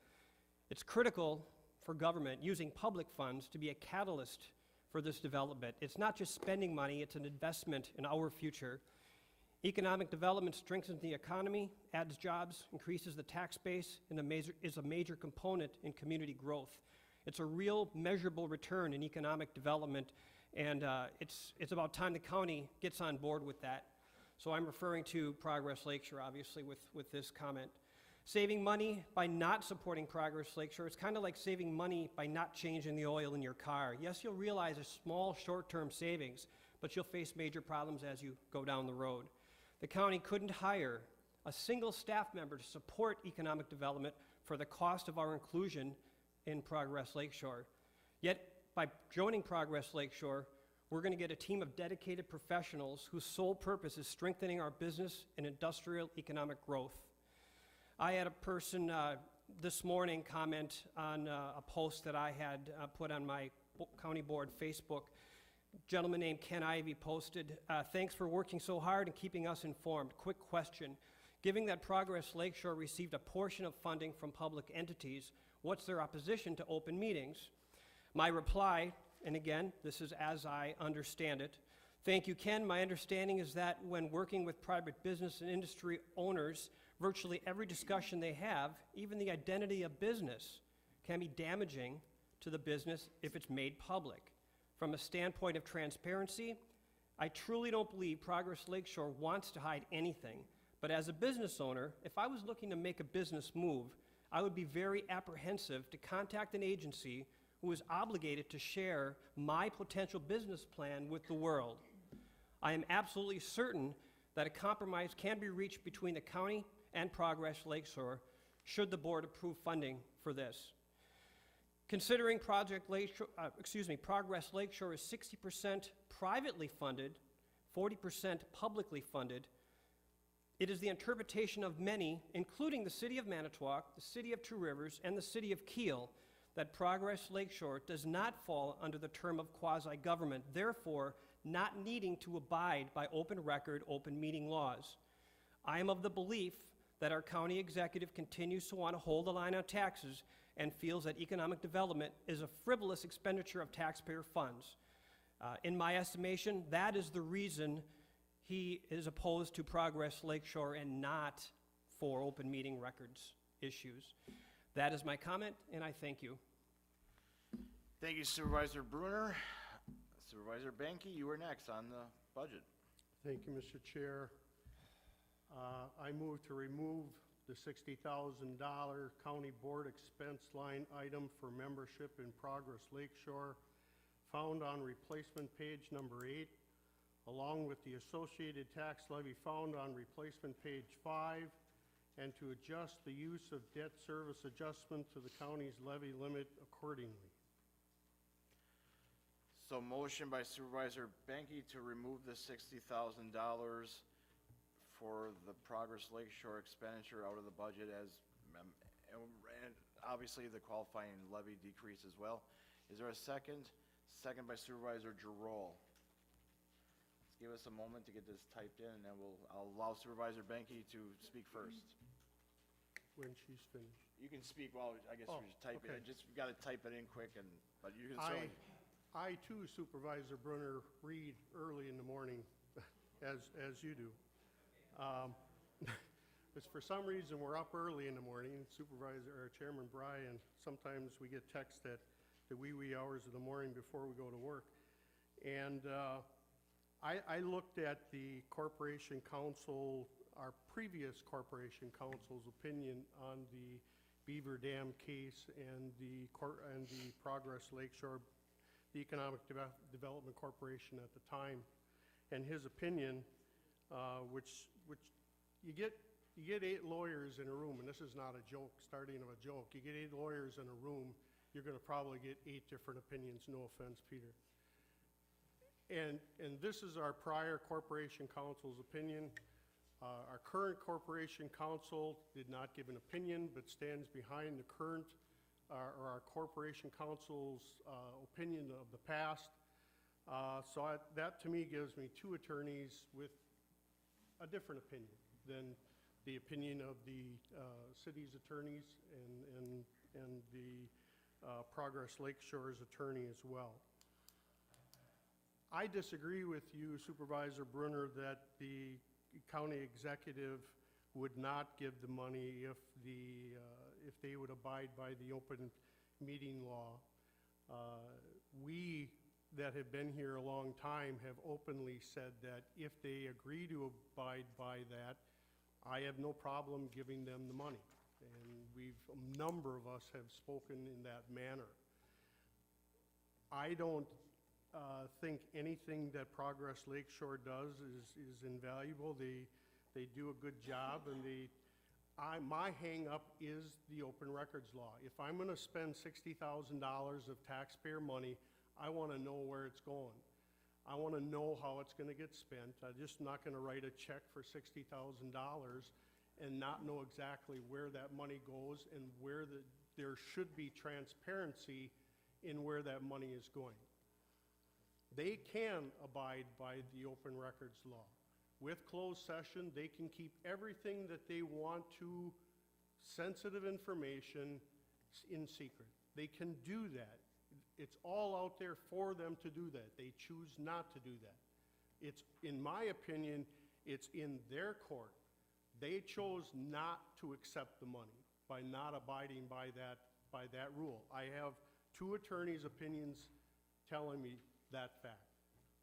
It's critical for government using public funds to be a catalyst for this development. It's not just spending money, it's an investment in our future. Economic development strengthens the economy, adds jobs, increases the tax base, and is a major component in community growth. It's a real measurable return in economic development, and it's about time the county gets on board with that. So I'm referring to Progress Lakeshore, obviously, with this comment. Saving money by not supporting Progress Lakeshore, it's kind of like saving money by not changing the oil in your car. Yes, you'll realize a small short-term savings, but you'll face major problems as you go down the road. The county couldn't hire a single staff member to support economic development for the cost of our inclusion in Progress Lakeshore. Yet, by joining Progress Lakeshore, we're going to get a team of dedicated professionals whose sole purpose is strengthening our business and industrial economic growth. I had a person this morning comment on a post that I had put on my county board Facebook. A gentleman named Ken Ivey posted, thanks for working so hard and keeping us informed. Quick question. Given that Progress Lakeshore received a portion of funding from public entities, what's their opposition to open meetings? My reply, and again, this is as I understand it, thank you, Ken. My understanding is that when working with private business and industry owners, virtually every discussion they have, even the identity of business, can be damaging to the business if it's made public. From a standpoint of transparency, I truly don't believe Progress Lakeshore wants to hide anything. But as a business owner, if I was looking to make a business move, I would be very apprehensive to contact an agency who is obligated to share my potential business plan with the world. I am absolutely certain that a compromise can be reached between the county and Progress Lakeshore should the board approve funding for this. Considering Progress Lakeshore is 60% privately funded, 40% publicly funded, it is the interpretation of many, including the City of Manitowoc, the City of Two Rivers, and the City of Kiel, that Progress Lakeshore does not fall under the term of quasi-government, therefore not needing to abide by open record, open meeting laws. I am of the belief that our county executive continues to want to hold the line on taxes and feels that economic development is a frivolous expenditure of taxpayer funds. In my estimation, that is the reason he is opposed to Progress Lakeshore and not for open meeting records issues. That is my comment, and I thank you. Thank you, Supervisor Brunner. Supervisor Banky, you were next on the budget. Thank you, Mr. Chair. I move to remove the $60,000 county board expense line item for membership in Progress Lakeshore found on replacement page number 8, along with the associated tax levy found on replacement page 5, and to adjust the use of debt service adjustment to the county's levy limit accordingly. So motion by Supervisor Banky to remove the $60,000 for the Progress Lakeshore expenditure out of the budget as, and obviously the qualifying levy decrease as well. Is there a second? Second by Supervisor Giroux. Let's give us a moment to get this typed in, and then I'll allow Supervisor Benke to speak first. When she's finished. You can speak while, I guess Oh, you just type it okay. in, just, you gotta type it in quick, but you can certainly. I too, Supervisor Brunner, read early in the morning, as you do. Because for some reason, we're up early in the morning, Supervisor, or Chairman Bryan, sometimes we get text at the wee hours of the morning before we go to work. And I looked at the Corporation Council, our previous Corporation Council's opinion on the Beaver Dam case and the Progress Lakeshore, the Economic Development Corporation at the time, and his opinion, which you get 8 lawyers in a room, and this is not a joke, starting of a joke. You get 8 lawyers in a room, you're going to probably get 8 different opinions. No offense, Peter. And this is our prior Corporation Council's opinion. Our current Corporation Council did not give an opinion, but stands behind the current, or our Corporation Council's opinion of the past. That to me gives me 2 attorneys with a different opinion than the opinion of the city's attorneys and the Progress Lakeshore's attorney as well. I disagree with you, Supervisor Brunner, that the county executive would not give the money if they would abide by the open meeting law. We that have been here a long time have openly said that if they agree to abide by that, I have no problem giving them the money. And a number of us have spoken in that manner. I don't think anything that Progress Lakeshore does is invaluable. They do a good job, and my hang-up is the open records law. If I'm going to spend $60,000 of taxpayer money, I want to know where it's going. I want to know how it's going to get spent. I'm just not going to write a check for $60,000 and not know exactly where that money goes and where there should be transparency in where that money is going. They can abide by the open records law. With closed session, they can keep everything that they want to, sensitive information, in secret. They can do that. It's all out there for them to do that. They choose not to do that. It's, in my opinion, it's in their court. They chose not to accept the money by not abiding by that rule. I have 2 attorneys' opinions telling me that fact.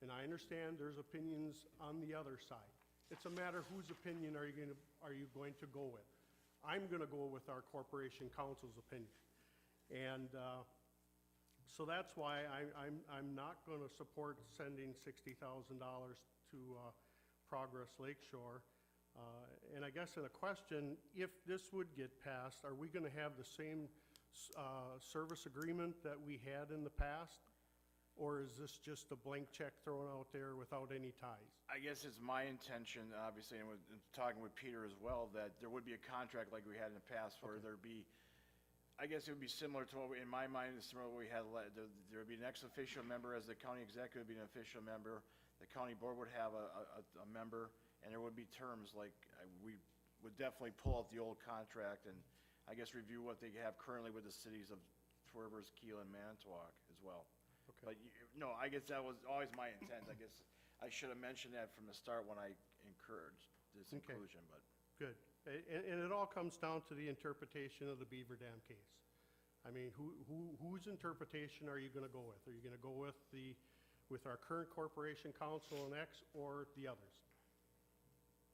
And I understand there's opinions on the other side. It's a matter whose opinion are you going to go with? I'm going to go with our Corporation Council's opinion. And so that's why I'm not going to support sending $60,000 to Progress Lakeshore. And I guess in a question, if this would get passed, are we going to have the same service agreement that we had in the past? Or is this just a blank check thrown out there without any ties? I guess it's my intention, obviously, and talking with Peter as well, that there would be a contract like we had in the past where there'd be, I guess it would be similar to what, in my mind, is similar to what we had, there would be an ex-official member as the county executive would be an official member, the county board would have a member, and there would be terms like, we would definitely pull out the old contract and I guess review what they have currently with the cities of Two Rivers, Keel, and Manitowoc as well. Okay. But, no, I guess that was always my intent. I guess I should have mentioned that from the start when I encouraged this Okay. inclusion, but. Good. And it all comes down to the interpretation of the Beaver Dam case. I mean, whose interpretation are you going to go with? Are you going to go with our current Corporation Council and X or the others?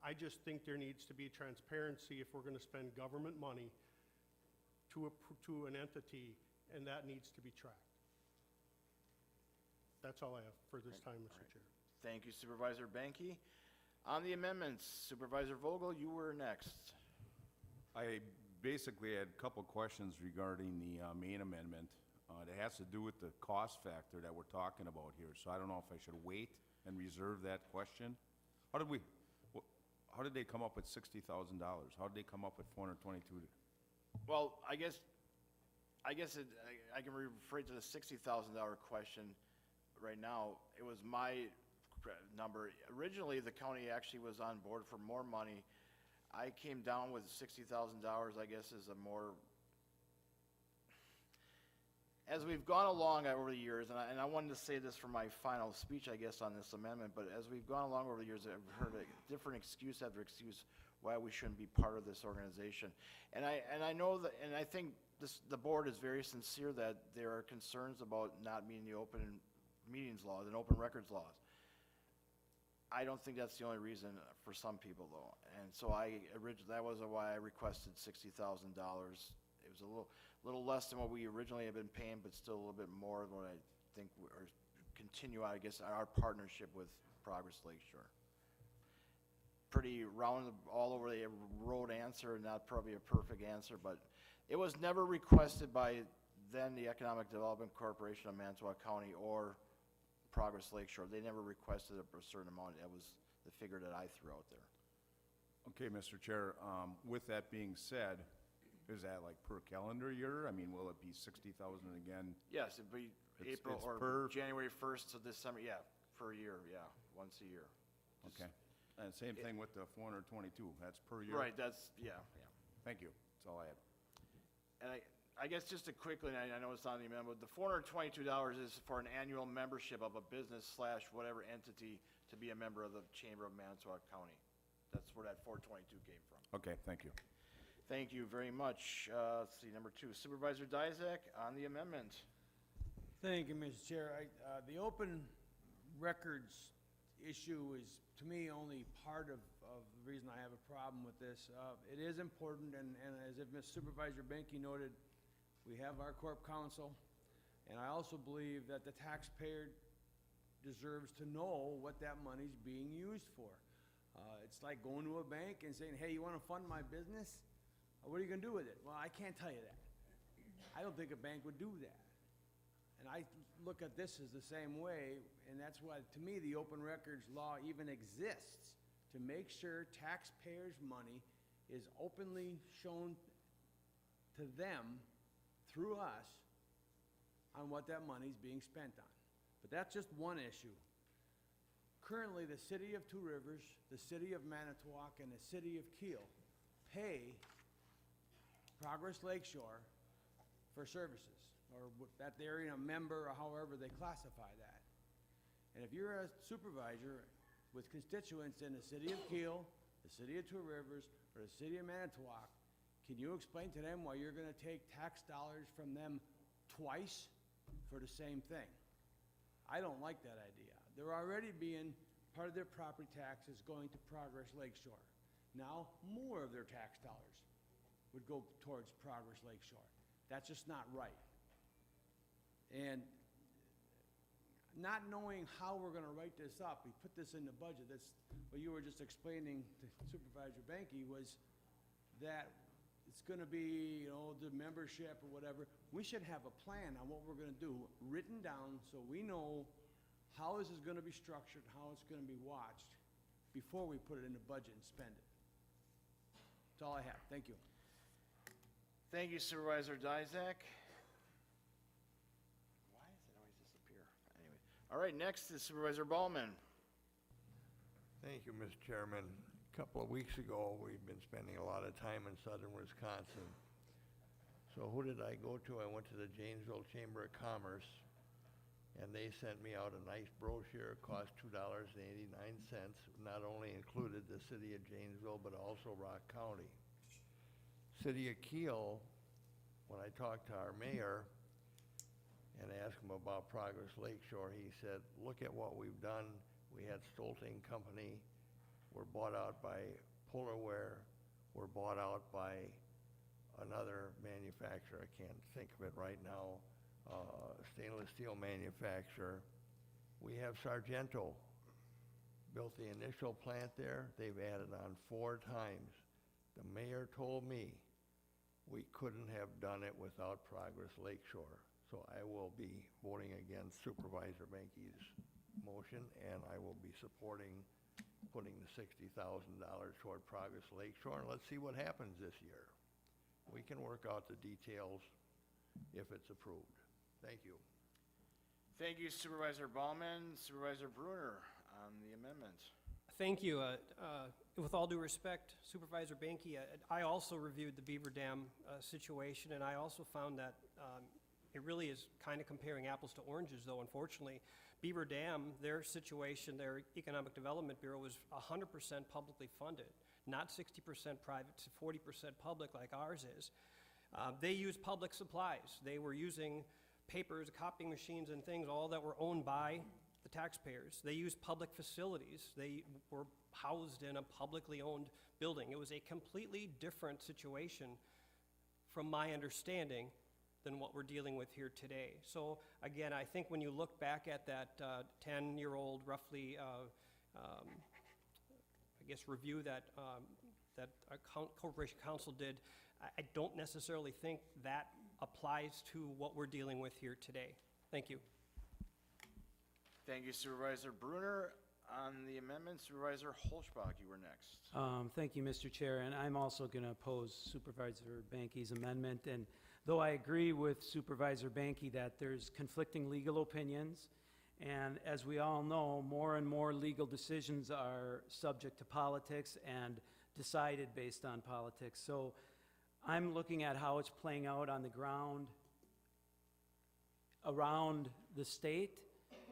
I just think there needs to be transparency if we're going to spend government money to an entity, and that needs to be tracked. That's all I have for this time, Mr. Chair. Thank you, Supervisor Benke. On the amendments, Supervisor Vogel, you were next. I basically had a couple questions regarding the main amendment. It has to do with the cost factor that we're talking about here, so I don't know if I should wait and reserve that question. how did they come up with $60,000? How did they come up with 422? Well, I guess I can rephrase to the $60,000 question right now. It was my number. Originally, the county actually was on board for more money. I came down with $60,000, I guess, is a more, as we've gone along over the years, and I wanted to say this for my final speech, I guess, on this amendment, but as we've gone along over the years, I've heard a different excuse after excuse why we shouldn't be part of this organization. And I know that, and I think the board is very sincere that there are concerns about not meeting the open meetings laws and open records laws. I don't think that's the only reason for some people, though. And so that was why I requested $60,000. It was a little less than what we originally had been paying, but still a little bit more than what I think or continue, I guess, our partnership with Progress Lakeshore. Pretty round all over the road answer, not probably a perfect answer, but it was never requested by then the Economic Development Corporation of Manitowoc County or Progress Lakeshore. They never requested a certain amount. That was the figure that I threw out there. Okay, Mr. Chair, with that being said, is that like per calendar year? I mean, will it be 60,000 again? Yes, it'd be April it's or per- January 1st to December, yeah, per year, yeah, once a year. Okay. And same thing with the 422, that's per year? Right, that's, yeah. Thank you, that's all I had. And I guess just to quickly, and I know it's not in the amendment, but the $422 is for an annual membership of a business / whatever entity to be a member of the Chamber of Manitowoc County. That's where that 422 came from. Okay, thank you. Thank you very much. Let's see, number 2, Supervisor Dizak on the amendment. Thank you, Mr. Chair. The open records issue is, to me, only part of the reason I have a problem with this. It is important, and as if Ms. Supervisor Benke noted, we have our corp counsel, and I also believe that the taxpayer deserves to know what that money's being used for. It's like going to a bank and saying, hey, you want to fund my business? What are you going to do with it? Well, I can't tell you that. I don't think a bank would do that. And I look at this as the same way, and that's why, to me, the open records law even exists, to make sure taxpayers' money is openly shown to them through us on what that money's being spent on. But that's just one issue. Currently, the city of Two Rivers, the city of Manitowoc, and the city of Kiel pay Progress Lakeshore for services, or that they're a member, or however they classify that. And if you're a supervisor with constituents in the city of Kiel, the city of Two Rivers, or the city of Manitowoc, can you explain to them why you're going to take tax dollars from them twice for the same thing? I don't like that idea. They're already being, part of their property taxes going to Progress Lakeshore. Now, more of their tax dollars would go towards Progress Lakeshore. That's just not right. And not knowing how we're going to write this up, we put this in the budget. That's what you were just explaining to Supervisor Benke, was that it's going to be, the membership or whatever. We should have a plan on what we're going to do written down so we know how this is going to be structured, how it's going to be watched before we put it in the budget and spend it. That's all I have. Thank you. Thank you, Supervisor Dizak. Why does it always disappear? Anyway, all right, next is Supervisor Ballman. Thank you, Mr. Chairman. A couple of weeks ago, we've been spending a lot of time in southern Wisconsin. So who did I go to? I went to the Janesville Chamber of Commerce, and they sent me out a nice brochure. It cost $2.89. Not only included the city of Janesville, but also Rock County. City of Kiel, when I talked to our mayor and asked him about Progress Lakeshore, he said, look at what we've done. We had Stolting Company. We're bought out by Polarware. We're bought out by another manufacturer. I can't think of it right now. Stainless steel manufacturer. We have Sargento. Built the initial plant there. They've added on 4 times. The mayor told me we couldn't have done it without Progress Lakeshore. So I will be voting against Supervisor Benke's motion, and I will be supporting putting the $60,000 toward Progress Lakeshore, and let's see what happens this year. We can work out the details if it's approved. Thank you. Thank you Supervisor Baumann. Supervisor Bruner on the amendment. Thank you. With all due respect, Supervisor Banky, I also reviewed the Beaver Dam situation, and I also found that it really is kind of comparing apples to oranges, though, unfortunately. Beaver Dam, their situation, their Economic Development Bureau was 100% publicly funded, not 60% private to 40% public like ours is. They use public supplies. They were using papers, copying machines, and things, all that were owned by the taxpayers. They used public facilities. They were housed in a publicly owned building. It was a completely different situation, from my understanding, than what we're dealing with here today. So again, I think when you look back at that 10-year-old roughly, I guess, review that Corporation Council did, I don't necessarily think that applies to what we're dealing with here today. Thank you. Thank you Supervisor Bruner. On the amendment, Supervisor Holschbach, you were next. Thank you, Mr. Chair, and I'm also going to oppose Supervisor Banky's amendment. And though I agree with Supervisor Banky that there's conflicting legal opinions, and as we all know, more and more legal decisions are subject to politics and decided based on politics. So I'm looking at how it's playing out on the ground around the state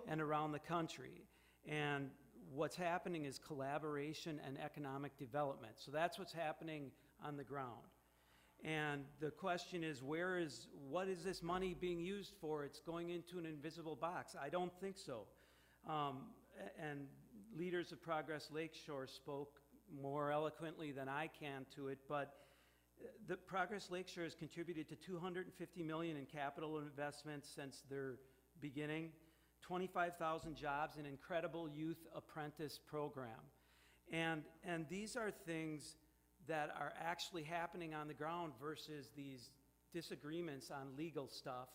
and around the country. And what's happening is collaboration and economic development. So that's what's happening on the ground. And the question is, what is this money being used for? It's going into an invisible box. I don't think so. And leaders of Progress Lakeshore spoke more eloquently than I can to it, but the Progress Lakeshore has contributed to $250 million in capital investments since their beginning, 25,000 jobs, an incredible youth apprentice program. And these are things that are actually happening on the ground versus these disagreements on legal stuff.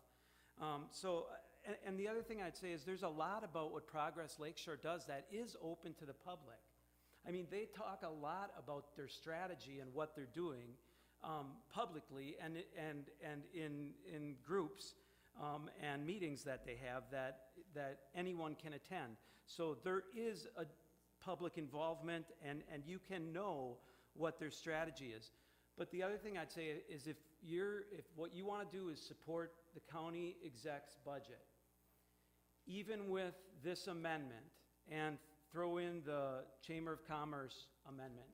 And the other thing I'd say is there's a lot about what Progress Lakeshore does that is open to the public. I mean, they talk a lot about their strategy and what they're doing publicly and in groups and meetings that they have that anyone can attend. So there is a public involvement, and you can know what their strategy is. But the other thing I'd say is if what you want to do is support the county exec's budget, even with this amendment, and throw in the Chamber of Commerce amendment,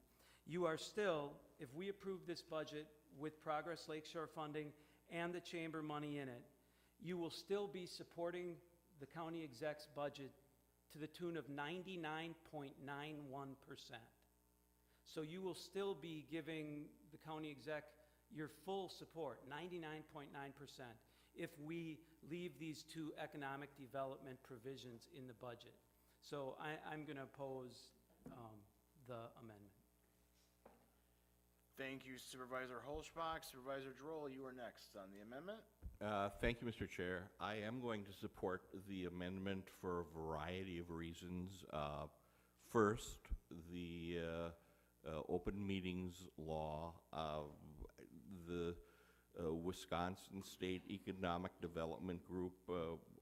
you are still, if we approve this budget with Progress Lakeshore funding and the chamber money in it, you will still be supporting the county exec's budget to the tune of 99.91%. So you will still be giving the county exec your full support, 99.9%, if we leave these two economic development provisions in the budget. So I'm going to oppose the amendment. Thank you Supervisor Holschbach. Supervisor Droll, you are next on the amendment. Thank you, Mr. Chair. I am going to support the amendment for a variety of reasons. First, the open meetings law, the Wisconsin State Economic Development Group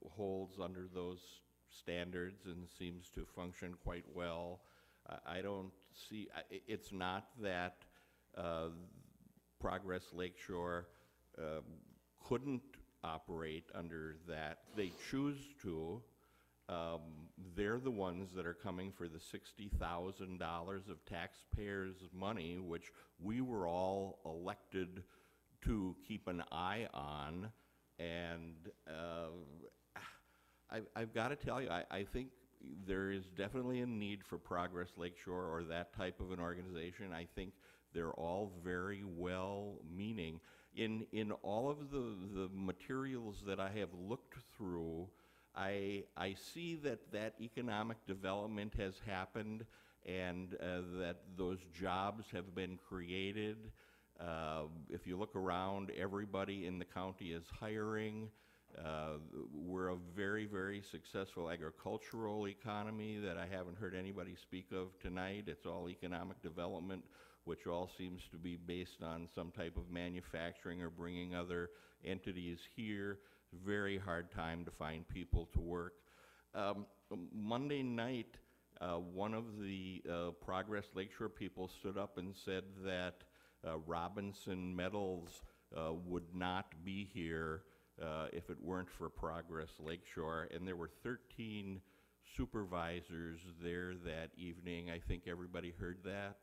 holds under those standards and seems to function quite well. I don't see, it's not that Progress Lakeshore couldn't operate under that. They choose to. They're the ones that are coming for the $60,000 of taxpayers' money, which we were all elected to keep an eye on. And I've got to tell you, I think there is definitely a need for Progress Lakeshore or that type of an organization. I think they're all very well-meaning. In all of the materials that I have looked through, I see that economic development has happened and that those jobs have been created. If you look around, everybody in the county is hiring. We're a very, very successful agricultural economy that I haven't heard anybody speak of tonight. It's all economic development, which all seems to be based on some type of manufacturing or bringing other entities here. Very hard time to find people to work. Monday night, one of the Progress Lakeshore people stood up and said that Robinson Metals would not be here if it weren't for Progress Lakeshore, and there were 13 supervisors there that evening. I think everybody heard that.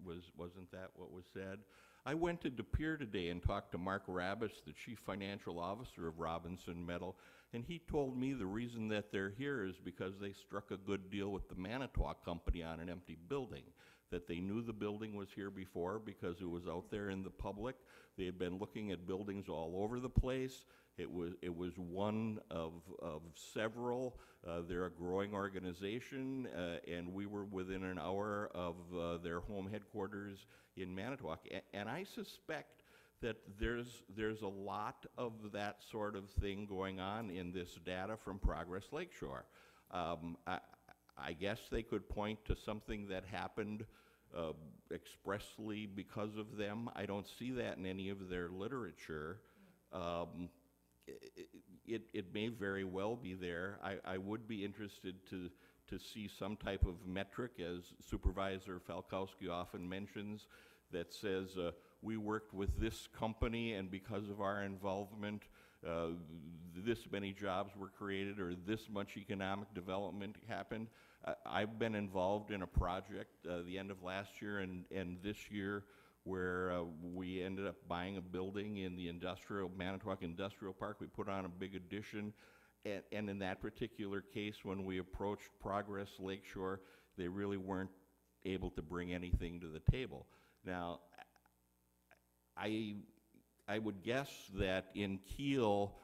Wasn't that what was said? I went to De Pere today and talked to Mark Rabis, the chief financial officer of Robinson Metal, and he told me the reason that they're here is because they struck a good deal with the Manitowoc company on an empty building, that they knew the building was here before because it was out there in the public. They had been looking at buildings all over the place. It was one of several. They're a growing organization, and we were within an hour of their home headquarters in Manitowoc. And I suspect that there's a lot of that sort of thing going on in this data from Progress Lakeshore. I guess they could point to something that happened expressly because of them. I don't see that in any of their literature. It may very well be there. I would be interested to see some type of metric, as Supervisor Falkowski often mentions, that says we worked with this company and because of our involvement this many jobs were created or this much economic development happened. I've been involved in a project the end of last year and this year where we ended up buying a building in the Manitowoc Industrial Park. We put on a big addition, and in that particular case, when we approached Progress Lakeshore, they really weren't able to bring anything to the table. Now, I would guess that in Kiel,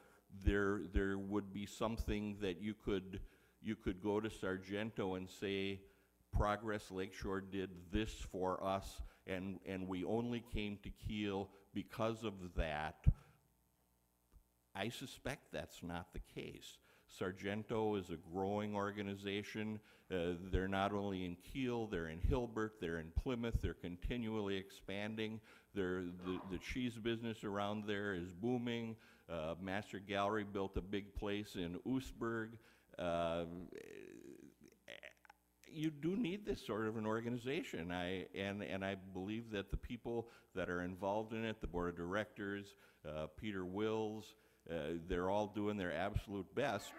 there would be something that you could go to Sargento and say, Progress Lakeshore did this for us, and we only came to Kiel because of that. I suspect that's not the case. Sargento is a growing organization. They're not only in Kiel, they're in Hilbert, they're in Plymouth, they're continually expanding. The cheese business around there is booming. Master Gallery built a big place in Oostburg. You do need this sort of an organization, and I believe that the people that are involved in it, the board of directors, Peter Wills, they're all doing their absolute best.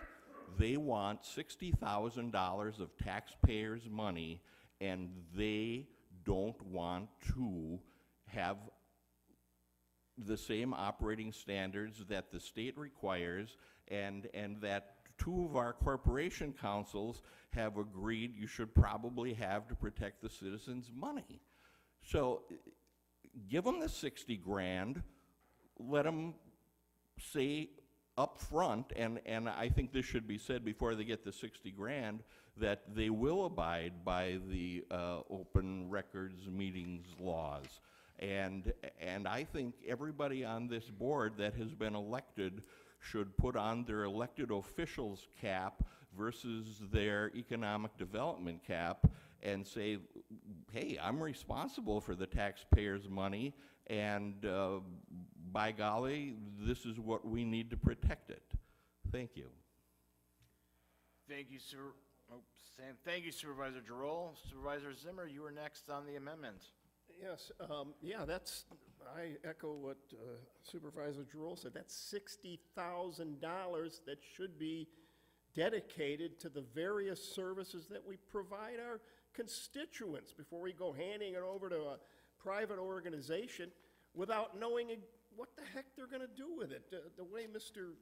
They want $60,000 of taxpayers' money, and they don't want to have the same operating standards that the state requires, and that two of our corporation councils have agreed you should probably have to protect the citizens' money. So give them the 60 grand, let them say up front, and I think this should be said before they get the 60 grand, that they will abide by the open records meetings laws. And I think everybody on this board that has been elected should put on their elected officials cap versus their economic development cap and say, hey, I'm responsible for the taxpayers' money, and by golly, this is what we need to protect it. Thank you. Thank you, sir. Oh, Sam, thank you, Supervisor Giroux. Supervisor Zimmer, you were next on the amendment. Yes, I echo what Supervisor Giroux said. That's $60,000 that should be dedicated to the various services that we provide our constituents before we go handing it over to a private organization without knowing what the heck they're going to do with it. The way Mr.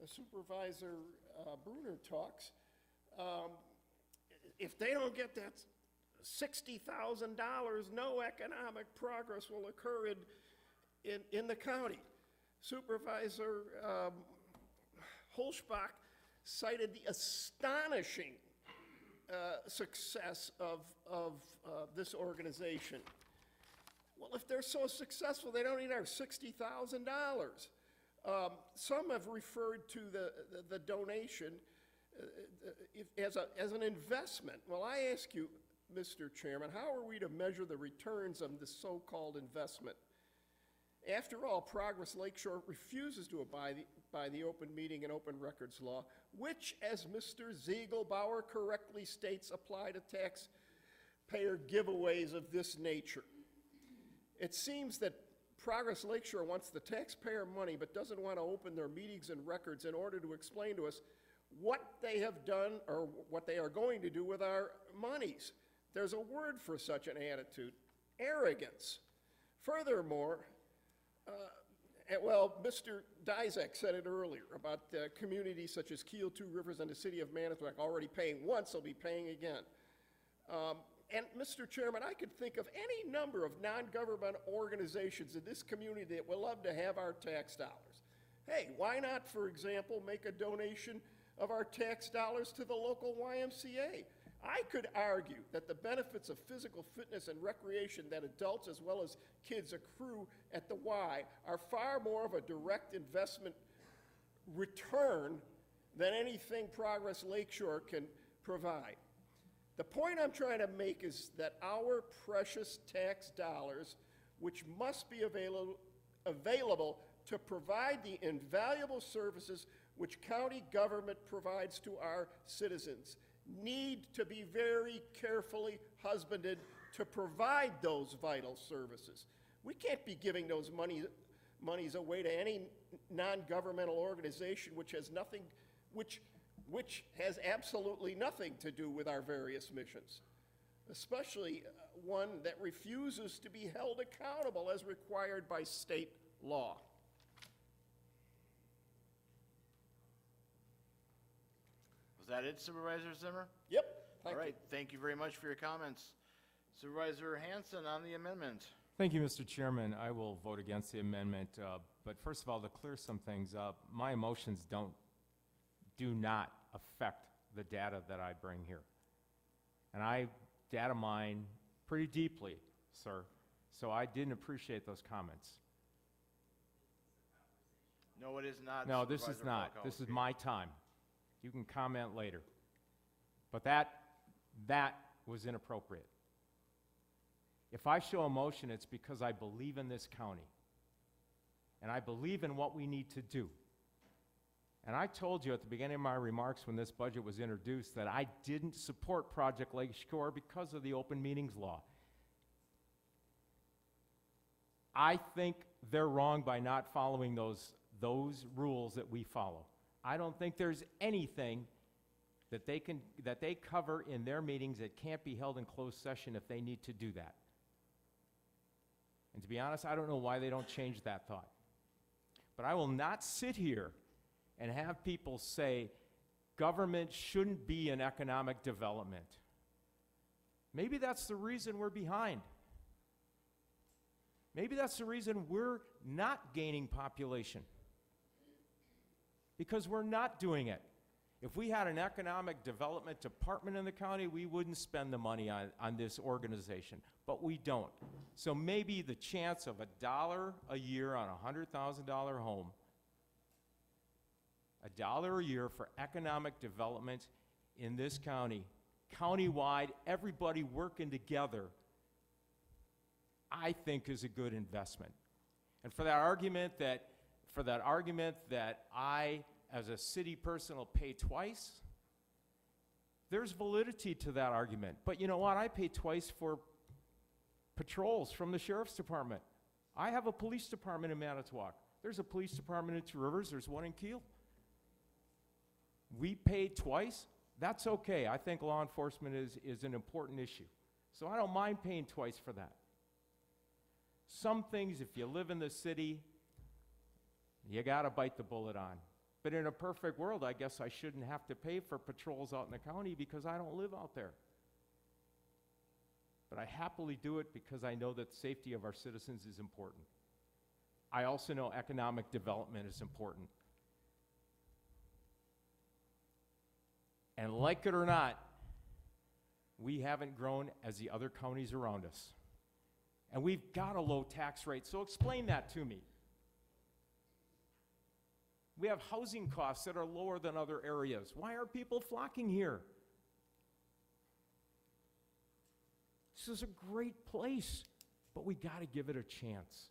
Supervisor Bruner talks, if they don't get that $60,000, no economic progress will occur in the county. Supervisor Holschbach cited the astonishing success of this organization. Well, if they're so successful, they don't need our $60,000. Some have referred to the donation as an investment. Well, I ask you, Mr. Chairman, how are we to measure the returns of this so-called investment? After all, Progress Lakeshore refuses to abide by the open meeting and open records law, which, as Mr. Ziegelbauer correctly states, apply to taxpayer giveaways of this nature. It seems that Progress Lakeshore wants the taxpayer money but doesn't want to open their meetings and records in order to explain to us what they have done or what they are going to do with our monies. There's a word for such an attitude: arrogance. Furthermore, well, Mr. Dizek said it earlier about communities such as Keel, Two Rivers, and the city of Manitowoc already paying once, they'll be paying again. And Mr. Chairman, I could think of any number of non-government organizations in this community that would love to have our tax dollars. Hey, why not, for example, make a donation of our tax dollars to the local YMCA? I could argue that the benefits of physical fitness and recreation that adults as well as kids accrue at the Y are far more of a direct investment return than anything Progress Lakeshore can provide. The point I'm trying to make is that our precious tax dollars, which must be available to provide the invaluable services which county government provides to our citizens, need to be very carefully husbanded to provide those vital services. We can't be giving those monies away to any non-governmental organization which has nothing, which has absolutely nothing to do with our various missions, especially one that refuses to be held accountable as required by state law. Was that it, Supervisor Zimmer? Yep. All right, thank you very much for your comments. Supervisor Hanson on the amendment. Thank you, Mr. Chairman. I will vote against the amendment, but first of all, to clear some things up, my emotions do not affect the data that I bring here. And I data mine pretty deeply, sir, so I didn't appreciate those comments. No, it is not. No, this is Supervisor not. Falcone. This is my time. You can comment later. But that was inappropriate. If I show emotion, it's because I believe in this county. And I believe in what we need to do. And I told you at the beginning of my remarks when this budget was introduced that I didn't support Project Lakeshore because of the open meetings law. I think they're wrong by not following those rules that we follow. I don't think there's anything that they cover in their meetings that can't be held in closed session if they need to do that. And to be honest, I don't know why they don't change that thought. But I will not sit here and have people say government shouldn't be in economic development. Maybe that's the reason we're behind. Maybe that's the reason we're not gaining population. Because we're not doing it. If we had an economic development department in the county, we wouldn't spend the money on this organization, but we don't. So maybe the chance of $1 a year on a $100,000 home, $1 a year for economic development in this county, countywide, everybody working together, I think is a good investment. And for that argument that I, as a city person, will pay twice, there's validity to that argument. But you know what? I pay twice for patrols from the sheriff's department. I have a police department in Manitowoc. There's a police department in Two Rivers. There's one in Keel. We pay twice. That's okay. I think law enforcement is an important issue. So I don't mind paying twice for that. Some things, if you live in the city, you got to bite the bullet on. But in a perfect world, I guess I shouldn't have to pay for patrols out in the county because I don't live out there. But I happily do it because I know that the safety of our citizens is important. I also know economic development is important. And like it or not, we haven't grown as the other counties around us. And we've got a low tax rate, so explain that to me. We have housing costs that are lower than other areas. Why are people flocking here? This is a great place, but we got to give it a chance.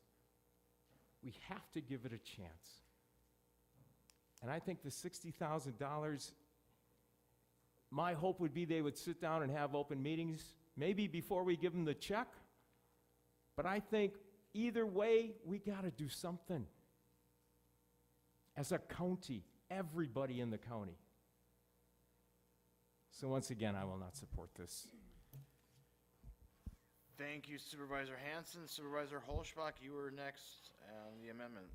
We have to give it a chance. And I think the $60,000, my hope would be they would sit down and have open meetings, maybe before we give them the check. But I think either way, we got to do something. As a county, everybody in the county. So once again, I will not support this. Thank you, Supervisor Hanson. Supervisor Holschbach, you were next on the amendment.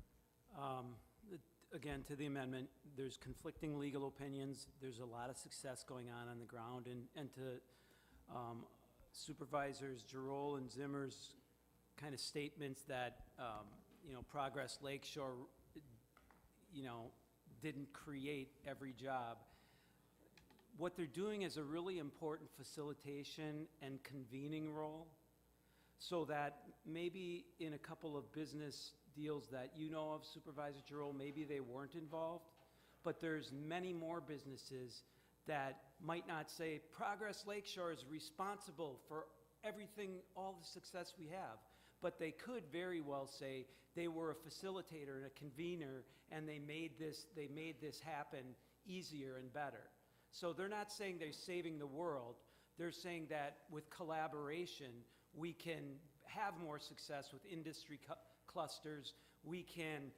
Again, to the amendment, there's conflicting legal opinions. There's a lot of success going on the ground. And to Supervisors Giroux and Zimmer's kind of statements that, Progress Lakeshore, didn't create every job. What they're doing is a really important facilitation and convening role, so that maybe in a couple of business deals that you know of, Supervisor Giroux, maybe they weren't involved, but there's many more businesses that might not say Progress Lakeshore is responsible for everything, all the success we have, but they could very well say they were a facilitator and a convener, and they made this happen easier and better. So they're not saying they're saving the world. They're saying that with collaboration, we can have more success with industry clusters. We can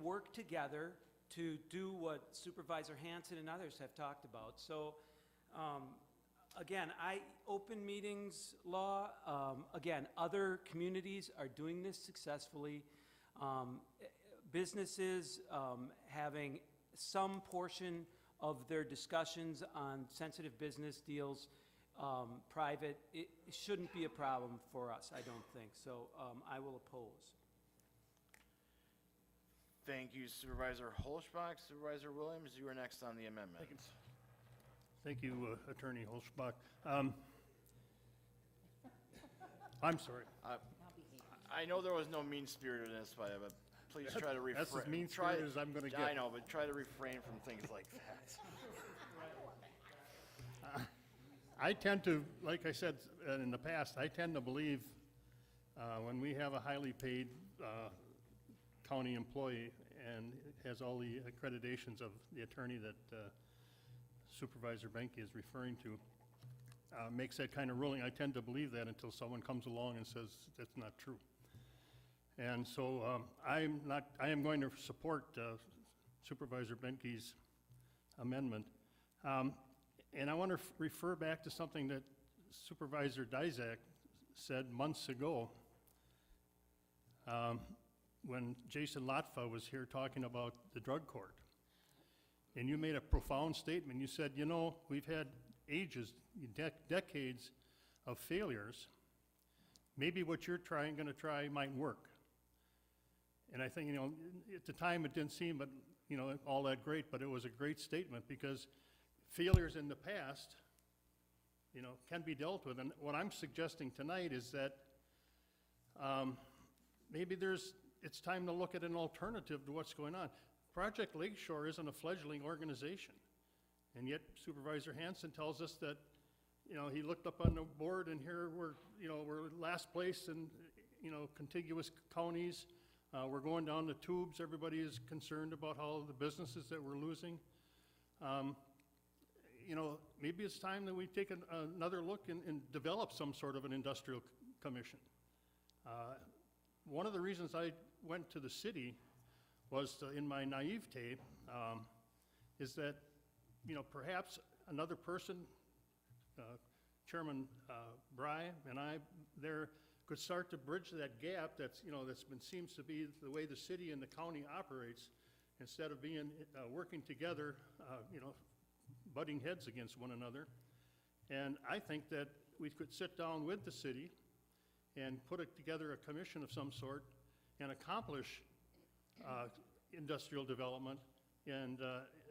work together to do what Supervisor Hanson and others have talked about. So, again, open meetings law, again, other communities are doing this successfully. Businesses having some portion of their discussions on sensitive business deals private, it shouldn't be a problem for us, I don't think. So I will oppose. Thank you, Supervisor Holschbach. Supervisor Williams, you are next on the amendment. Thank you, Attorney Holschbach. I'm sorry. I know there was no mean-spiritedness by it, but please try to refrain. That's as mean-spirited as I'm gonna get. I know, but try to refrain from things like that. I tend to, like I said in the past, I tend to believe when we have a highly paid county employee and has all the accreditations of the attorney that Supervisor Benke is referring to, makes that kind of ruling, I tend to believe that until someone comes along and says that's not true. And so I am going to support Supervisor Benke's amendment. And I want to refer back to something that Supervisor Dizak said months ago when Jason Latfa was here talking about the drug court. And you made a profound statement. You said, we've had ages, decades of failures. Maybe what you're going to try might work. And I think, at the time it didn't seem, all that great, but it was a great statement because failures in the past, can be dealt with. And what I'm suggesting tonight is that maybe it's time to look at an alternative to what's going on. Project Lakeshore isn't a fledgling organization. And yet Supervisor Hanson tells us that, he looked up on the board and here we're last place in, contiguous counties. We're going down the tubes. Everybody is concerned about all the businesses that we're losing. Maybe it's time that we take another look and develop some sort of an industrial commission. One of the reasons I went to the city was in my naivete, is that, perhaps another person, Chairman Bry and I there could start to bridge that gap that's seems to be the way the city and the county operates, instead of being working together, butting heads against one another. And I think that we could sit down with the city and put together a commission of some sort and accomplish industrial development and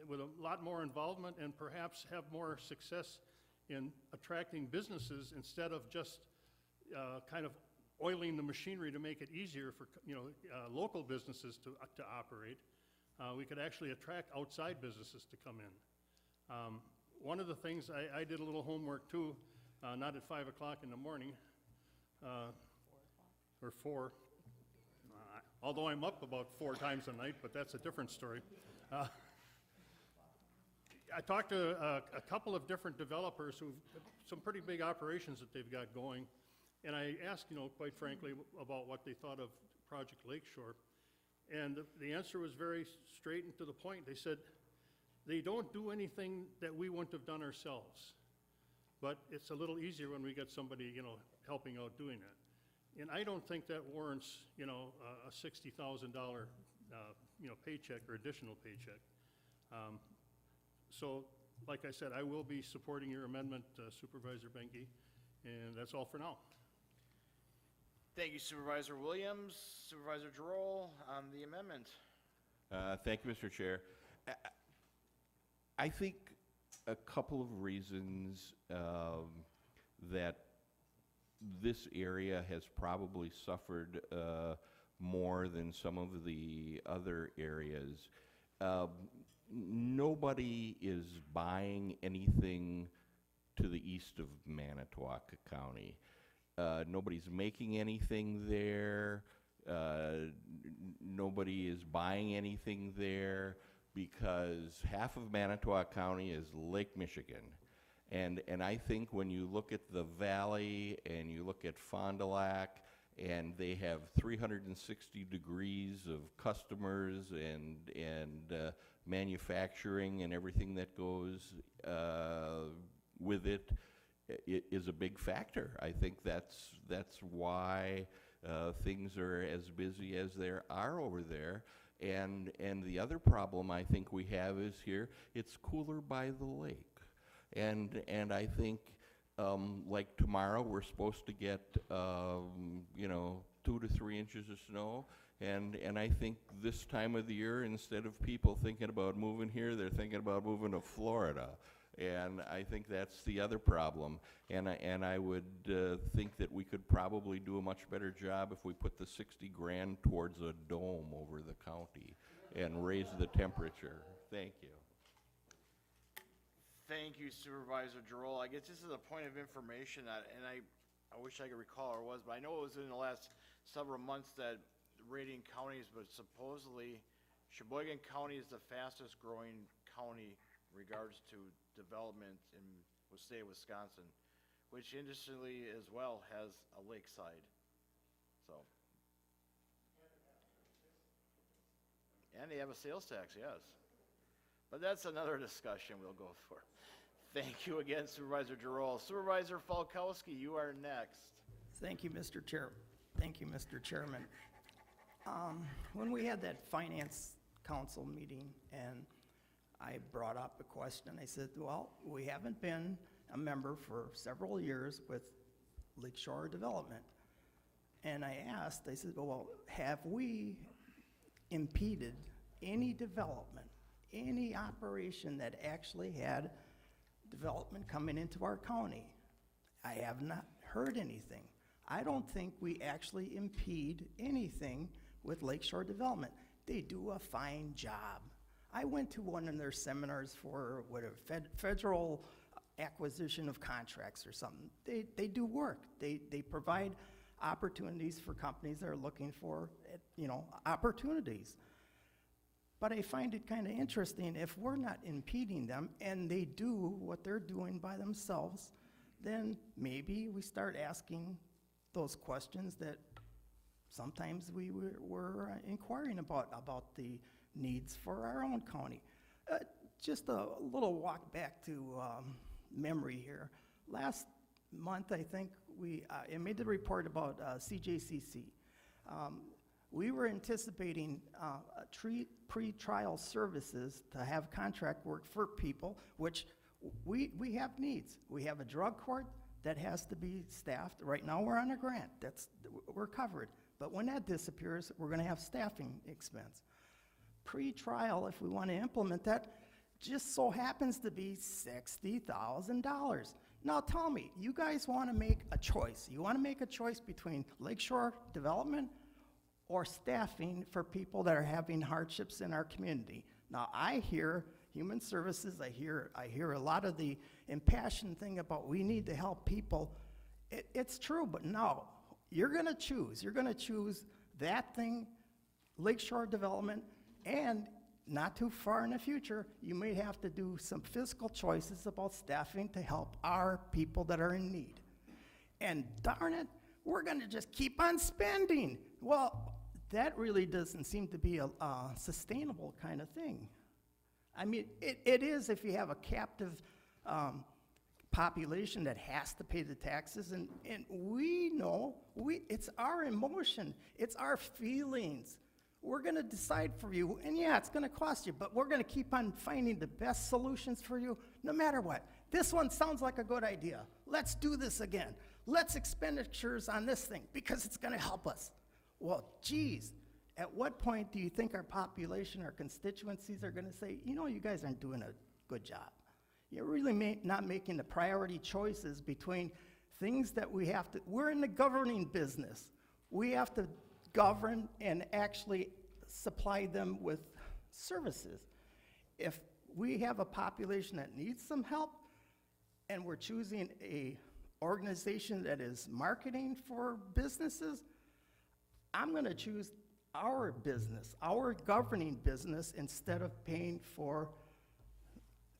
with a lot more involvement and perhaps have more success in attracting businesses instead of just kind of oiling the machinery to make it easier for local businesses to operate. we could actually attract outside businesses to come in. One of the things, I did a little homework too, not at 5 o'clock in the morning, or 4, although I'm up about 4 times a night, but that's a different story. I talked to a couple of different developers who've some pretty big operations that they've got going, and I asked, quite frankly, about what they thought of Project Lakeshore, and the answer was very straight and to the point. They said they don't do anything that we wouldn't have done ourselves, but it's a little easier when we get somebody, helping out doing that. And I don't think that warrants, a $60,000, paycheck or additional paycheck. So, like I said, I will be supporting your amendment, Supervisor Benke, and that's all for now. Thank you, Supervisor Williams. Supervisor Giroux on the amendment. Thank you, Mr. Chair. I think a couple of reasons that this area has probably suffered more than some of the other areas. Nobody is buying anything to the east of Manitowoc County. Nobody's making anything there. Nobody is buying anything there because half of Manitowoc County is Lake Michigan. And I think when you look at the valley and you look at Fond du Lac, and they have 360 degrees of customers and manufacturing and everything that goes with it, is a big factor. I think that's why things are as busy as there are over there. And the other problem I think we have is here, it's cooler by the lake. And I think, like tomorrow, we're supposed to get, 2 to 3 inches of snow. And I think this time of the year, instead of people thinking about moving here, they're thinking about moving to Florida. And I think that's the other problem. And I would think that we could probably do a much better job if we put the 60 grand towards a dome over the county and raise the temperature. Thank you. Thank you, Supervisor Giroux. I guess this is a point of information, and I wish I could recall where it was, but I know it was in the last several months that rating counties, but supposedly Sheboygan County is the fastest growing county in regards to development in the state of Wisconsin, which interestingly as well has a lakeside. So, and they have a sales tax, yes. But that's another discussion we'll go for. Thank you again, Supervisor Giroux. Supervisor Falkowski, you are next. Thank you, Mr. Chair. Thank you, Mr. Chairman. When we had that Finance Council meeting and I brought up a question, I said, well, we haven't been a member for several years with Lakeshore Development. And I asked, I said, well, have we impeded any development, any operation that actually had development coming into our county? I have not heard anything. I don't think we actually impede anything with Lakeshore Development. They do a fine job. I went to one of their seminars for federal acquisition of contracts or something. They do work. They provide opportunities for companies that are looking for, opportunities. But I find it kind of interesting, if we're not impeding them and they do what they're doing by themselves, then maybe we start asking those questions that sometimes we were inquiring about the needs for our own county. Just a little walk back to memory here. Last month, I think I made the report about CJCC. We were anticipating pre-trial services to have contract work for people, which we have needs. We have a drug court that has to be staffed. Right now, we're on a grant. We're covered. But when that disappears, we're going to have staffing expense. Pre-trial, if we want to implement that, just so happens to be $60,000. Now tell me, you guys want to make a choice. You want to make a choice between Lakeshore Development or staffing for people that are having hardships in our community. Now, I hear human services, I hear a lot of the impassioned thing about we need to help people. It's true, but no, you're gonna choose that thing, Lakeshore Development, and not too far in the future, you may have to do some fiscal choices about staffing to help our people that are in need. And darn it, we're gonna just keep on spending. Well, that really doesn't seem to be a sustainable kind of thing. I mean, it is if you have a captive population that has to pay the taxes, and we know, it's our emotion, it's our feelings. We're gonna decide for you, and yeah, it's gonna cost you, but we're gonna keep on finding the best solutions for you, no matter what. This one sounds like a good idea. Let's do this again. Let's expenditures on this thing, because it's gonna help us. Well, geez, at what point do you think our population, our constituencies are gonna say, you know, you guys aren't doing a good job? You're really not making the priority choices between things that we have to, we're in the governing business. We have to govern and actually supply them with services. If we have a population that needs some help and we're choosing a organization that is marketing for businesses, I'm gonna choose our business, our governing business, instead of paying for,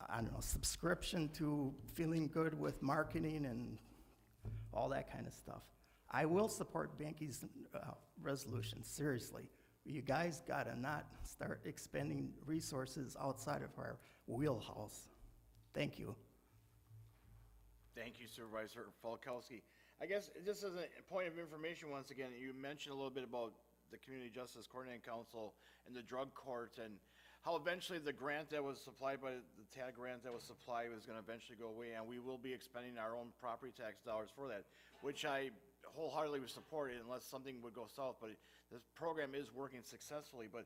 I don't know, subscription to feeling good with marketing and all that kind of stuff. I will support Banky's resolution, seriously. You guys gotta not start expending resources outside of our wheelhouse. Thank you. Thank you, Supervisor Falkowski. I guess just as a point of information, once again, you mentioned a little bit about the Community Justice Coordinating Council and the drug court, and how eventually the grant that was supplied by the TAG grant that was supplied was gonna eventually go away, and we will be expending our own property tax dollars for that, which I wholeheartedly would support it unless something would go south, but this program is working successfully. But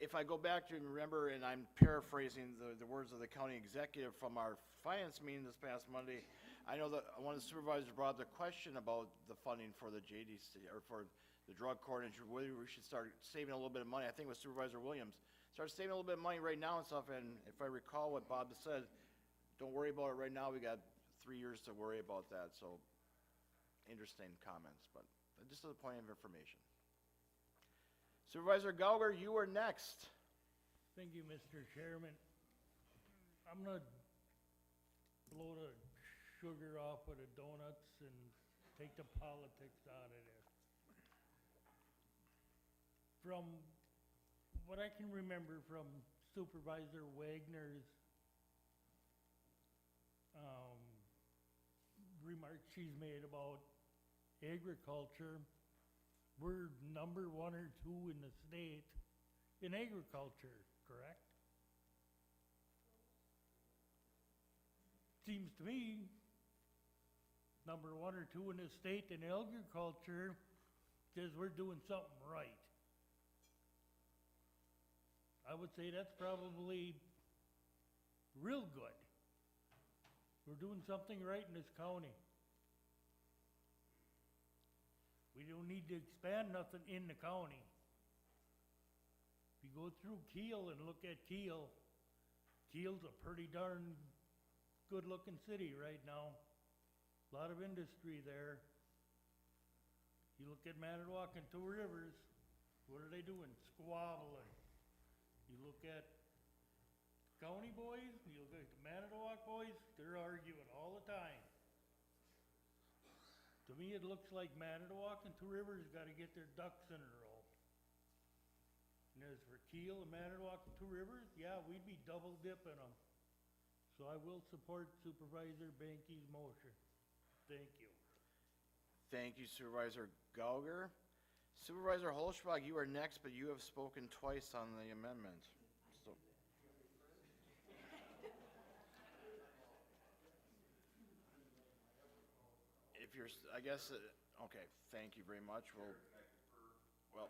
if I go back to remember, and I'm paraphrasing the words of the county executive from our finance meeting this past Monday, I know that one of the supervisors brought up the question about the funding for the JDC, or for the drug court, and whether we should start saving a little bit of money. I think it was Supervisor Williams. Start saving a little bit of money right now and stuff, and if I recall what Bob said, don't worry about it right now, we got 3 years to worry about that, so interesting comments, but just as a point of information. Supervisor Gauger, you are next. Thank you, Mr. Chairman. I'm gonna blow the sugar off of the donuts and take the politics out of this. From what I can remember from Supervisor Wagner's remarks she's made about agriculture, we're number 1 or 2 in the state in agriculture, correct? Seems to me number 1 or 2 in the state in agriculture says we're doing something right. I would say that's probably real good. We're doing something right in this county. We don't need to expand nothing in the county. If you go through Kiel and look at Kiel, Kiel's a pretty darn good-looking city right now. A lot of industry there. You look at Manitowoc and Two Rivers, what are they doing? Squabbling. You look at county boys, you look at the Manitowoc boys, they're arguing all the time. To me, it looks like Manitowoc and Two Rivers gotta get their ducks in a row. And as for Kiel and Manitowoc and Two Rivers, yeah, we'd be double dipping them. So I will support Supervisor Banky's motion. Thank you. Thank you, Supervisor Gauger. Supervisor Holschbach, you are next, but you have spoken twice on the amendment. So. If you're, I guess, okay, thank you very much. Well,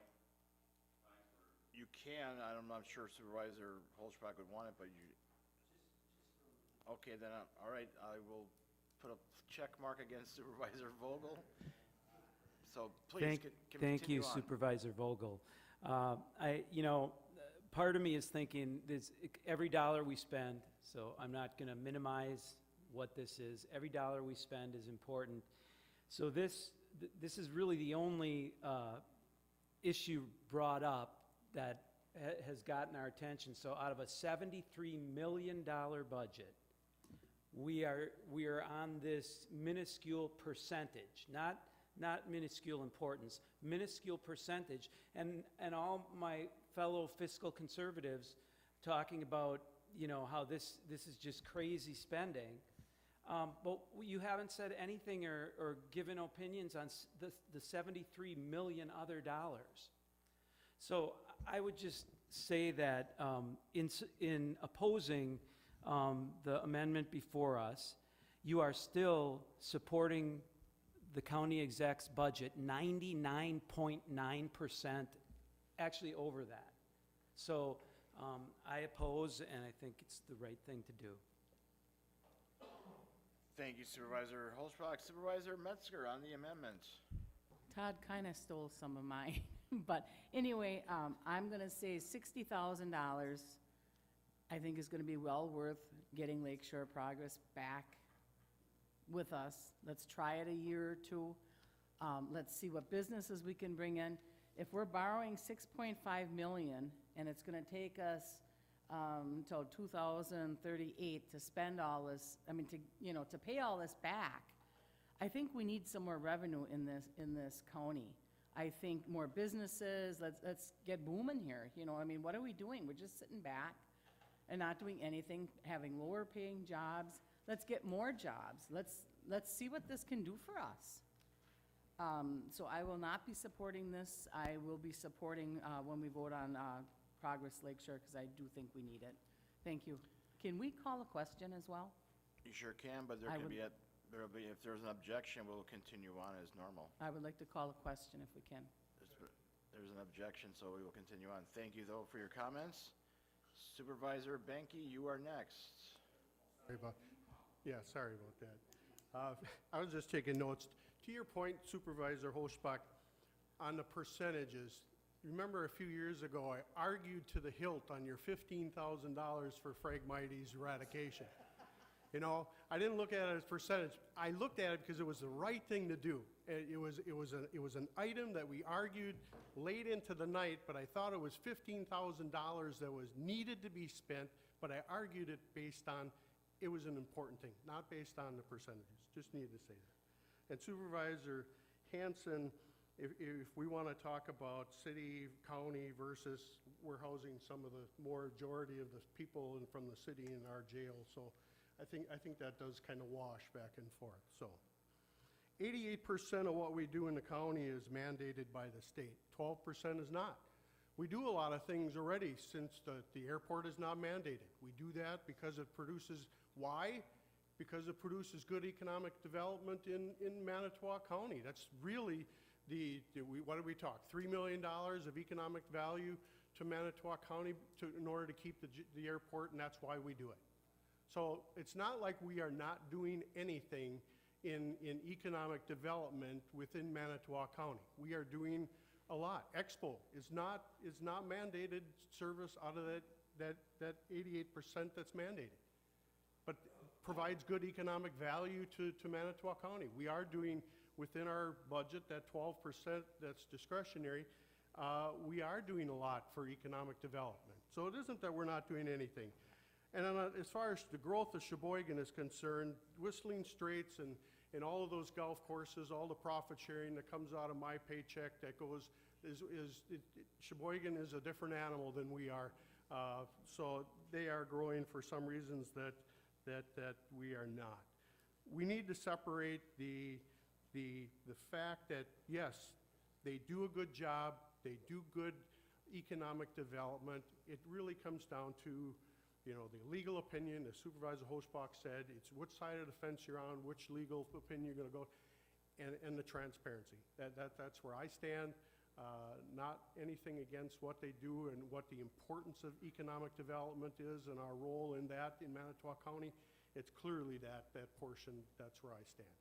you can, I'm not sure Supervisor Holschbach would want it, but you, okay, then, all right, I will put a check mark against Supervisor Vogel. So please, can Thank continue you on. Supervisor Vogel. Part of me is thinking, every dollar we spend, so I'm not going to minimize what this is. Every dollar we spend is important. So this is really the only issue brought up that has gotten our attention. So out of a $73 million budget, we are on this minuscule percentage, not minuscule importance, minuscule percentage. And all my fellow fiscal conservatives talking about, how this is just crazy spending. But you haven't said anything or given opinions on the 73 million other dollars. So I would just say that in opposing the amendment before us, you are still supporting the county exec's budget 99.9%, actually over that. So I oppose, and I think it's the right thing to do. Thank you, Supervisor Holzbach. Supervisor Metzger on the amendment. Todd kind of stole some of mine, but anyway, I'm going to say $60,000 I think is going to be well worth getting Lakeshore Progress back with us. Let's try it a year or two. Let's see what businesses we can bring in. If we're borrowing $6.5 million and it's going to take us until 2038 to spend all this, to pay all this back, I think we need some more revenue in this county. I think more businesses, let's get booming here. What are we doing? We're just sitting back and not doing anything, having lower paying jobs. Let's get more jobs. Let's see what this can do for us. So I will not be supporting this. I will be supporting when we vote on Progress Lakeshore, because I do think we need it. Thank you. Can we call a question as well? You sure can, but if there's an objection, we'll continue on as normal. I would like to call a question if we can. There's an objection, so we will continue on. Thank you, though, for your comments. Supervisor Benke, you are next. Sorry about that. I was just taking notes. To your point, Supervisor Hochbach, on the percentages, remember a few years ago, I argued to the hilt on your $15,000 for Phragmites eradication. I didn't look at it as percentage. I looked at it because it was the right thing to do. It was an item that we argued late into the night, but I thought it was $15,000 that was needed to be spent, but I argued it based on it was an important thing, not based on the percentages. Just needed to say that. And Supervisor Hanson, if we want to talk about city, county versus we're housing some of the majority of the people from the city in our jail, so I think that does kind of wash back and forth. So 88% of what we do in the county is mandated by the state. 12% is not. We do a lot of things already since the airport is not mandated. We do that because it produces, why? Because it produces good economic development in Manitowoc County. That's really what did we talk? $3 million of economic value to Manitowoc County in order to keep the airport, and that's why we do it. So it's not like we are not doing anything in economic development within Manitowoc County. We are doing a lot. Expo is not mandated service out of that 88% that's mandated, but provides good economic value to Manitowoc County. We are doing within our budget, that 12% that's discretionary, we are doing a lot for economic development. So it isn't that we're not doing anything. And as far as the growth of Sheboygan is concerned, Whistling Straits and all of those golf courses, all the profit sharing that comes out of my paycheck that goes, Sheboygan is a different animal than we are. So they are growing for some reasons that we are not. We need to separate the fact that, yes, they do a good job, they do good economic development. It really comes down to the legal opinion, as Supervisor Hochbach said, it's which side of the fence you're on, which legal opinion you're going to go, and the transparency. That's where I stand. Not anything against what they do and what the importance of economic development is and our role in that in Manitowoc County. It's clearly that portion, that's where I stand.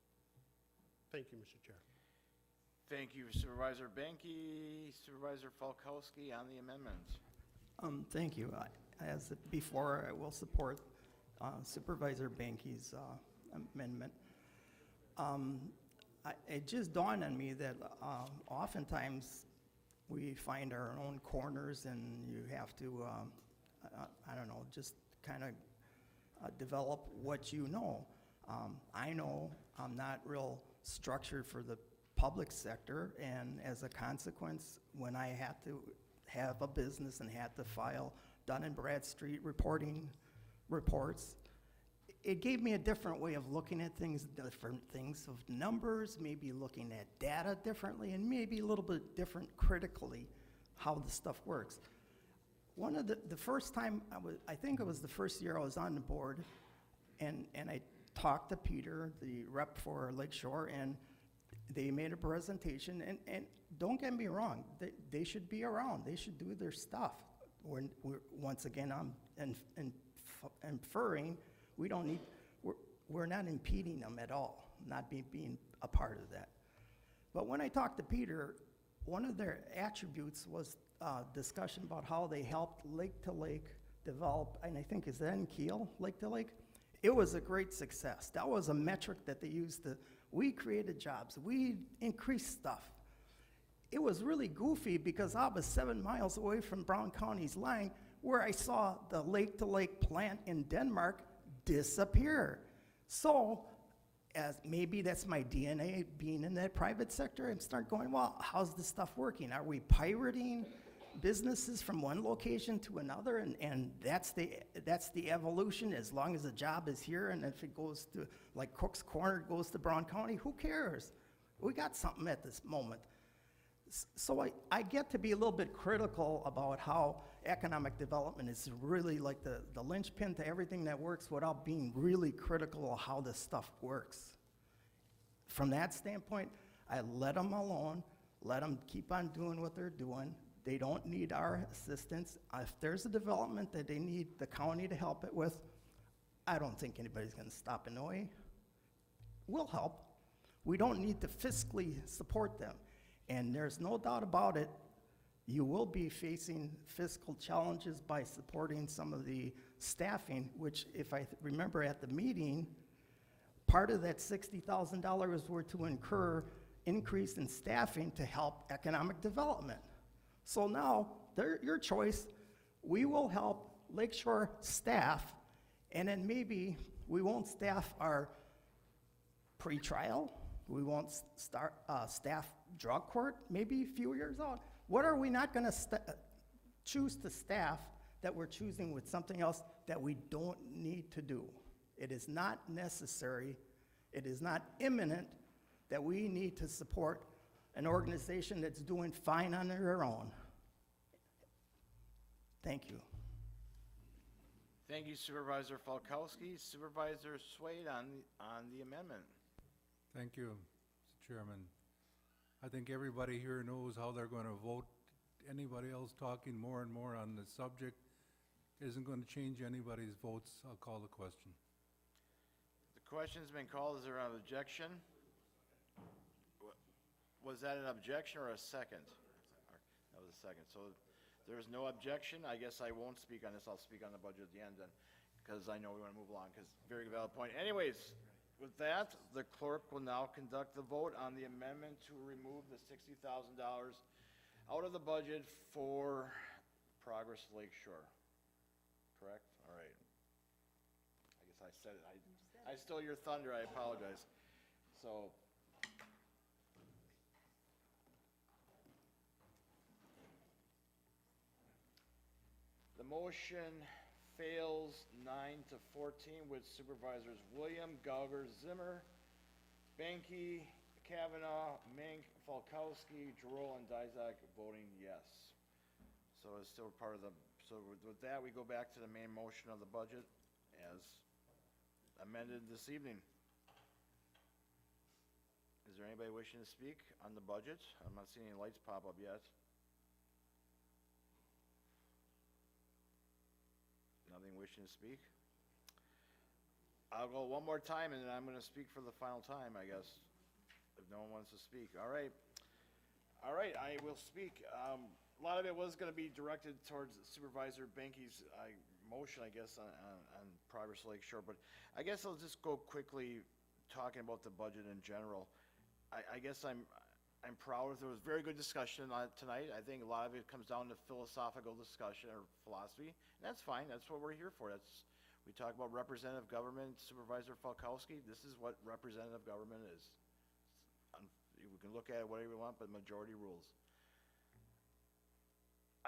Thank you, Mr. Chair. Thank you Supervisor Banky. Supervisor Falkowski on the amendment. Thank you. As before, I will support Supervisor Banky's amendment. It just dawned on me that oftentimes we find our own corners and you have to, I don't know, just kind of develop what you know. I know I'm not real structured for the public sector, and as a consequence, when I had to have a business and had to file Dun and Bradstreet reports, it gave me a different way of looking at things, different things of numbers, maybe looking at data differently, and maybe a little bit different critically how the stuff works. One of the first time, I think it was the first year I was on the board, and I talked to Peter, the rep for Lakeshore, and they made a presentation, and don't get me wrong, they should be around, they should do their stuff. Once again, I'm inferring, we're not impeding them at all, not being a part of that. But when I talked to Peter, one of their attributes was discussion about how they helped Lake to Lake develop, and I think is that in Kiel, Lake to Lake? It was a great success. That was a metric that they used we created jobs, we increased stuff. It was really goofy because I was 7 miles away from Brown County's line where I saw the Lake to Lake plant in Denmark disappear. So, as maybe that's my DNA being in that private sector, and start going, well, how's this stuff working? Are we pirating businesses from one location to another? And that's the evolution. As long as the job is here, and if it goes to, like Cook's Corner, goes to Brown County, who cares? We got something at this moment. So I get to be a little bit critical about how economic development is really like the linchpin to everything that works, without being really critical of how this stuff works. From that standpoint, I let them alone, let them keep on doing what they're doing. They don't need our assistance. If there's a development that they need the county to help it with, I don't think anybody's gonna stop in the way. We'll help. We don't need to fiscally support them. And there's no doubt about it, you will be facing fiscal challenges by supporting some of the staffing, which, if I remember at the meeting, part of that $60,000 were to incur increase in staffing to help economic development. So now, your choice, we will help Lakeshore staff, and then maybe we won't staff our pretrial, we won't staff drug court, maybe a few years out. What are we not gonna choose to staff that we're choosing with something else that we don't need to do? It is not necessary, it is not imminent that we need to support an organization that's doing fine on their own. Thank you. Thank you Supervisor Falkowski. Supervisor Swade on the amendment. Thank you, Mr. Chairman. I think everybody here knows how they're going to vote. Anybody else talking more and more on the subject isn't going to change anybody's votes. I'll call the question. The question's been called. Is there an objection? Was that an objection or a second? That was a second. So there's no objection. I guess I won't speak on this. I'll speak on the budget at the end then, because I know we want to move along, because very valid point. Anyways, with that, the clerk will now conduct the vote on the amendment to remove the $60,000 out of the budget for Progress Lakeshore. Correct? All right. I guess I said it. I stole your thunder. I apologize. So, the motion fails 9-14 with Supervisors William, Gauger, Zimmer, Banky, Kavanaugh, Mink, Falkowski, Giroux, and Dizak voting yes. So it's still part of the, so with that, we go back to the main motion of the budget as amended this evening. Is there anybody wishing to speak on the budget? I'm not seeing any lights pop up yet. Nothing wishing to speak? I'll go one more time and then I'm going to speak for the final time, I guess, if no one wants to speak. All right. All right, I will speak. A lot of it was gonna be directed towards Supervisor Benke's, motion, I guess, on Progress Lakeshore, but I guess I'll just go quickly talking about the budget in general. I guess I'm proud there was very good discussion on it tonight. I think a lot of it comes down to philosophical discussion or philosophy, and that's fine, that's what we're here for. We talk about representative government, Supervisor Falkowski, this is what representative government is. We can look at it whatever we want, but majority rules.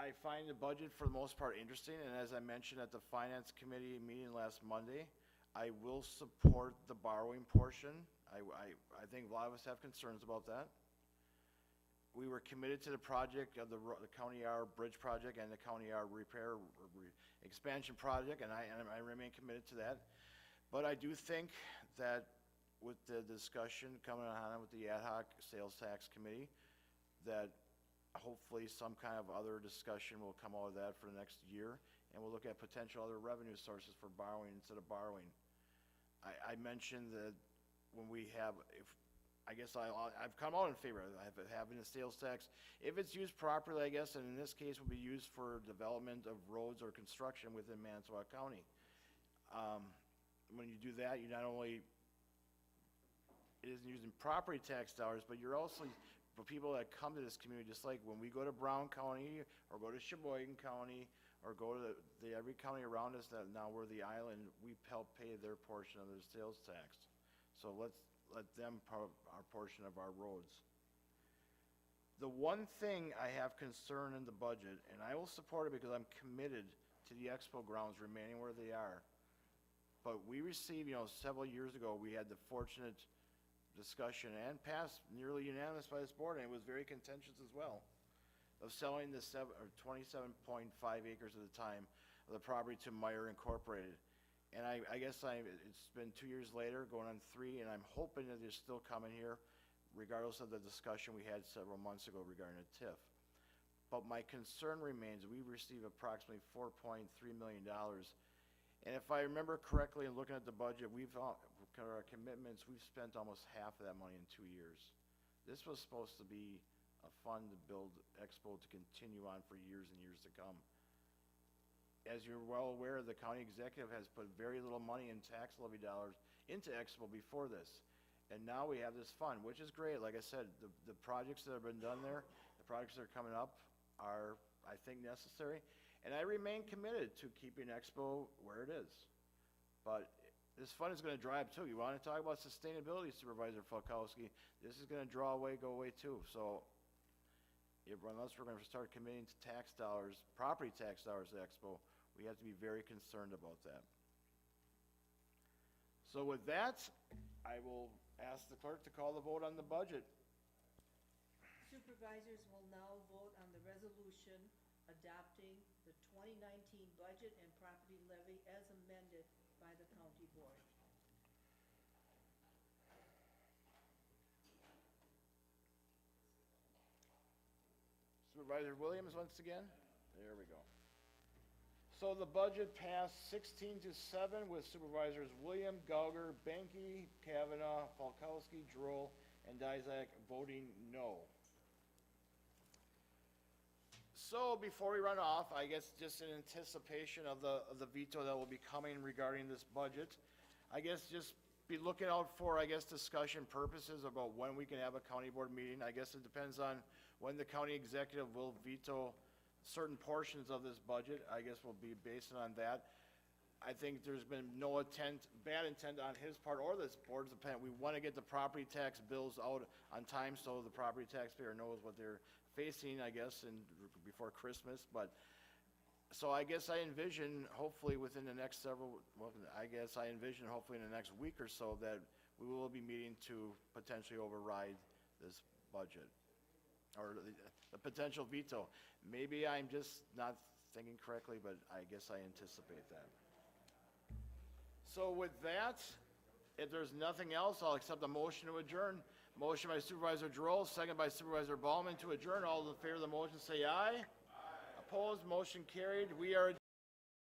I find the budget for the most part interesting, and as I mentioned at the Finance Committee meeting last Monday, I will support the borrowing portion. I think a lot of us have concerns about that. We were committed to the project of the County Yard Bridge project and the County Yard repair expansion project, and I remain committed to that. But I do think that with the discussion coming on with the ad hoc sales tax committee, that hopefully some kind of other discussion will come out of that for the next year, and we'll look at potential other revenue sources for borrowing instead of borrowing. I mentioned that when we have, I guess I've come out in favor of having the sales tax. If it's used properly, I guess, and in this case will be used for development of roads or construction within Manitowoc County. When you do that, you not only, it isn't using property tax dollars, but you're also, for people that come to this community, just like when we go to Brown County or go to Sheboygan County or go to every county around us that now we're the island, we help pay their portion of their sales tax. So let's let them pay our portion of our roads. The one thing I have concern in the budget, and I will support it because I'm committed to the expo grounds remaining where they are. But we received, several years ago, we had the fortunate discussion and passed nearly unanimous by this board, and it was very contentious as well, of selling the 27.5 acres at the time of the property to Meyer Incorporated. And I guess it's been 2 years later, going on 3, and I'm hoping that they're still coming here, regardless of the discussion we had several months ago regarding a TIF. But my concern remains, we received approximately $4.3 million. And if I remember correctly, in looking at the budget, our commitments, we've spent almost half of that money in 2 years. This was supposed to be a fund to build Expo to continue on for years and years to come. As you're well aware, the county executive has put very little money in tax levy dollars into Expo before this. And now we have this fund, which is great. Like I said, the projects that have been done there, the projects that are coming up are, I think, necessary. And I remain committed to keeping Expo where it is. But this fund is going to dry up too. You want to talk about sustainability, Supervisor Falkowski, this is going to go away too. So unless we're going to start committing to tax dollars, property tax dollars to Expo, we have to be very concerned about that. So with that, I will ask the clerk to call the vote on the budget. Supervisors will now vote on the resolution adopting the 2019 budget and property levy as amended by the county board. Supervisor Williams once again. There we go. So the budget passed 16-7 with Supervisors William, Gauger, Benke, Kavanaugh, Falkowski, Droll, and Dizak voting no. So before we run off, I guess just in anticipation of the veto that will be coming regarding this budget, I guess just be looking out for, discussion purposes about when we can have a county board meeting. I guess it depends on when the county executive will veto certain portions of this budget. I guess we'll be based on that. I think there's been no bad intent on his part or this board's intent. We want to get the property tax bills out on time so the property taxpayer knows what they're facing, I guess, before Christmas. But so I guess I envision hopefully within the next hopefully in the next week or so that we will be meeting to potentially override this budget or the potential veto. Maybe I'm just not thinking correctly, but I guess I anticipate that. So with that, if there's nothing else, I'll accept the motion to adjourn. Motion by Supervisor Droll, second by Supervisor Ballman to adjourn. All in favor of the motion say aye. Aye. Opposed, motion carried. We are adjourned.